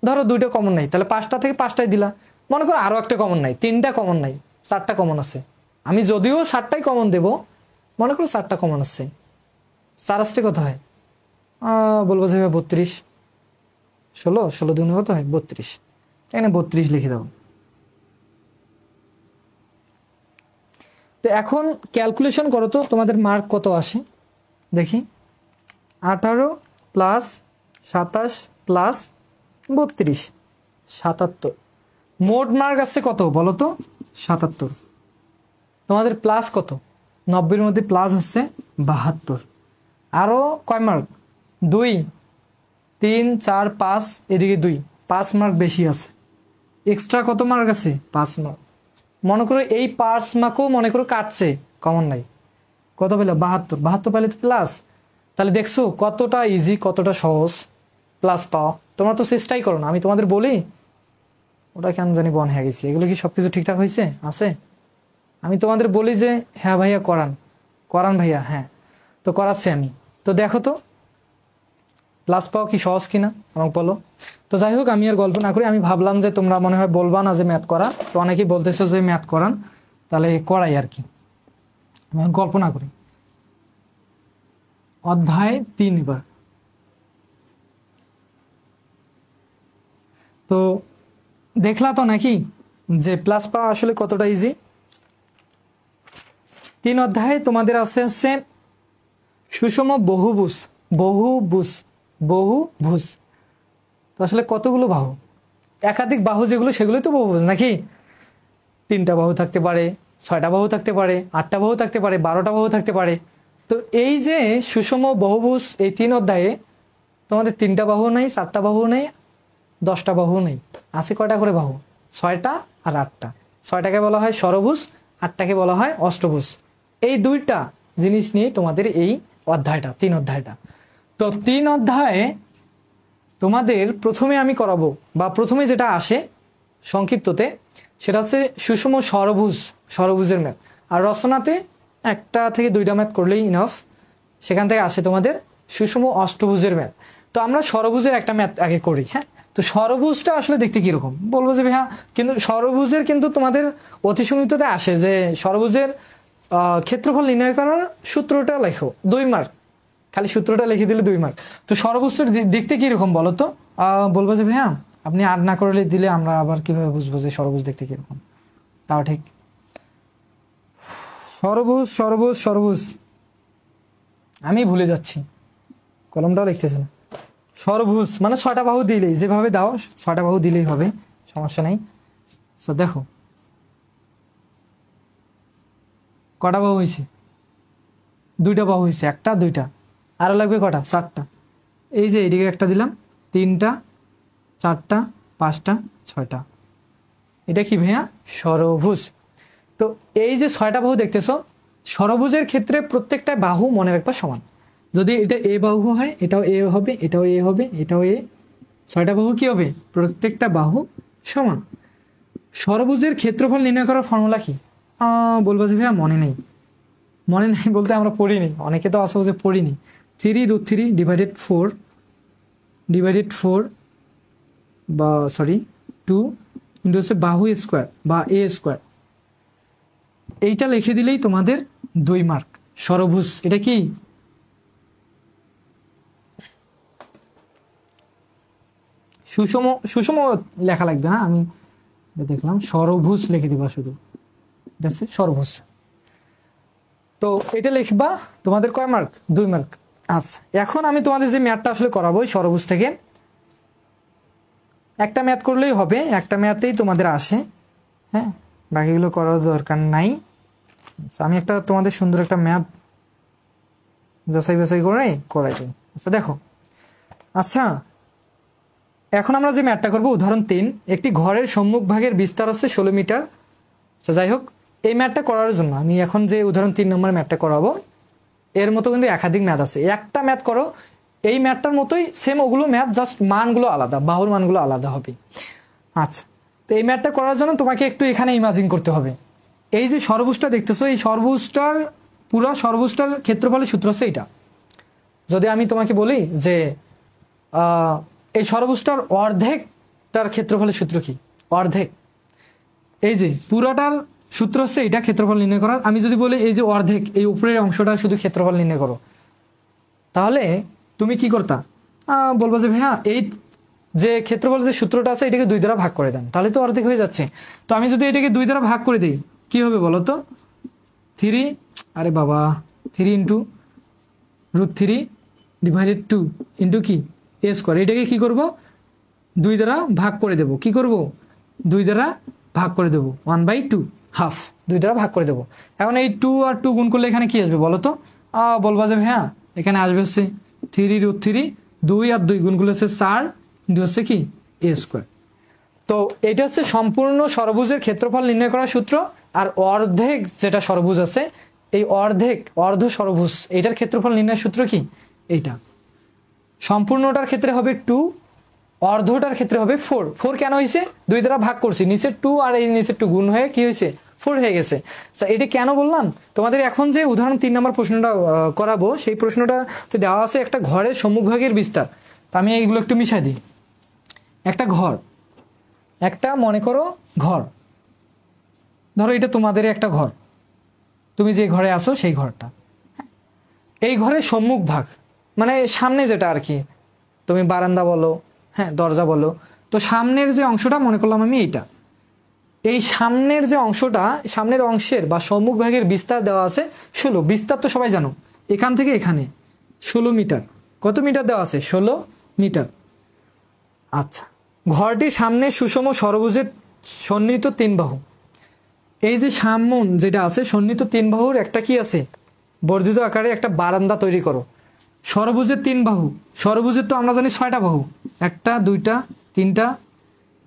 ধরো 2টা কমন নাই, তাহলে 5টা থেকে 5টাই দিলা। মনে করো আরও একটা কমন নাই, 3টা কমন নাই, 4টা কমন আছে। আমি যদিও 60টাই কমন দেব, মনে করো 4টা কমন আসছে, 4 আসতে কত হয়? বলবো যে 32, 16 দুগুণে কত হয়? 32। এখানে 32 লিখে দাও। তো এখন ক্যালকুলেশন করো তো তোমাদের মার্ক কত আসে দেখি। 18 প্লাস 27 প্লাস 32, 77। মোট মার্ক আসছে কত বলো তো? 77। তোমাদের প্লাস কত? 90-এর মধ্যে প্লাস হচ্ছে 72। আরও কয় মার্ক? 2, 3, 4, 5, এদিকে 2, 5 মার্ক বেশি আছে। এক্সট্রা কত মার্ক আছে? 5 মার্ক। মনে করো এই 5 মার্কও মনে করো কাটছে, কমন নাই। কত পেলে? 72। 72 পেলে তো প্লাস। তাহলে দেখছো কতটা ইজি, কতটা সহজ প্লাস পাওয়া। তোমরা তো চেষ্টাই করো না, আমি তোমাদের বলি ওটা কেন জানি বন হয়ে গেছি। এগুলো কি সব কিছু ঠিকঠাক হয়েছে? আছে? আমি তোমাদের বলি যে হ্যাঁ ভাইয়া করান ভাইয়া, হ্যাঁ তো করাচ্ছি আমি। তো দেখো তো প্লাস পাও কি সহজ কিনা আমাকে বলো। তো যাই হোক, আমি আর গল্প না করি, আমি ভাবলাম যে তোমরা মনে হয় বলবা না যে ম্যাথ করা, তো অনেকেই বলতেছো যে ম্যাথ করান। তাহলে করাই আর কি, আমি কল্পনা করি। অধ্যায় 3 এবার। তো দেখলা তো নাকি যে প্লাস পাওয়া আসলে কতটা ইজি। 3 অধ্যায়ে তোমাদের আছে হচ্ছে সুষম বহুভুজ। বহুভুজ তো আসলে কতগুলো বাহু, একাধিক বাহু যেগুলো সেগুলোই তো বহুভুজ নাকি। 3টা বাহু থাকতে পারে, 6টা বাহু থাকতে পারে, 8টা বাহু থাকতে পারে, 12টা বাহু থাকতে পারে। তো এই যে সুষম বহুভুজ এই 3 অধ্যায়ে তোমাদের 3টা বাহু নেই, 4টা বাহু নেই, 10টা বাহু নেই, আছে কয়টা করে বাহু? 6টা আর 8টা। 6টাকে বলা হয় ষড়ভুজ, 8টাকে বলা হয় অষ্টভুজ। এই 2টা জিনিস নিয়ে তোমাদের এই অধ্যায়টা, 3 অধ্যায়টা। তো 3 অধ্যায়ে তোমাদের প্রথমে আমি করাবো, বা প্রথমে যেটা আসে সংক্ষিপ্ততে, সেটা হচ্ছে সুষম ষড়ভুজের ম্যাথ। আর রচনাতে 1টা থেকে 2টা ম্যাথ করলেই ইনাফ। সেখান থেকে আসে তোমাদের সুষম অষ্টভুজের ম্যাথ। তো আমরা ষড়ভুজের একটা ম্যাথ আগে করি। হ্যাঁ, তো ষড়ভুজটা আসলে দেখতে কিরকম বলবো যে ভাইয়া, কিন্তু ষড়ভুজের কিন্তু তোমাদের অতি সংক্ষিপ্ততে আসে যে ষড়ভুজের ক্ষেত্রফল নির্ণয় করার সূত্রটা লেখো, 2 মার্ক। খালি সূত্রটা লিখে দিলে 2 মার্ক। তো ষড়ভুজটা দেখতে কিরকম বলো তো? বলবো যে ভাইয়া আপনি আর না করলে দিলে আমরা আবার কিভাবে বুঝবো যে ষড়ভুজ দেখতে কিরকম? তাও ঠিক। ষড়ভুজ আমি ভুলে যাচ্ছি, কলমটাও লিখতেছে না। ষড়ভুজ মানে 6টা বাহু দিলেই, যেভাবে দাও 6টা বাহু দিলেই হবে, সমস্যা নেই। তো দেখো কটা বাহু হয়েছে? 2টা বাহু হয়েছে, 1টা 2টা, আরও লাগবে কটা? 4টা। এই যে এদিকে একটা দিলাম, 3টা 4টা 5টা 6টা। এটা কি ভাইয়া? ষড়ভুজ। তো এই যে 6টা বাহু দেখতেছো, ষড়ভুজের ক্ষেত্রে প্রত্যেকটা বাহু মনে রাখবা সমান। যদি এটা এ বাহু হয়, এটাও এ হবে, এটাও এ হবে, এটাও এ। 6টা বাহু কি হবে? প্রত্যেকটা বাহু সমান। ষড়ভুজের ক্ষেত্রফল নির্ণয় করার ফর্মুলা কি? বলবো যে ভাইয়া মনে নেই বলতে আমরা পড়িনি, অনেকে তো আসলে যে পড়িনি। 3√3 ডিভাইডেড 4 বা সরি 2 ইন্টু হচ্ছে বাহু স্কোয়ার বা এ স্কোয়ার। এইটা লিখে দিলেই তোমাদের 2 মার্ক। ষড়ভুজ এটা কি? সুষম লেখা লাগবে না, আমি দেখলাম ষড়ভুজ লিখে দিবা শুধু, এটা হচ্ছে ষড়ভুজ। তো এটা লিখবা, তোমাদের কয় মার্ক? 2 মার্ক। আচ্ছা, এখন আমি তোমাদের যে ম্যাথটা আসলে করাবো ষড়ভুজ থেকে, একটা ম্যাথ করলেই হবে, একটা ম্যাথেই তোমাদের আসে। হ্যাঁ, বাকিগুলো করার দরকার নাই। আচ্ছা, আমি একটা তোমাদের সুন্দর একটা ম্যাথ যাচাই বাছাই করে করাই দিই। আচ্ছা দেখো, আচ্ছা এখন আমরা যে ম্যাথটা করবো, উদাহরণ 3, একটি ঘরের সম্মুখ ভাগের বিস্তার হচ্ছে 16 মিটার। আচ্ছা যাই হোক, এই ম্যাথটা করার জন্য আমি এখন যে উদাহরণ 3 নম্বর ম্যাথটা করাবো, এর মতো কিন্তু একাধিক ম্যাথ আছে। একটা ম্যাথ করো, এই ম্যাথটার মতোই সেম ওগুলো ম্যাথ, জাস্ট মানগুলো আলাদা, বাহুর মানগুলো আলাদা হবে। আচ্ছা, তো এই ম্যাথটা করার জন্য তোমাকে একটু এখানে ইমাজিন করতে হবে। এই যে ষড়ভুজটা দেখতেছো, এই ষড়ভুজটার পুরো ষড়ভুজটার ক্ষেত্রফলের সূত্র হচ্ছে এইটা। যদি আমি তোমাকে বলি যে এই ষড়ভুজটার অর্ধেকটার ক্ষেত্রফলের সূত্র কি? অর্ধেক, এই যে পুরাটার সূত্র হচ্ছে এটা, ক্ষেত্রফল নির্ণয় করার। আমি যদি বলি এই যে অর্ধেক, এই উপরের অংশটা শুধু ক্ষেত্রফল নির্ণয় করো, তাহলে তুমি কি করতা? বলবো যে ভাইয়া এই যে ক্ষেত্রফল যে সূত্রটা আছে এটাকে 2 দ্বারা ভাগ করে দেন, তাহলে তো অর্ধেক হয়ে যাচ্ছে। তো আমি যদি এটাকে 2 দ্বারা ভাগ করে দিই, কি হবে বলো তো? 3, আরে বাবা 3 ইন্টু √3 ডিভাইডেড 2 ইন্টু কি এ স্কোয়ার। এটাকে কি করব? 2 দ্বারা ভাগ করে দেব। কি করব? 2 দ্বারা ভাগ করে দেবো, 1/2, হাফ, 2 দ্বারা ভাগ করে দেবো। এখন এই 2 আর 2 গুণ করলে এখানে কি আসবে বলো তো? বলবা যে হ্যাঁ এখানে আসবে হচ্ছে 3√3, 2 আর 2 গুণ করলে হচ্ছে 4 ইন্টু হচ্ছে কি এ স্কোয়ার। তো এটা হচ্ছে সম্পূর্ণ ষড়ভুজের ক্ষেত্রফল নির্ণয় করার সূত্র। আর অর্ধেক যেটা ষড়ভুজ আছে, এই অর্ধ ষড়ভুজ, এটার ক্ষেত্রফল নির্ণয়ের সূত্র কি? এইটা। সম্পূর্ণটার ক্ষেত্রে হবে 2, অর্ধটার ক্ষেত্রে হবে 4। 4 কেন হয়েছে? 2 দ্বারা ভাগ করছি, নিচের 2 আর এই নিচের 2 গুণ হয়ে কি হয়েছে? 4 হয়ে গেছে। এটা কেন বললাম? তোমাদের এখন যে উদাহরণ 3 নম্বর প্রশ্নটা করাবো, সেই প্রশ্নটাতে দেওয়া আছে একটা ঘরের সম্মুখভাগের বিস্তার। তো আমি এইগুলো একটু মিশাই দিই। একটা ঘর, একটা মনে করো ঘর, ধরো এটা তোমাদের একটা ঘর, তুমি যে ঘরে আসো সেই ঘরটা, এই ঘরের সম্মুখ ভাগ মানে সামনে যেটা আর কি, তুমি বারান্দা বলো, হ্যাঁ দরজা বলো, তো সামনের যে অংশটা মনে করলাম আমি এইটা, এই সামনের যে অংশটা, সামনের অংশের বা সম্মুখ ভাগের বিস্তার দেওয়া আছে 16। বিস্তার তো সবাই জানো, এখান থেকে এখানে 16 মিটার। কত মিটার দেওয়া আছে? 16 মিটার। আচ্ছা, ঘরটির সামনে সুষম ষড়ভুজের সন্নিহিত 3 বাহু, এই যে সামন যেটা আছে সন্নিহিত 3 বাহুর একটা কি আছে, বর্ধিত আকারে একটা বারান্দা তৈরি করো। ষড়ভুজের 3 বাহু, ষড়ভুজের তো আমরা জানি 6টা বাহু, 1টা 2টা 3টা,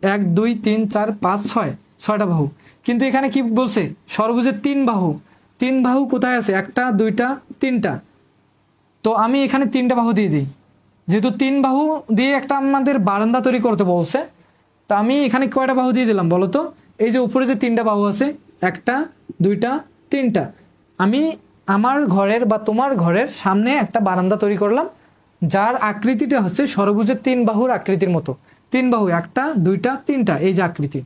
1 2 3 4 5 6, 6টা বাহু। কিন্তু এখানে কি বলছে? ষড়ভুজের 3 বাহু। 3 বাহু কোথায় আছে? 1টা 2টা 3টা। তো আমি এখানে 3টা বাহু দিয়ে দিই, যেহেতু 3 বাহু দিয়ে একটা আমাদের বারান্দা তৈরি করতে বলছে, তো আমি এখানে কয়টা বাহু দিয়ে দিলাম বলো তো? এই যে উপরে যে 3টা বাহু আছে, 1টা 2টা 3টা, আমি আমার ঘরের বা তোমার ঘরের সামনে একটা বারান্দা তৈরি করলাম, যার আকৃতিটা হচ্ছে ষড়ভুজের 3 বাহুর আকৃতির মতো। 3 বাহু, 1টা 2টা 3টা, এই যে আকৃতি।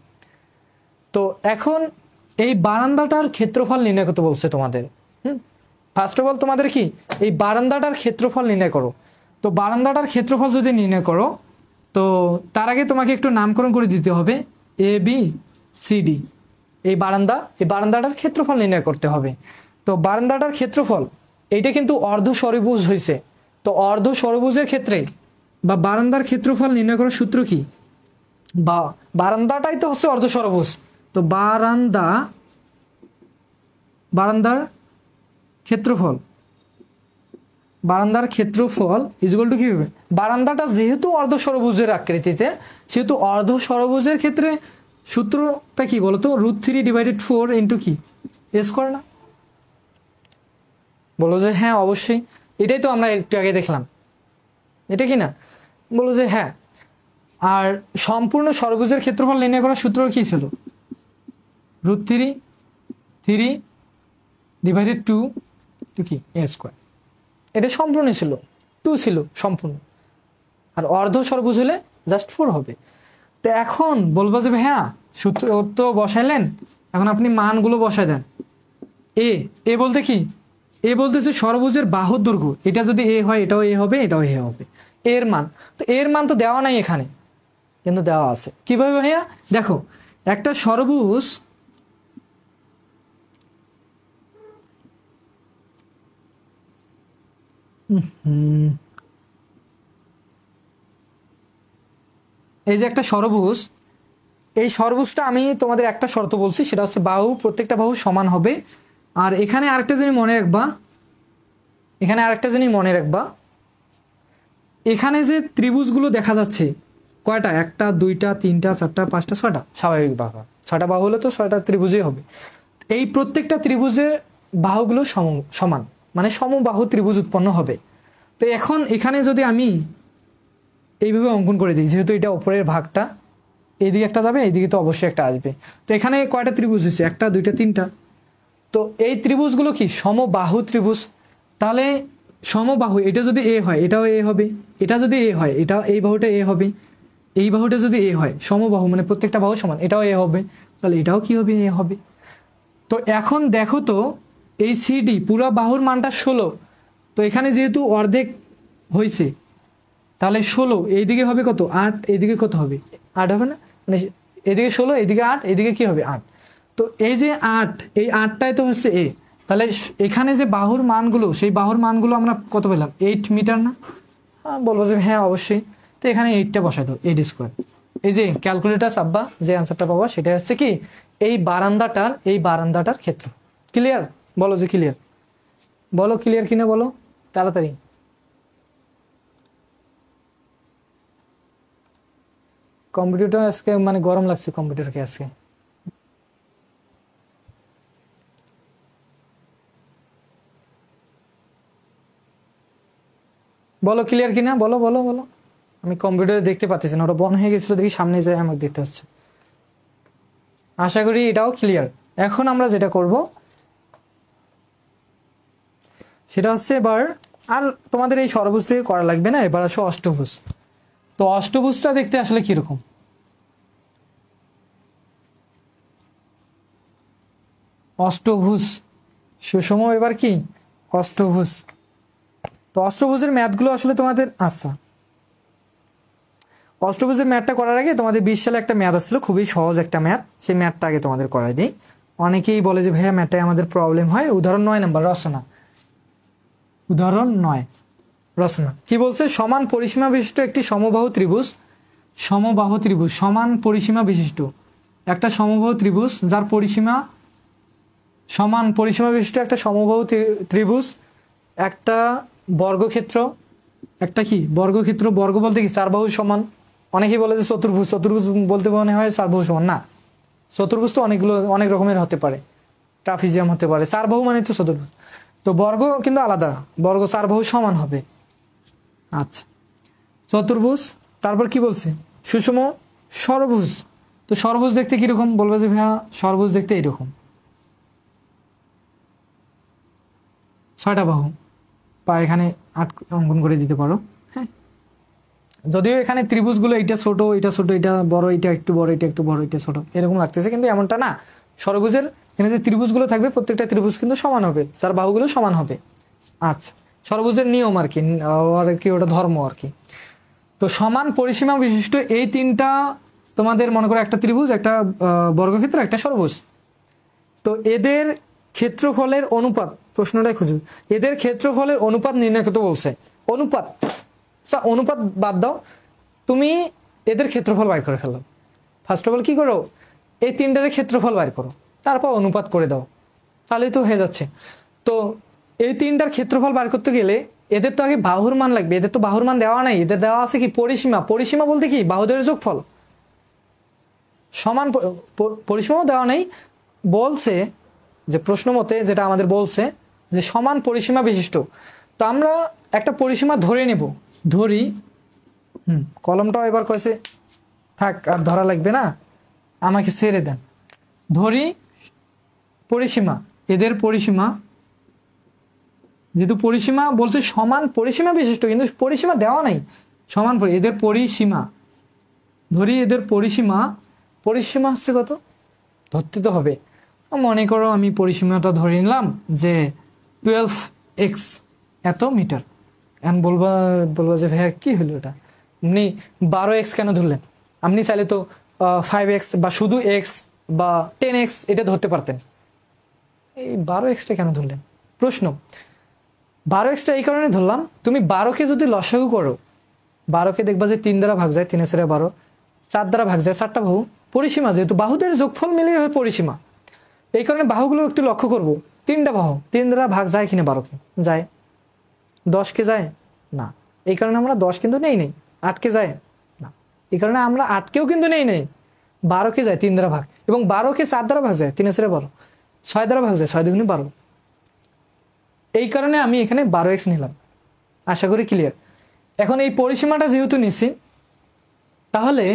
তো এখন এই বারান্দাটার ক্ষেত্রফল নির্ণয় করতে বলছে তোমাদের। ফার্স্ট অফ অল তোমাদের কি এই বারান্দাটার ক্ষেত্রফল নির্ণয় করো। তো বারান্দাটার ক্ষেত্রফল যদি নির্ণয় করো, তো তার আগে তোমাকে একটু নামকরণ করে দিতে হবে, এ বি সি ডি। এই বারান্দাটার ক্ষেত্রফল নির্ণয় করতে হবে। তো বারান্দাটার ক্ষেত্রফল এইটা কিন্তু অর্ধ ষড়ভুজ হয়েছে। তো অর্ধ ষড়ভুজের ক্ষেত্রে বা বারান্দার ক্ষেত্রফল নির্ণয় করার সূত্র কি? বা বারান্দাটাই তো হচ্ছে অর্ধ ষড়ভুজ। তো বারান্দার ক্ষেত্রফল ইজুয়াল টু কি হবে? বারান্দাটা যেহেতু অর্ধ ষড়ভুজের আকৃতিতে, সেহেতু অর্ধ ষড়ভুজের ক্ষেত্রে সূত্রটা কি বলতো? √3/4 ইন্টু কি স্কয়ার না? বলো যে হ্যাঁ অবশ্যই, এটাই তো আমরা একটু আগে দেখলাম, এটা কি না? বলো যে হ্যাঁ। আর সম্পূর্ণ ষড়ভুজের ক্ষেত্রফল নির্ণয় করার সূত্র কি ছিল? √3/2 কি স্কয়ার। এটা সম্পূর্ণ ছিল, 2 ছিল সম্পূর্ণ, আর অর্ধ ষড়ভুজ হলে জাস্ট 4 হবে। তো এখন বলবো যে হ্যাঁ সূত্র তো বসাইলেন, এখন আপনি মানগুলো বসাই দেন। এ বলতে কি? এ বলতেছে ষড়ভুজের বাহুর দৈর্ঘ্য, এটা যদি এ হয় এটাও এ হবে, এটাও এ হবে। এর মান, তো এর মান তো দেওয়া নাই এখানে, কিন্তু দেওয়া আছে। কিভাবে ভাইয়া? দেখো, একটা ষড়ভুজ এই যে একটা ষড়ভুজ, এই ষড়ভুজটা আমি তোমাদের একটা শর্ত বলছি, সেটা হচ্ছে বাহু, প্রত্যেকটা বাহু সমান হবে। আর এখানে আরেকটা জিনিস মনে রাখবা, এখানে যে ত্রিভুজগুলো দেখা যাচ্ছে কয়টা? 1টা 2টা 3টা 4টা 5টা 6টা, স্বাভাবিক বাহু। 6টা বাহু হলে তো 6টা ত্রিভুজই হবে। এই প্রত্যেকটা ত্রিভুজের বাহুগুলো সমান, মানে সমবাহু ত্রিভুজ উৎপন্ন হবে। তো এখন এখানে যদি আমি এইভাবে অঙ্কন করে দিই, যেহেতু এটা উপরের ভাগটা, এইদিকে একটা যাবে, এইদিকে তো অবশ্যই একটা আসবে। তো এখানে কয়টা ত্রিভুজ হচ্ছে? 1টা 2টা 3টা। তো এই ত্রিভুজগুলো কি সমবাহু ত্রিভুজ। তাহলে সমবাহু, এটা যদি এ হয় এটাও এ হবে, এটা যদি এ হয় এটা, এই বাহুটা এ হবে, এই বাহুটা যদি এ হয়, সমবাহু মানে প্রত্যেকটা বাহু সমান, এটাও এ হবে, তাহলে এটাও কি হবে? এ হবে। তো এখন দেখো তো, এই সিডি পুরা বাহুর মানটা 16। তো এখানে যেহেতু অর্ধেক হয়েছে, তাহলে 16 এইদিকে হবে কত? 8। এইদিকে কত হবে? 8 হবে না? মানে এদিকে 16, এদিকে 8, এদিকে কি হবে? 8। তো এই যে 8, এই 8টাই তো হচ্ছে এ। তাহলে এখানে যে বাহুর মানগুলো, সেই বাহুর মানগুলো আমরা কত পেলাম? 8 মিটার না? বলবো যে হ্যাঁ অবশ্যই। তো এখানে 8টা বসাই দাও, 8 স্কোয়ার। এই যে ক্যালকুলেটার চাপবা, যে অ্যান্সারটা পাবা সেটা হচ্ছে কি এই বারান্দাটার ক্ষেত্র। ক্লিয়ার? বলো যে ক্লিয়ার, বলো ক্লিয়ার কিনা, বলো তাড়াতাড়ি। কম্পিউটার আজকে মানে গরম লাগছে কম্পিউটারকে আজকে। বলো ক্লিয়ার কিনা, বলো বলো বলো। আমি কম্পিউটারে দেখতে পাচ্ছি না, ওটা বন্ধ হয়ে গেছিল, দেখি সামনে যায় আমাকে দেখতে হচ্ছে। আশা করি এটাও ক্লিয়ার। এখন আমরা যেটা করব সেটা হচ্ছে, এবার আর তোমাদের এই ষড়ভুজ থেকে করা লাগবে না, এবার আসো অষ্টভুজ। তো অষ্টভুজটা দেখতে আসলে কিরকম? অষ্টভুজ সুষম, এবার কি অষ্টভুজ। তো অষ্টভুজের ম্যাথগুলো আসলে তোমাদের, আচ্ছা অষ্টভুজের ম্যাথটা করার আগে তোমাদের 20 সালে একটা ম্যাথ আসছিল, খুবই সহজ একটা ম্যাথ, সেই ম্যাথটা আগে তোমাদের করাই দিই। অনেকেই বলে যে ভাইয়া ম্যাথটাই আমাদের প্রবলেম হয়। উদাহরণ 9 নাম্বার রচনা, উদাহরণ 9 রচনা কি বলছে, সমান পরিসীমা বিশিষ্ট একটি সমবাহু ত্রিভুজ, সমবাহু ত্রিভুজ সমান পরিসীমা বিশিষ্ট একটা সমবাহু ত্রিভুজ যার পরিসীমা সমান পরিসীমা বিশিষ্ট একটা সমবাহু ত্রিভুজ, একটা বর্গক্ষেত্র, একটা কি বর্গক্ষেত্র, বর্গ বলতে কি চার বাহু সমান। অনেকেই বলে যে চতুর্ভুজ, চতুর্ভুজ বলতে মনে হয় চার বাহু সমান, না চতুর্ভুজ তো অনেকগুলো অনেক রকমের হতে পারে, ট্রাপিজিয়াম হতে পারে, চার বাহু মানে তো চতুর্ভুজ। তো বর্গ কিন্তু আলাদা, বর্গ চার বাহু সমান হবে। আচ্ছা চতুর্ভুজ, তারপর কি বলছে সুষম ষড়ভুজ। তো ষড়ভুজ দেখতে কিরকম, বলবে যে ভাইয়া ষড়ভুজ দেখতে এইরকম, 6টা বাহু, বা এখানে 8 অঙ্কন করে দিতে পারো। হ্যাঁ, যদিও এখানে ত্রিভুজগুলো এটা ছোট এটা ছোট এটা বড় এটা একটু বড় এটা একটু বড় এটা ছোট এরকম লাগতেছে, কিন্তু এমনটা না। ষড়ভুজের এখানে যে ত্রিভুজগুলো থাকবে প্রত্যেকটা ত্রিভুজ কিন্তু সমান হবে, যার বাহুগুলো সমান হবে। আচ্ছা ষড়ভুজের নিয়ম আর কি, ওটা ধর্ম আর কি। তো সমান পরিসীমা বিশিষ্ট এই তিনটা তোমাদের মনে করো একটা ত্রিভুজ, একটা বর্গক্ষেত্র, একটা ষড়ভুজ। তো এদের ক্ষেত্রফলের অনুপাত, প্রশ্নটাই খুঁজু, এদের ক্ষেত্রফলের অনুপাত নির্ণয় করতে বলছে। অনুপাত, অনুপাত বাদ দাও, তুমি এদের ক্ষেত্রফল বাইর করে ফেলো। ফার্স্ট অফ অল কি করো, এই তিনটার ক্ষেত্রফল বাইর করো, তারপর অনুপাত করে দাও, তাহলেই তো হয়ে যাচ্ছে। তো এই তিনটার ক্ষেত্রফল বার করতে গেলে এদের তো আগে বাহুর মান লাগবে, এদের তো বাহুর মান দেওয়া নাই, এদের দেওয়া আছে কি পরিসীমা। পরিসীমা বলতে কি বাহুদের যোগফল, সমান পরিসীমাও দেওয়া নেই, বলছে যে প্রশ্ন মতে যেটা আমাদের বলছে যে সমান পরিসীমা বিশিষ্ট। তো আমরা একটা পরিসীমা ধরে নেব, ধরি, কলমটাও এবার কয়েছে থাক আর ধরা লাগবে না, আমাকে ছেড়ে দেন। ধরি পরিসীমা, এদের পরিসীমা, যেহেতু পরিসীমা বলছে সমান পরিসীমা বিশিষ্ট, কিন্তু পরিসীমা দেওয়া নাই, সমান এদের পরিসীমা, ধরি এদের পরিসীমা, পরিসীমা হচ্ছে কত ধরতে তো হবে। মনে করো আমি পরিসীমাটা ধরে নিলাম যে 12x এত মিটার। এখন বলবা যে ভাইয়া কি হলো এটা, আপনি 12x কেন ধরলেন? আপনি চাইলে তো 5x বা শুধু x বা 10x এটা ধরতে পারতেন, এই 12xটা কেন ধরলেন? প্রশ্ন, 12xটা এই কারণে ধরলাম, তুমি 12কে যদি লসাগু করো, 12কে দেখবা যে 3 দ্বারা ভাগ যায়, 3 এর 12, 4 দ্বারা ভাগ যায়, 4টা বাহু, পরিসীমা যেহেতু বাহুদের যোগফল মিলিয়ে হয় পরিসীমা, এই কারণে বাহুগুলো একটু লক্ষ্য করবো। 3টা বাহু 3 দ্বারা ভাগ যায় কিনা 12কে, যায়। 10কে যায় না, এই কারণে আমরা 10 কিন্তু নেই 8কে যায় না, এই কারণে আমরা 8কেও কিন্তু নেই 12কে যায় 3 দ্বারা ভাগ, এবং 12কে 4 দ্বারা ভাগ যায়, 3 এর 12, 6 দ্বারা ভাগ যায়, 6 দুগুণে 12, এই কারণে আমি এখানে 12x নিলাম। আশা করি ক্লিয়ার। এখন এই পরিসীমাটা যেহেতু নিছি, তাহলে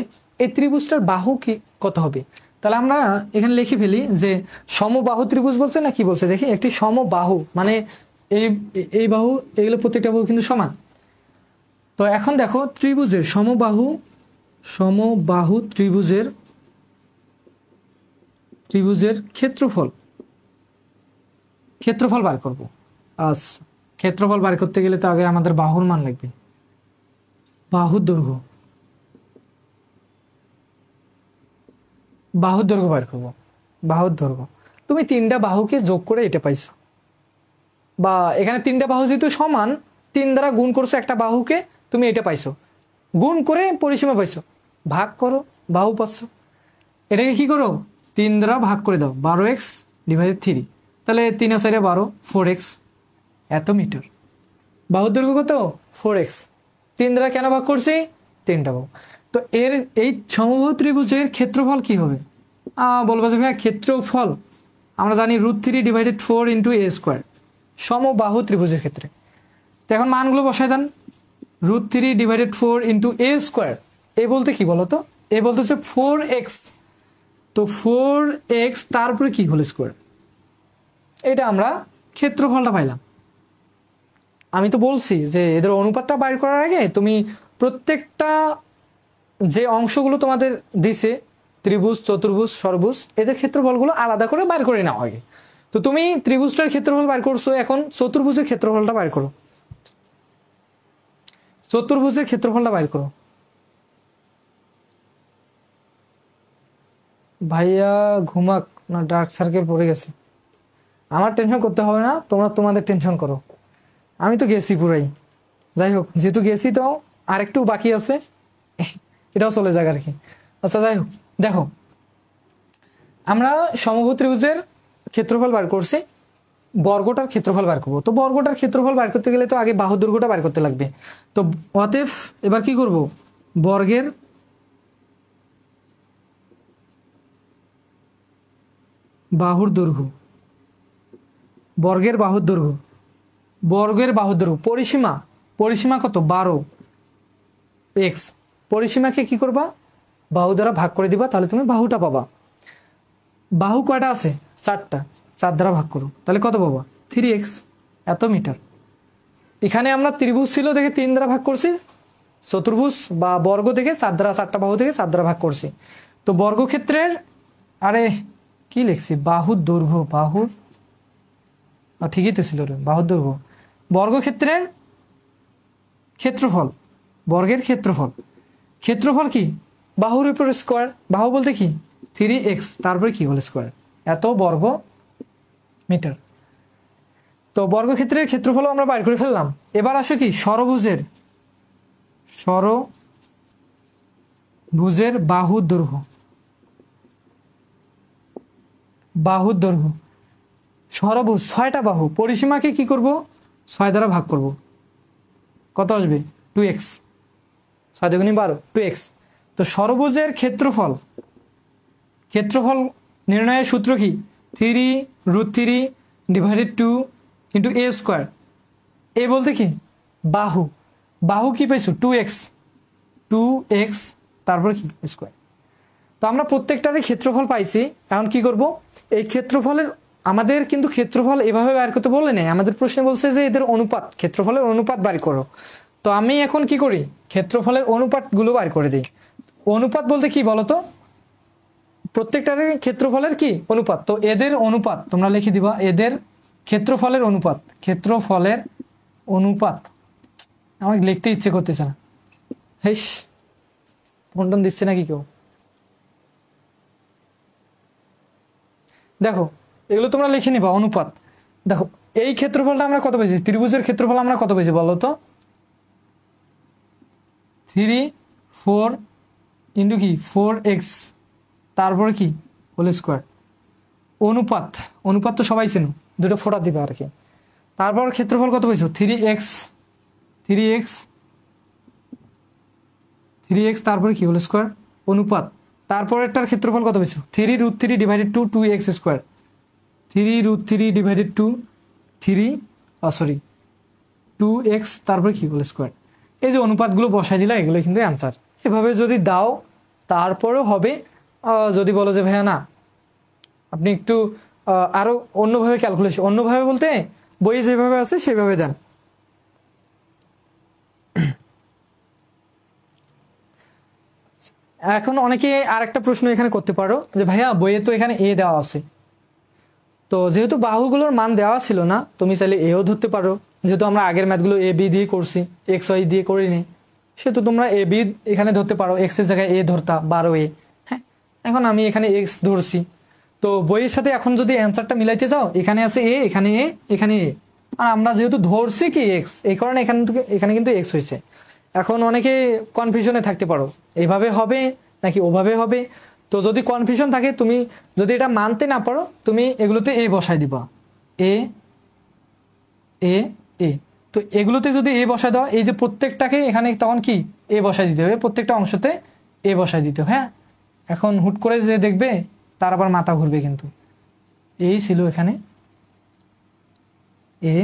এই ত্রিভুজটার বাহু কি কত হবে? তাহলে আমরা এখানে লিখে ফেলি যে সমবাহু ত্রিভুজ বলছে না কি বলছে দেখি, একটি সমবাহু মানে এই বাহু, এগুলো প্রত্যেকটা বাহু কিন্তু সমান। তো এখন দেখো ত্রিভুজের সমবাহু ত্রিভুজের ক্ষেত্রফল বার করব। আচ্ছা ক্ষেত্রফল বার করতে গেলে তো আগে আমাদের বাহুর মান লাগবে, বাহুর দৈর্ঘ্য বার করবো, বাহুর দৈর্ঘ্য। তুমি 3টা বাহুকে যোগ করে এটা পাইছো, বা এখানে 3টা বাহু যেহেতু সমান, 3 দ্বারা গুণ করছো একটা বাহুকে, তুমি এটা পাইছো, গুণ করে পরিসীমা পাইছো, ভাগ করো বাহু পাচ্ছ। এটাকে কি করো 3 দ্বারা ভাগ করে দাও, 12x ডিভাইডেড 3, তাহলে 3 আর 4 12, 4x এত মিটার। বাহুর দৈর্ঘ্য কত 4x, 3 দ্বারা কেন ভাগ করছি 3টা বাহু। তো এই সমবাহু ত্রিভুজের ক্ষেত্রফল কি হবে? বলবো যে ভাইয়া ক্ষেত্রফল আমরা জানি √3 ডিভাইডেড 4 ইন্টু a স্কোয়ার, সমবাহু ত্রিভুজের ক্ষেত্রে। তো এখন মানগুলো বসায় দেন, √3 ডিভাইডেড 4 ইন্টু a স্কোয়ার, এ বলতে কি বলতো, এ বলতে হচ্ছে 4x, তো 4x তারপরে কি হোল স্কোয়ার, এটা আমরা ক্ষেত্রফলটা পাইলাম। আমি তো বলছি যে এদের অনুপাতটা বাইর করার আগে তুমি প্রত্যেকটা যে অংশগুলো তোমাদের দিছে ত্রিভুজ, চতুর্ভুজ, ষড়ভুজ, এদের ক্ষেত্রফলগুলো আলাদা করে বাইর করে নাও আগে, তো তুমি ত্রিভুজটার ক্ষেত্রফল বের করছো, এখন চতুর্ভুজের ক্ষেত্রফলটা বের করো। চতুর্ভুজের ক্ষেত্রফলটা বের করো। ভাইয়া ঘুমাক না ডার্ক সার্কেল পড়ে গেছে? আমার টেনশন করতে হবে না, তোমরা তোমাদের টেনশন করো, আমি তো গেছি পুরাই। যাই হোক, যেহেতু গেছি তো আর একটু বাকি আছে, এটাও চলে যাক আর কি। আচ্ছা যাই হোক, দেখো আমরা সমবাহু ত্রিভুজের ক্ষেত্রফল বার করছি, বর্গটার ক্ষেত্রফল বার করবো। তো বর্গটার ক্ষেত্রফল বার করতে গেলে তো আগে বাহু দৈর্ঘ্যটা বার করতে লাগবে। তো অতএব এবার কি করব, বর্গের বাহুর দৈর্ঘ্য, বর্গের বাহুর দৈর্ঘ্য, বর্গের বাহুর দৈর্ঘ্য, পরিসীমা, পরিসীমা কত 12 x, পরিসীমাকে কি করবা, বাহু দ্বারা ভাগ করে দিবা, তাহলে তুমি বাহুটা পাবা। বাহু কয়টা আছে, 4টা, 4 দ্বারা ভাগ করো, তাহলে কত পাবা 3x, এত মিটার। এখানে আমরা ত্রিভুজ ছিল দেখে 3 দ্বারা ভাগ করছি, চতুর্ভুজ বা বর্গ থেকে 4 দ্বারা, 4টা বাহু থেকে 4 দ্বারা ভাগ করছি। তো বর্গক্ষেত্রের, আরে কি লিখছি, বাহুর দৈর্ঘ্য, বাহুর, ঠিকই তো ছিল রে, বাহুর দৈর্ঘ্য, বর্গক্ষেত্রের ক্ষেত্রফল, বর্গের ক্ষেত্রফল, ক্ষেত্রফল কি বাহুর উপর স্কোয়ার, বাহু বলতে কি 3x, তারপরে কি হোল স্কোয়ার, এত বর্গ মিটার। তো বর্গক্ষেত্রের ক্ষেত্রফল আমরা বাইর করে ফেললাম। এবার আসো কি ষড়ভুজের, ষড়ভুজের বাহুর দৈর্ঘ্য, বাহুর দৈর্ঘ্য, ষড়ভুজ 6টা বাহু, পরিসীমাকে কি করব 6 দ্বারা ভাগ করব, কত আসবে 2x, 6 × 12 2x। তো ষড়ভুজের ক্ষেত্রফল, ক্ষেত্রফল নির্ণয়ের সূত্র কি 3√3 / 2 × a স্কোয়ার। এ বলতে কি বাহু, বাহু কি পাইছো 2x, 2x তারপর কি স্কোয়ার। তো আমরা প্রত্যেকটারই ক্ষেত্রফল পাইছি। এখন কি করব, এই ক্ষেত্রফলের, আমাদের কিন্তু ক্ষেত্রফল এভাবে বের করতে বলে নেই, আমাদের প্রশ্নে বলছে যে এদের অনুপাত, ক্ষেত্রফলের অনুপাত বের করো। তো আমি এখন কি করি, ক্ষেত্রফলের অনুপাতগুলো বের করে দিই। অনুপাত বলতে কি বলতো, প্রত্যেকটারই ক্ষেত্রফলের কি অনুপাত। তো এদের অনুপাত তোমরা লিখে দিবা, এদের ক্ষেত্রফলের অনুপাত, ক্ষেত্রফলের অনুপাত, আমাকে লিখতে ইচ্ছে করতেছে না, হেস ফোন দিচ্ছে নাকি কেউ। দেখো এগুলো তোমরা লিখে নিবা অনুপাত। দেখো এই ক্ষেত্রফলটা আমরা কত পেয়েছি, ত্রিভুজের ক্ষেত্রফল আমরা কত পেয়েছি বলো তো, 3 4 ইন্টু কি 4x, তারপরে কি হোল স্কোয়ার। অনুপাত, অনুপাত তো সবাই চেনো, দুটো ফোঁটা দিবে আর কি। তারপর ক্ষেত্রফল কত পেয়েছো 3x, 3x, 3x তারপরে কি হোল স্কোয়ার, অনুপাত। তারপরেরটার ক্ষেত্রফল কত পেয়েছো 3√3 / 2 2x স্কোয়ার, 3√3 / 2 2x তারপরে কি হোল স্কোয়ার। এই যে অনুপাতগুলো বসাই দিলা, এগুলো কিন্তু অ্যান্সার। এভাবে যদি দাও তারপরেও হবে। যদি বলো যে ভাইয়া না আপনি একটু আরো অন্যভাবে ক্যালকুলেশন, অন্যভাবে বলতে বইয়ে যেভাবে আছে সেভাবে দেন। এখন অনেকে আরেকটা প্রশ্ন এখানে করতে পারো যে ভাইয়া বইয়ে তো এখানে এ দেওয়া আছে, তো যেহেতু বাহুগুলোর মান দেওয়া ছিল না, তুমি চাইলে এও ধরতে পারো। যেহেতু আমরা আগের ম্যাথগুলো এ বি দিয়ে করছি, এক্স ওয়াই দিয়ে করিনি, সেহেতু তোমরা এ বি এখানে ধরতে পারো, এক্স এর জায়গায় এ ধরতা 12a। হ্যাঁ, এখন আমি এখানে এক্স ধরছি। তো বইয়ের সাথে এখন যদি অ্যান্সারটা মিলাইতে যাও, এখানে আছে এ, এখানে এ, এখানে এ, আর আমরা যেহেতু ধরছি কি এক্স, এই কারণে এখানে কিন্তু এক্স হয়েছে। এখন অনেকে কনফিউশনে থাকতে পারো এইভাবে হবে নাকি ওভাবে হবে। তো যদি কনফিউশন থাকে, তুমি যদি এটা মানতে না পারো, তুমি এগুলোতে এ বসাই দিবা, এ এ এ। তো এগুলোতে যদি এ বসাই দাও, এই যে প্রত্যেকটাকে এখানে তখন কি এ বসাই দিতে হবে, প্রত্যেকটা অংশতে এ বসাই দিতে হবে। হ্যাঁ, এখন হুট করে যে দেখবে তার আবার মাথা ঘুরবে, কিন্তু এই ছিল এখানে এ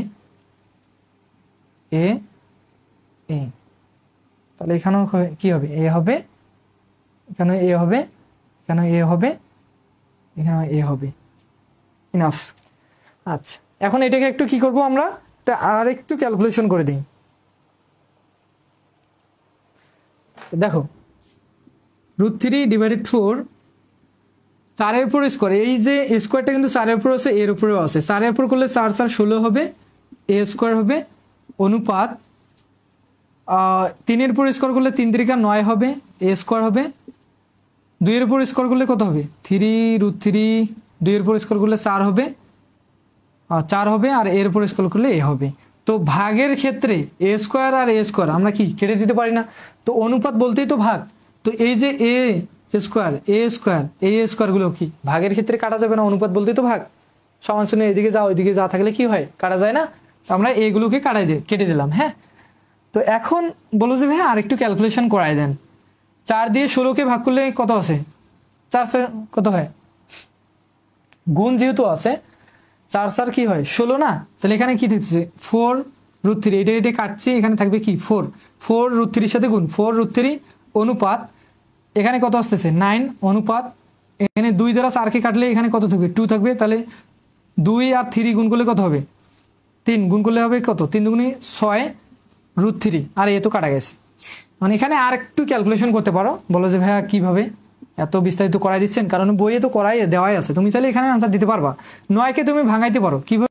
এ এ, তাহলে এখানেও কি হবে এ হবে, এখানে এ হবে, এখানে এ হবে, এখানে এ হবে। ইনাফ। আচ্ছা, এখন এটাকে একটু কি করব আমরা, এটা আর একটু ক্যালকুলেশন করে দিই। দেখো √3 / 4 4 এর উপর স্কোয়ার, এই যে স্কোয়ারটা কিন্তু 4 এর উপর আছে, এর উপরেও আছে। 4 এর উপর করলে 4 4 16 হবে, এ স্কোয়ার হবে, অনুপাত 3 এর উপর স্কোয়ার করলে 3 3 9 হবে, এ স্কোয়ার হবে। 2 এর উপর স্কোয়ার করলে কত হবে? 3√3, 2 এর উপর স্কোয়ার করলে 4 হবে, 4 হবে, আর এর উপর স্কোয়ার করলে এ হবে। তো ভাগের ক্ষেত্রে এ স্কোয়ার আর এ স্কোয়ার আমরা কি কেটে দিতে পারি না? তো অনুপাত বলতেই তো ভাগ। তো এই যে এ স্কোয়ার, এ স্কোয়ার, এই স্কোয়ারগুলো কি ভাগের ক্ষেত্রে কাটা যাবে না? অনুপাত বলতেই তো ভাগ। সমান শূন্য এদিকে যা ওইদিকে যা থাকলে কি হয়? কাটা যায় না? তো আমরা এগুলোকে কেটে দিলাম। হ্যাঁ, তো এখন বলো যে ভাই আরেকটু ক্যালকুলেশন করাই দেন। 4 দিয়ে 16কে ভাগ করলে কত আছে? 4 কত হয়? গুণ যেহেতু আছে, 4 4 কি হয়? 16 না? তাহলে এখানে কি দিতেছে? 4√3, এটা এটা কাটছি, এখানে থাকবে কি? 4√3 সাথে গুণ, 4√3 অনুপাত এখানে কত আসতেছে? 9 অনুপাত এখানে 2 দ্বারা 4কে কাটলে এখানে কত থাকবে? 2 থাকবে। তাহলে 2 আর 3 গুণ করলে কত হবে? 3 গুণ করলে হবে কত? 3 দুগুণে 6√3, আর এ তো কাটা গেছে। মানে এখানে আর একটু ক্যালকুলেশন করতে পারো। বলো যে ভাইয়া কিভাবে এত বিস্তারিত করাই দিচ্ছেন? কারণ বইয়ে তো করাই দেওয়াই আছে, তুমি চাইলে এখানে আনসার দিতে পারবা। 9কে তুমি ভাঙাইতে পারো কিভাবে?